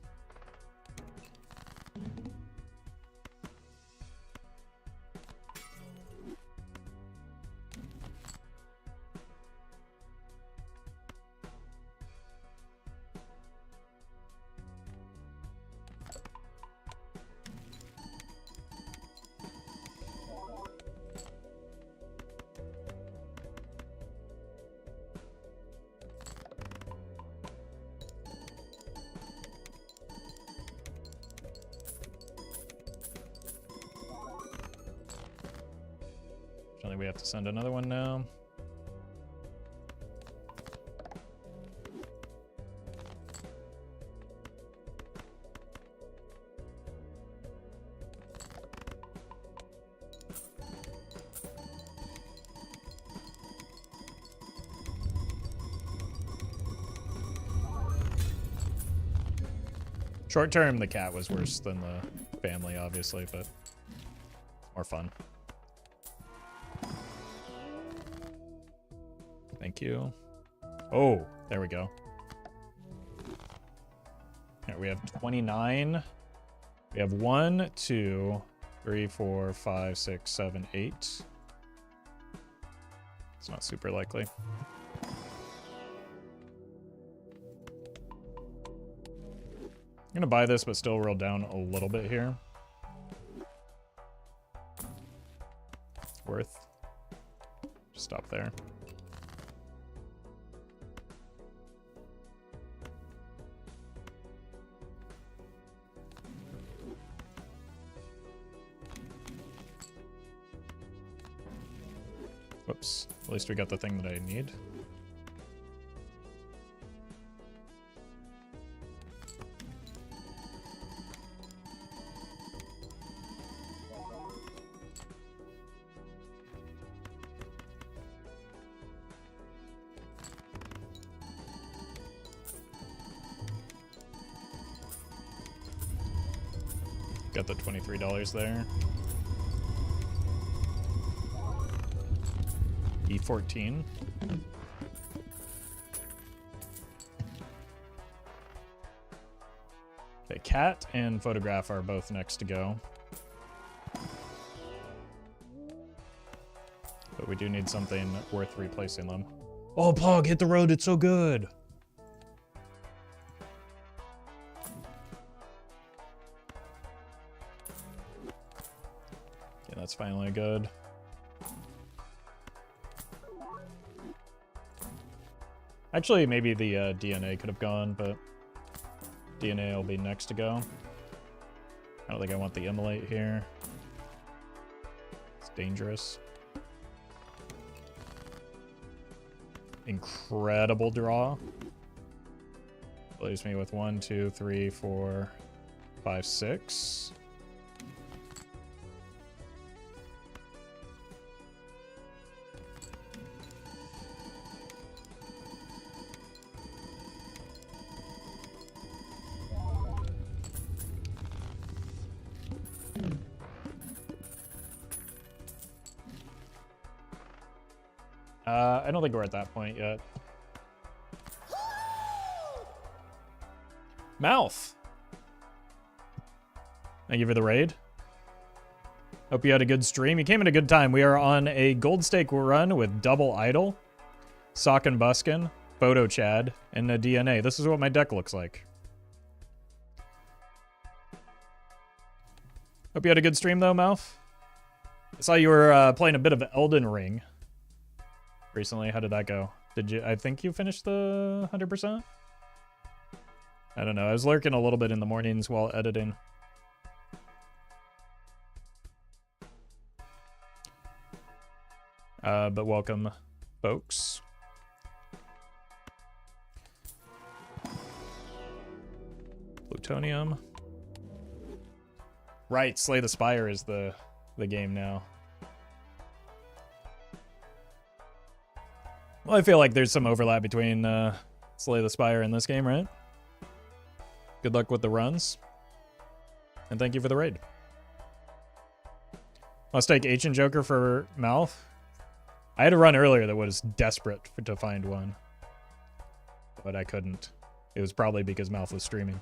[SPEAKER 1] we have to send another one now. Short term, the cat was worse than the family, obviously, but more fun. Thank you. Oh, there we go. All right, we have 29. We have 1, 2, 3, 4, 5, 6, 7, 8. It's not super likely. I'm gonna buy this, but still roll down a little bit here. Worth. Just stop there. Whoops. At least we got the thing that I need. Got the $23 there. E14. Okay, cat and photograph are both next to go. But we do need something worth replacing them. Oh, Pog, hit the road, it's so good! Okay, that's finally good. Actually, maybe the DNA could have gone, but DNA will be next to go. I don't think I want the immolate here. It's dangerous. Incredible draw. Leaves me with 1, 2, 3, 4, 5, 6. I don't think we're at that point yet. Mouth! Thank you for the raid. Hope you had a good stream. You came at a good time. We are on a gold stake run with double idol, sock and buskin, photo chad, and a DNA. This is what my deck looks like. Hope you had a good stream though, Mouth. I saw you were playing a bit of Elden Ring recently. How did that go? Did you? I think you finished the 100%? I don't know. I was lurking a little bit in the mornings while editing. But welcome, folks. Plutonium. Right, Slay the Spire is the game now. Well, I feel like there's some overlap between Slay the Spire and this game, right? Good luck with the runs. And thank you for the raid. Let's take Ancient Joker for Mouth. I had a run earlier that was desperate to find one. But I couldn't. It was probably because Mouth was streaming.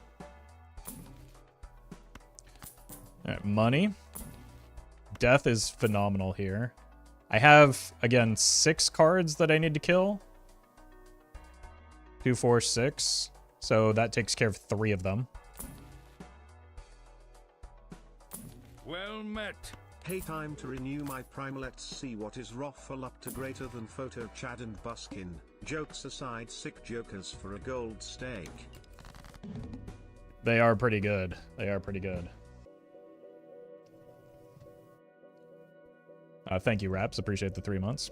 [SPEAKER 1] Alright, money. Death is phenomenal here. I have, again, 6 cards that I need to kill. 2, 4, 6. So that takes care of 3 of them.
[SPEAKER 3] Well met.
[SPEAKER 2] Hey, time to renew my prime. Let's see what is Roffle up to greater than photo Chad and Buskin. Jokes aside, sick jokers for a gold stake.
[SPEAKER 1] They are pretty good. They are pretty good. Thank you, Raps. Appreciate the 3 months.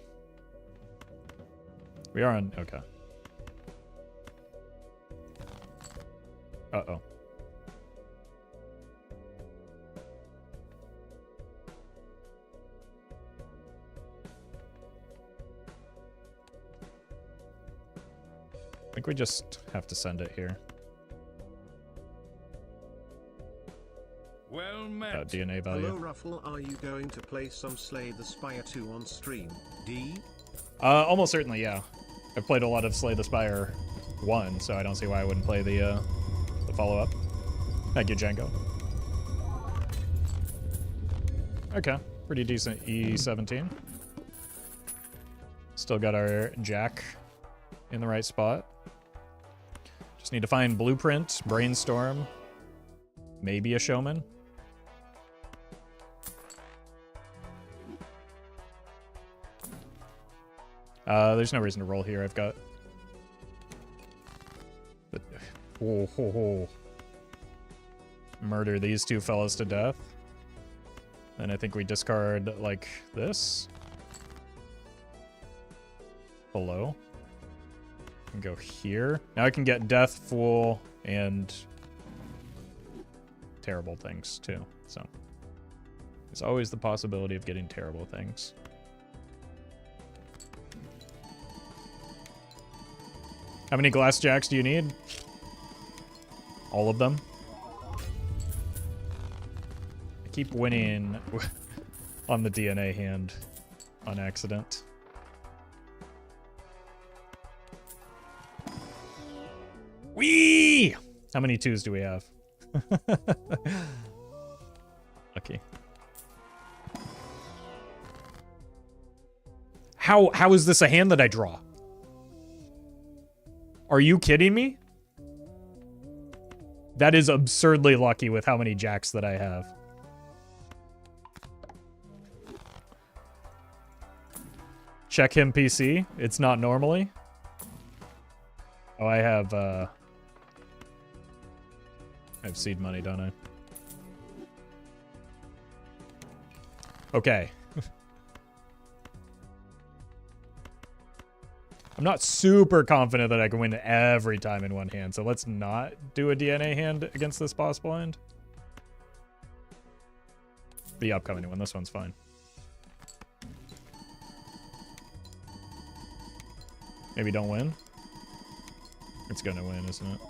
[SPEAKER 1] We are on... Okay. Uh-oh. I think we just have to send it here.
[SPEAKER 3] Well met.
[SPEAKER 1] DNA value.
[SPEAKER 2] Hello Ruffle, are you going to play some Slay the Spire 2 on stream? D?
[SPEAKER 1] Almost certainly, yeah. I've played a lot of Slay the Spire 1, so I don't see why I wouldn't play the follow-up. Thank you, Django. Okay, pretty decent E17. Still got our Jack in the right spot. Just need to find Blueprint, Brainstorm, maybe a Showman. There's no reason to roll here. I've got... Murder these two fellas to death. Then I think we discard, like, this. Below. And go here. Now I can get Death, Fool, and... terrible things, too. So, there's always the possibility of getting terrible things. How many glass jacks do you need? All of them? I keep winning on the DNA hand on accident. Whee! How many twos do we have? Lucky. How is this a hand that I draw? Are you kidding me? That is absurdly lucky with how many jacks that I have. Check him PC. It's not normally. Oh, I have seed money, don't I? Okay. I'm not super confident that I can win every time in one hand, so let's not do a DNA hand against this boss blind. The upcoming one, this one's fine. Maybe don't win? It's gonna win, isn't it?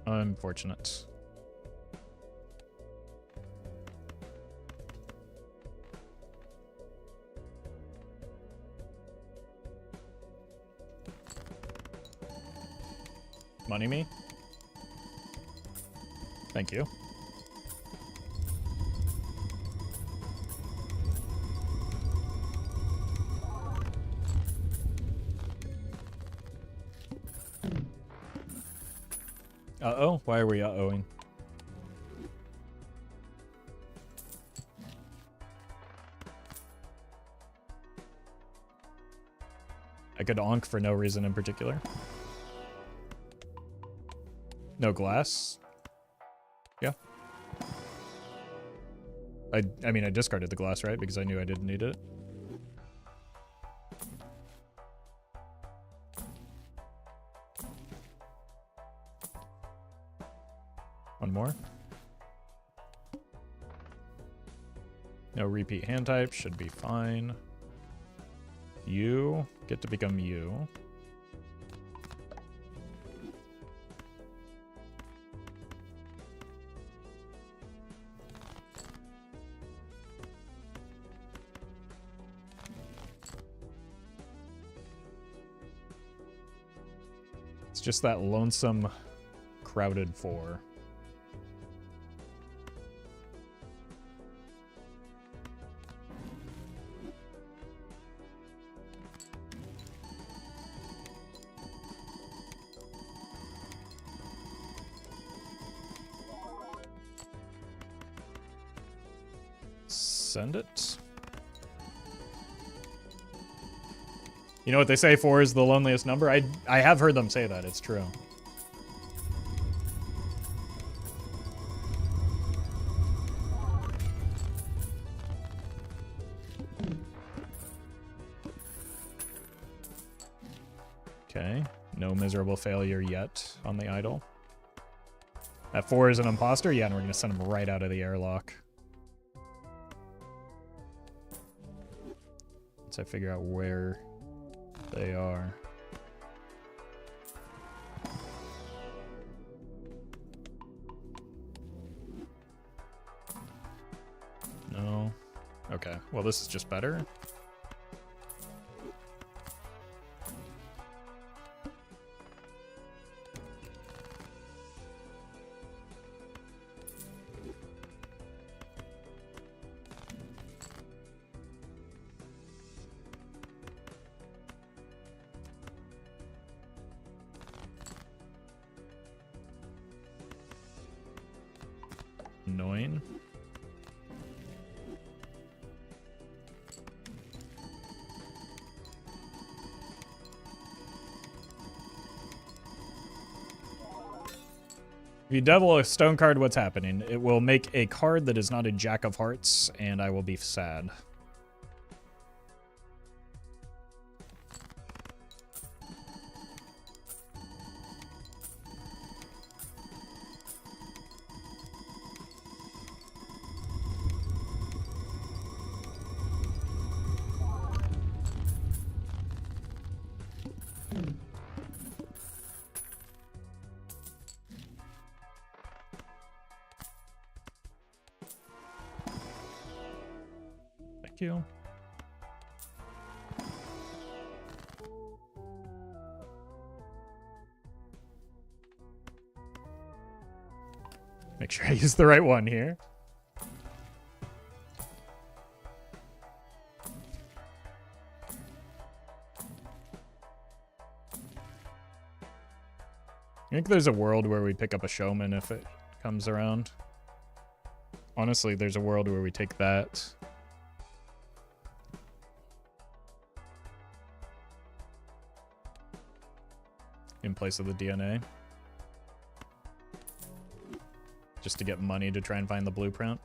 [SPEAKER 1] Unfortunate. Money me? Thank you. Uh-oh? Why are we uh-ohing? I could onk for no reason in particular. No glass? Yeah. I mean, I discarded the glass, right? Because I knew I didn't need it. One more. No repeat hand type, should be fine. You get to become you. It's just that lonesome, crowded 4. Send it. You know what they say, 4 is the loneliest number? I have heard them say that, it's true. Okay, no miserable failure yet on the idol. That 4 is an imposter? Yeah, and we're gonna send him right out of the airlock. Once I figure out where they are. No. Okay, well this is just better. Annoying. If you devil a stone card, what's happening? It will make a card that is not a Jack of Hearts, and I will be sad. Thank you. Make sure I use the right one here. I think there's a world where we pick up a showman if it comes around. Honestly, there's a world where we take that. In place of the DNA. Just to get money to try and find the blueprint.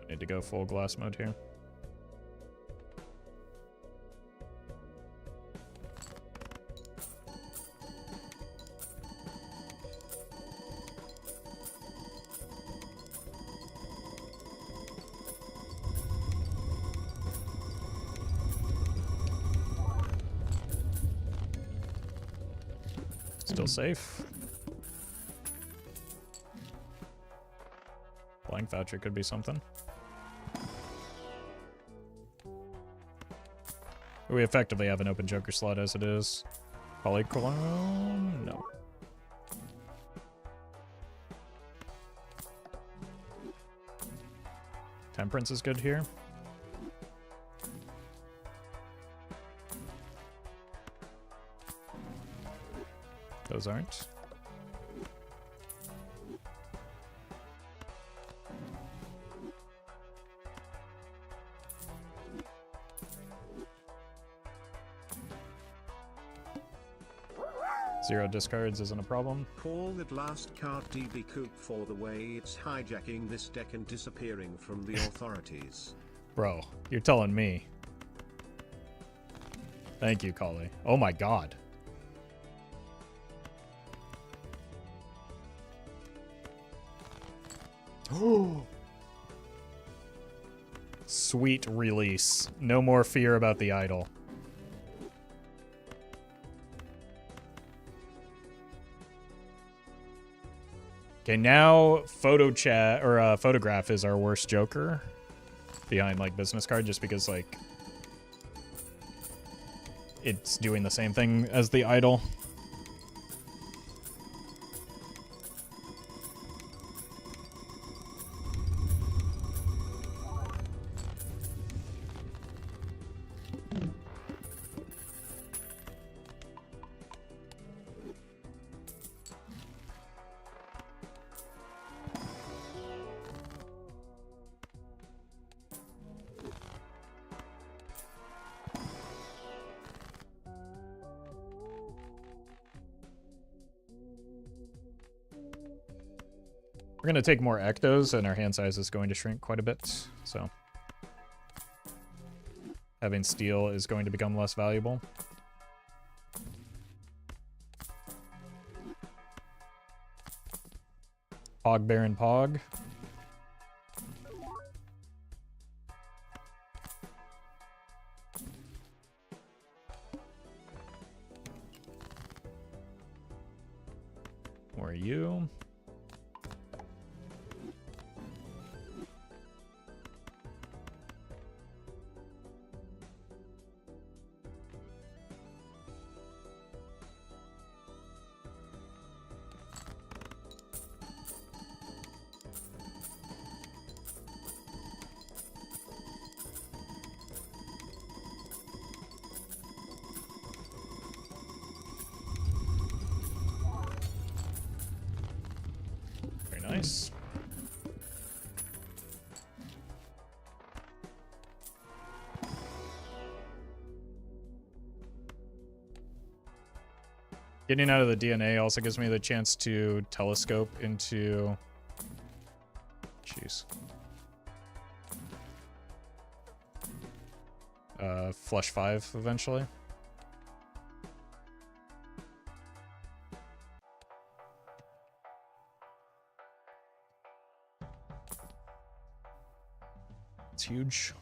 [SPEAKER 1] Need to go full glass mode here. Still safe. Blank voucher could be something. We effectively have an open Joker slot as it is. Polyclone? No. Temperance is good here. Those aren't. Zero discards isn't a problem.
[SPEAKER 2] Call that last card DB Coop for the way it's hijacking this deck and disappearing from the authorities.
[SPEAKER 1] Bro, you're telling me. Thank you, Kali. Oh my god. Sweet release. No more fear about the idol. Okay, now photo chat or photograph is our worst joker behind like business card, just because like it's doing the same thing as the idol. We're going to take more ectos, and our hand size is going to shrink quite a bit, so having steel is going to become less valuable. Pog Baron Pog. Where are you? Nice. Getting out of the DNA also gives me the chance to telescope into... Jeez. Flush 5 eventually. It's huge.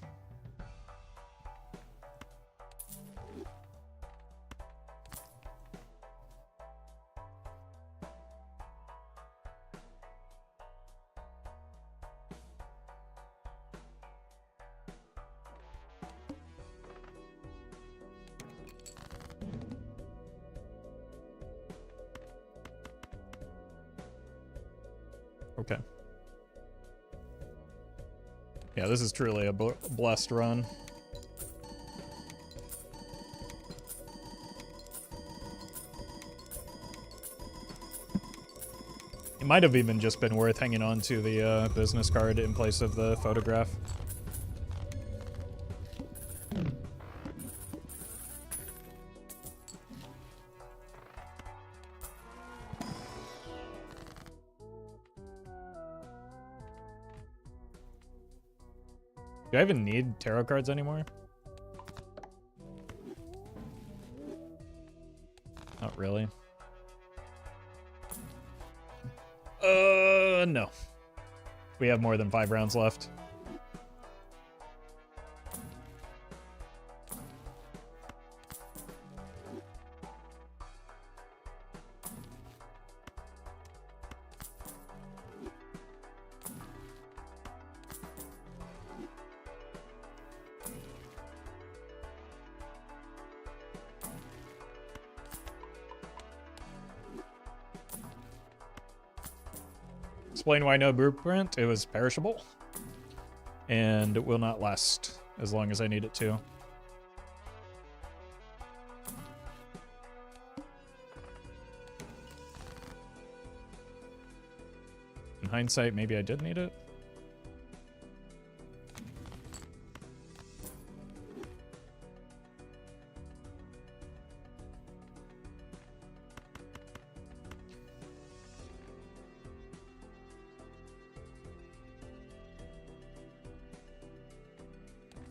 [SPEAKER 1] Okay. Yeah, this is truly a blessed run. It might have even just been worth hanging on to the business card in place of the photograph. Do I even need tarot cards anymore? Not really. No. We have more than 5 rounds left. Explain why no blueprint. It was perishable and it will not last as long as I need it to. In hindsight, maybe I did need it.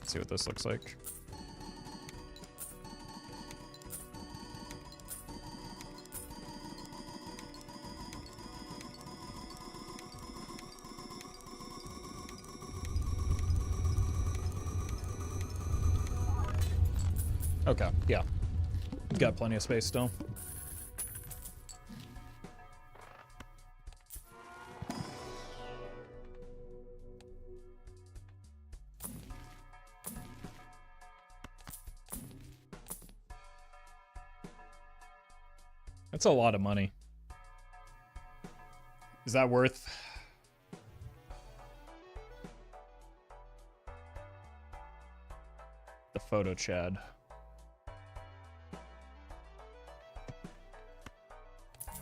[SPEAKER 1] See what this looks like. Okay, yeah. Got plenty of space still. That's a lot of money. Is that worth... the photo Chad?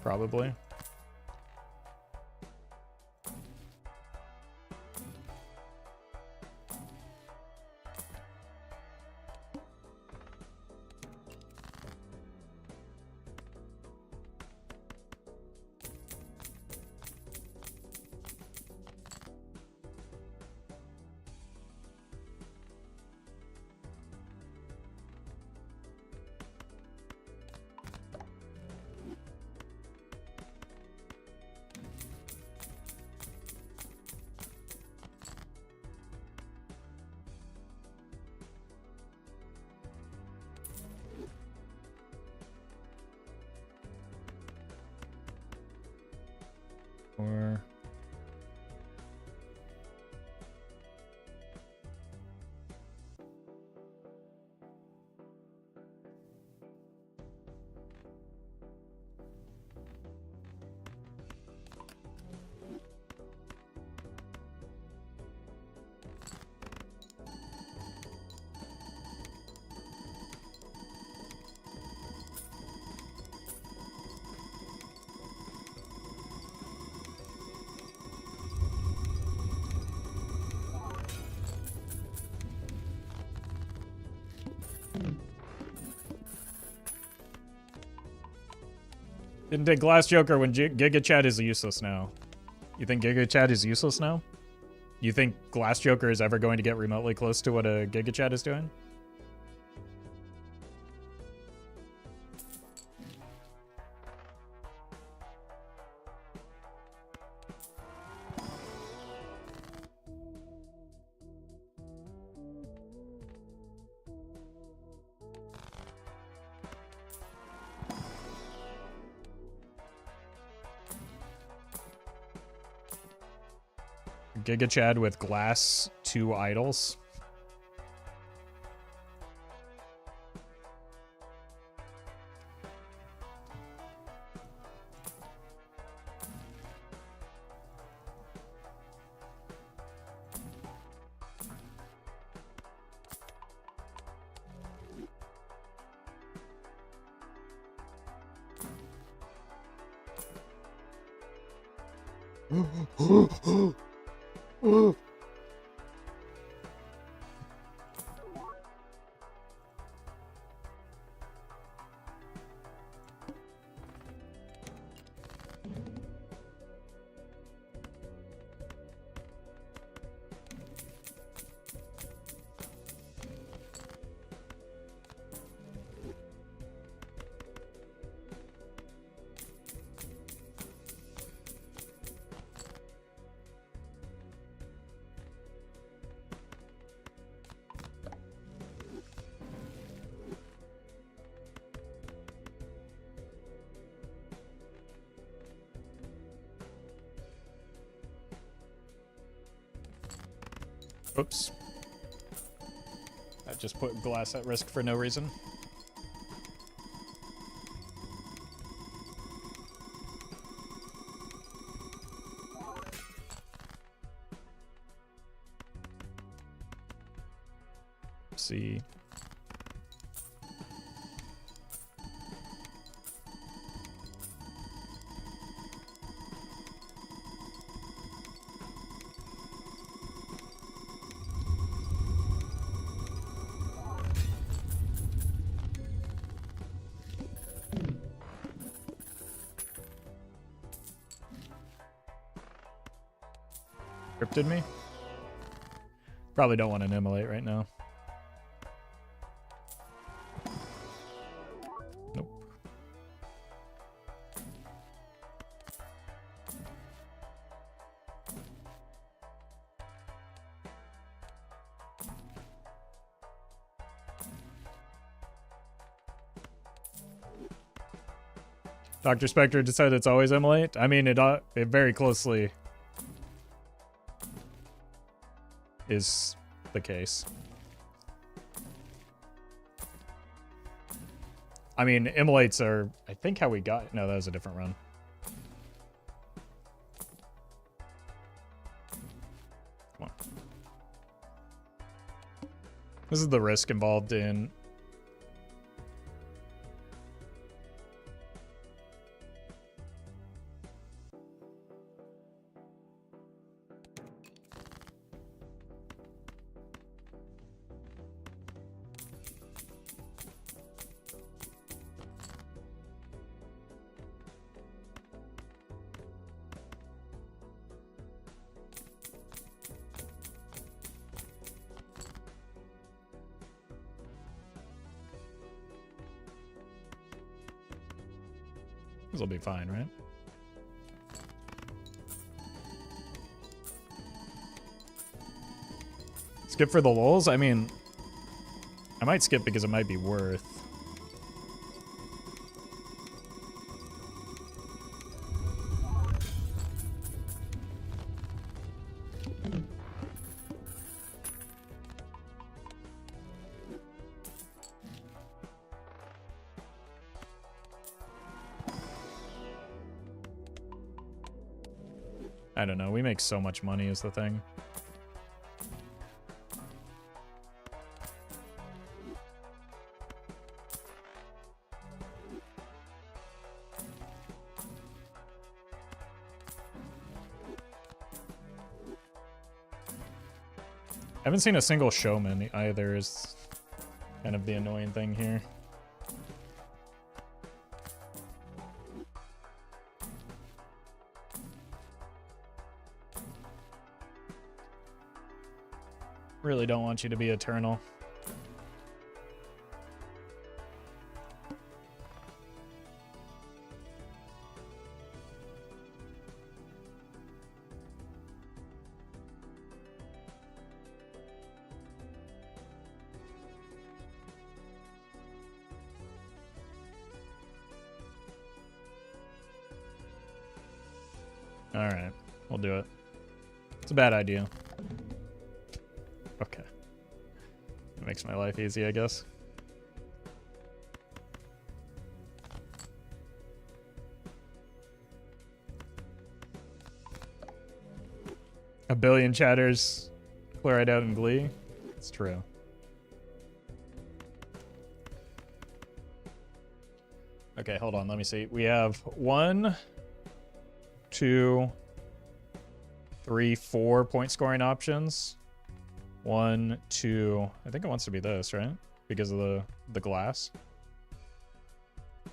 [SPEAKER 1] Probably. Or... Didn't take Glass Joker when Giga Chad is useless now. You think Giga Chad is useless now? You think Glass Joker is ever going to get remotely close to what a Giga Chad is doing? Giga Chad with Glass 2 idols. Oops. That just put Glass at risk for no reason. See. Cryptid me? Probably don't want an immolate right now. Nope. Dr. Spectre decided it's always immolate. I mean, it very closely is the case. I mean, immolates are, I think, how we got... No, that was a different run. Come on. This is the risk involved in... This will be fine, right? Skip for the lulz? I mean, I might skip because it might be worth. I don't know. We make so much money is the thing. I haven't seen a single showman either is kind of the annoying thing here. Really don't want you to be eternal. All right, we'll do it. It's a bad idea. Okay. It makes my life easy, I guess. A billion chatters clear it out in Glee. It's true. Okay, hold on. Let me see. We have 1, 2, 3, 4 point scoring options. 1, 2. I think it wants to be this, right? Because of the glass. All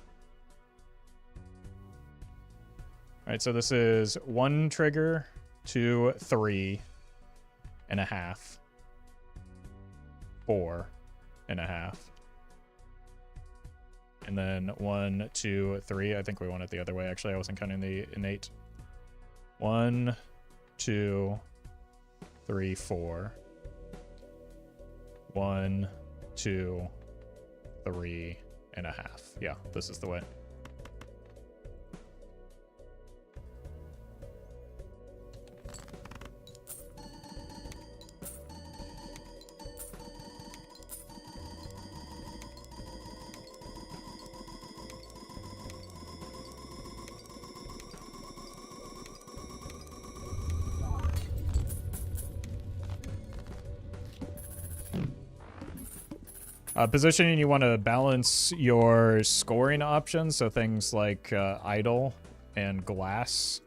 [SPEAKER 1] right, so this is 1 trigger, 2, 3.5, 4.5. And then 1, 2, 3. I think we want it the other way. Actually, I wasn't counting the innate. 1, 2, 3, 4. 1, 2, 3.5. Yeah, this is the way. Positioning, you want to balance your scoring options, so things like idle and glass,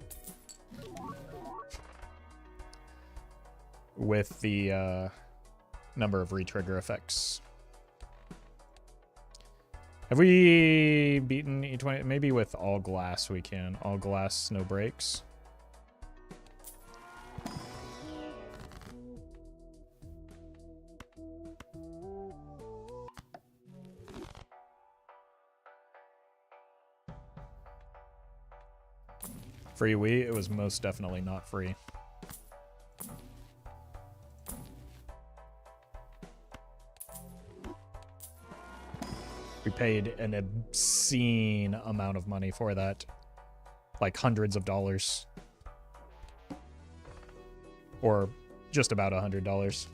[SPEAKER 1] with the number of retrigger effects. Have we beaten E20? Maybe with all glass we can. All glass, no breaks. Free Wii? It was most definitely not free. We paid an obscene amount of money for that. Like hundreds of dollars. Or just about $100.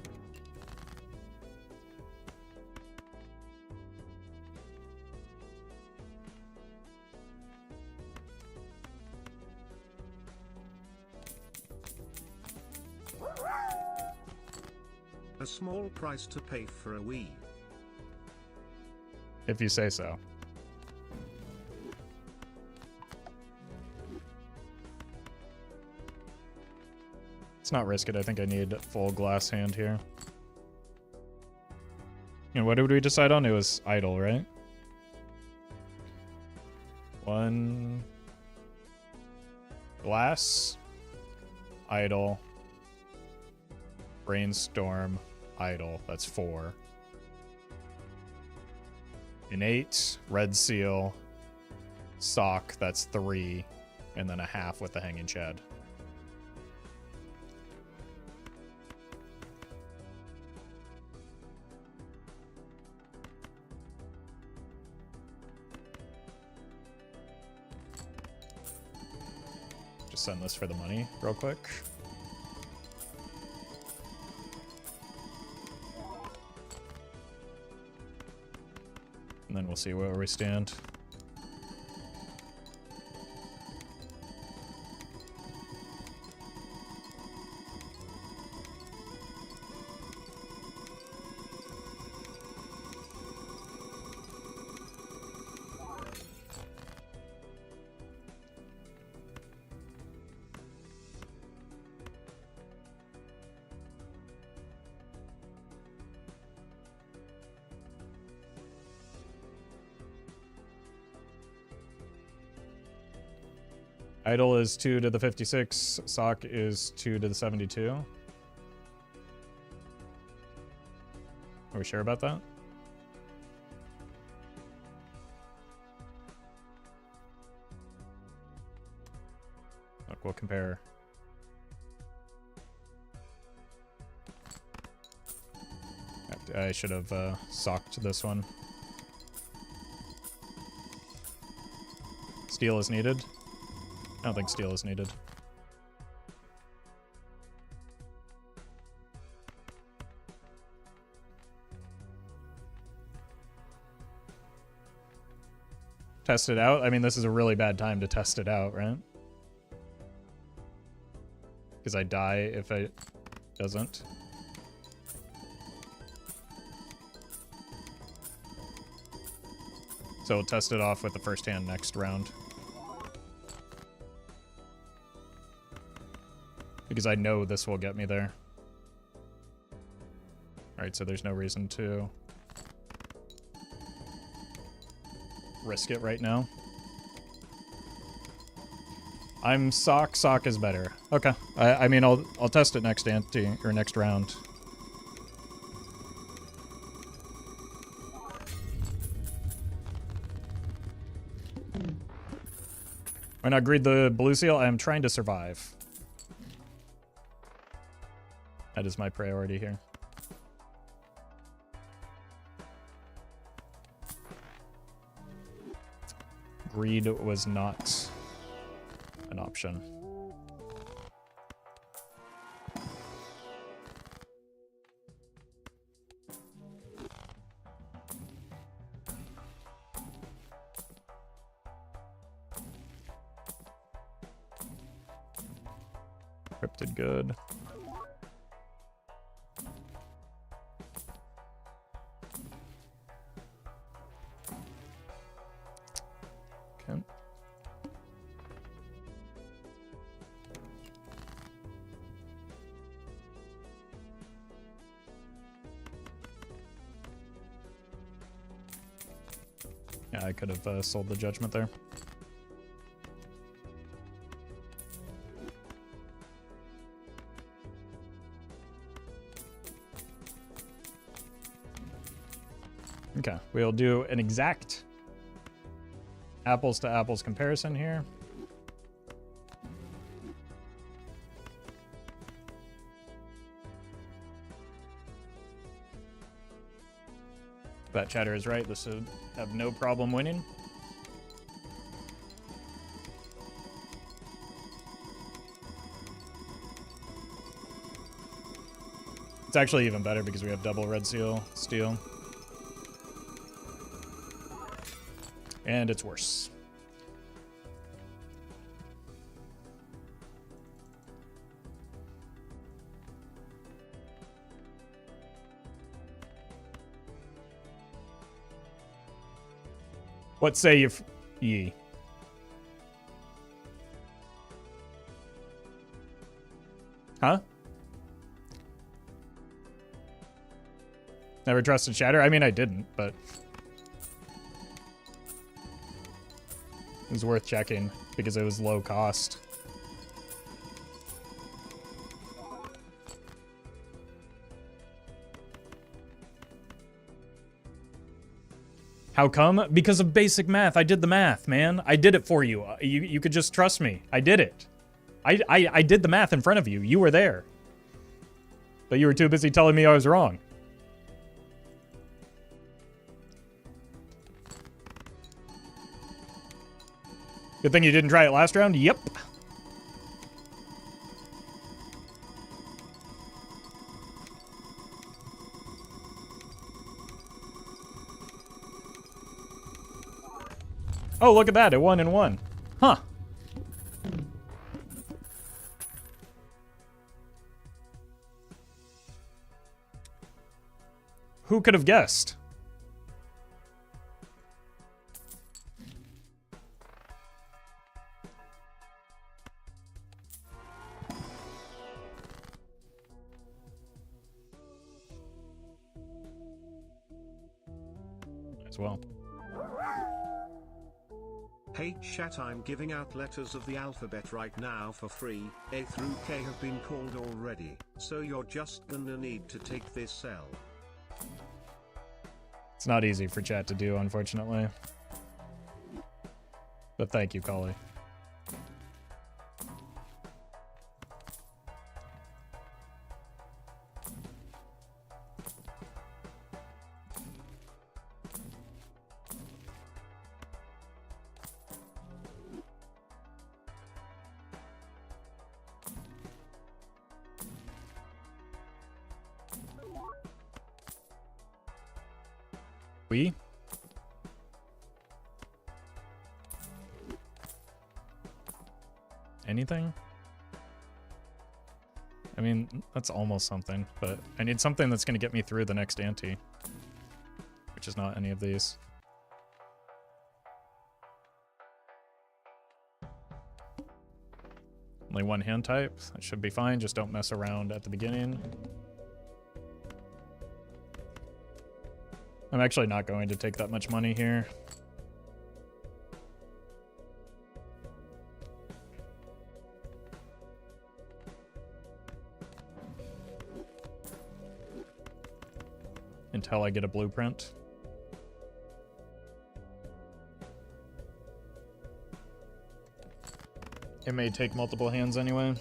[SPEAKER 2] small price to pay for a weave.
[SPEAKER 1] If you say so. Let's not risk it. I think I need full glass hand here. And what did we decide on? It was idle, right? 1 glass, idle, brainstorm, idle. That's 4. Innate, red seal, sock. That's 3, and then a half with the hanging shed. Send this for the money real quick. And then we'll see where we stand. Idle is 2 to the 56. Sock is 2 to the 72. Are we sure about that? Look, we'll compare. I should have socked this one. Steel is needed. I don't think steel is needed. Test it out? I mean, this is a really bad time to test it out, right? Because I die if it doesn't. So we'll test it off with the first hand next round. Because I know this will get me there. Alright, so there's no reason to risk it right now. I'm sock. Sock is better. Okay. I mean, I'll test it next ante or next round. Why not greed the blue seal? I am trying to survive. That is my priority here. Greed was not an option. Cryptid good. Okay. Yeah, I could have sold the judgment there. Okay, we'll do an exact apples to apples comparison here. If that chatter is right, this would have no problem winning. It's actually even better because we have double red seal steel. And it's worse. What say ye? Huh? Never trusted Shatter? I mean, I didn't, but it was worth checking because it was low cost. How come? Because of basic math. I did the math, man. I did it for you. You could just trust me. I did it. I did the math in front of you. You were there. But you were too busy telling me I was wrong. Good thing you didn't try it last round? Yep. Oh, look at that. It won and won. Huh. Who could have guessed? As well.
[SPEAKER 2] Hey chat, I'm giving out letters of the alphabet right now for free. A through K have been called already, so you're just gonna need to take this cell.
[SPEAKER 1] It's not easy for chat to do, unfortunately. But thank you, Collie. We? Anything? I mean, that's almost something, but I need something that's going to get me through the next ante. Which is not any of these. Only one hand type. That should be fine. Just don't mess around at the beginning. I'm actually not going to take that much money here. Until I get a blueprint. It may take multiple hands anyway.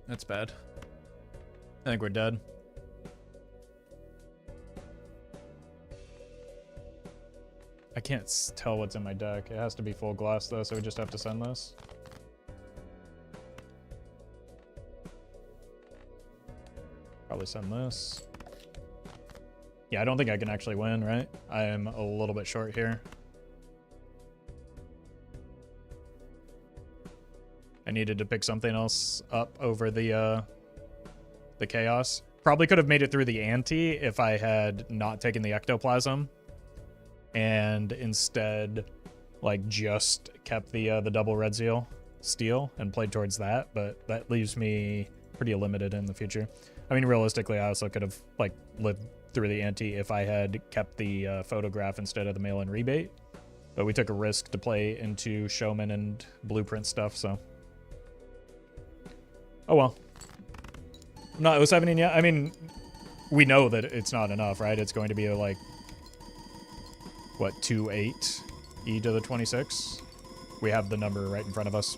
[SPEAKER 1] That's bad. I think we're dead. I can't tell what's in my deck. It has to be full glass though, so we just have to send this. Probably send this. Yeah, I don't think I can actually win, right? I am a little bit short here. I needed to pick something else up over the chaos. Probably could have made it through the ante if I had not taken the ectoplasm and instead like just kept the double red steel and played towards that, but that leaves me pretty limited in the future. I mean, realistically, I also could have like lived through the ante if I had kept the photograph instead of the mail-in rebate, but we took a risk to play into showman and blueprint stuff, so oh well. I'm not 0-7ing yet. I mean, we know that it's not enough, right? It's going to be like, what, 2-8 e to the 26? We have the number right in front of us.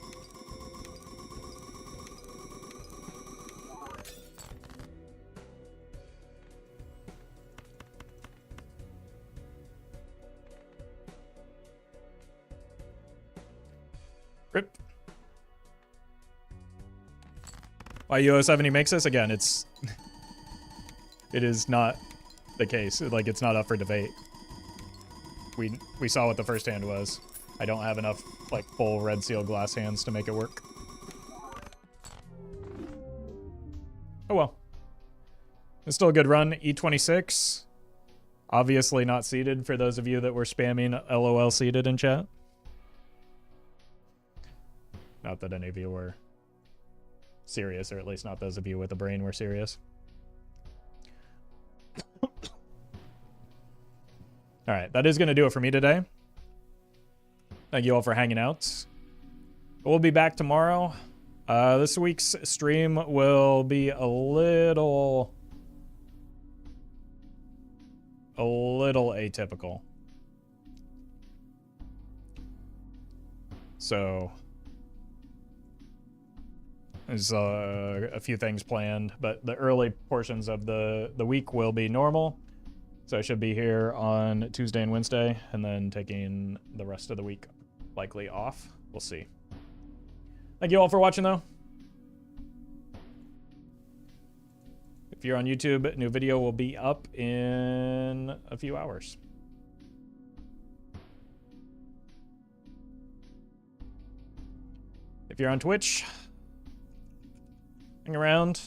[SPEAKER 1] Rip. Why UO70 makes this? Again, it's... it is not the case. Like, it's not up for debate. We saw what the first hand was. I don't have enough, like, full red seal glass hands to make it work. Oh well. It's still a good run. E26. Obviously not seeded for those of you that were spamming LOL seeded in chat. Not that any of you were serious, or at least not those of you with a brain were serious. Alright, that is going to do it for me today. Thank you all for hanging out. We'll be back tomorrow. This week's stream will be a little atypical. So there's a few things planned, but the early portions of the week will be normal. So I should be here on Tuesday and Wednesday, and then taking the rest of the week likely off. We'll see. Thank you all for watching, though. If you're on YouTube, new video will be up in a few hours. If you're on Twitch, hang around.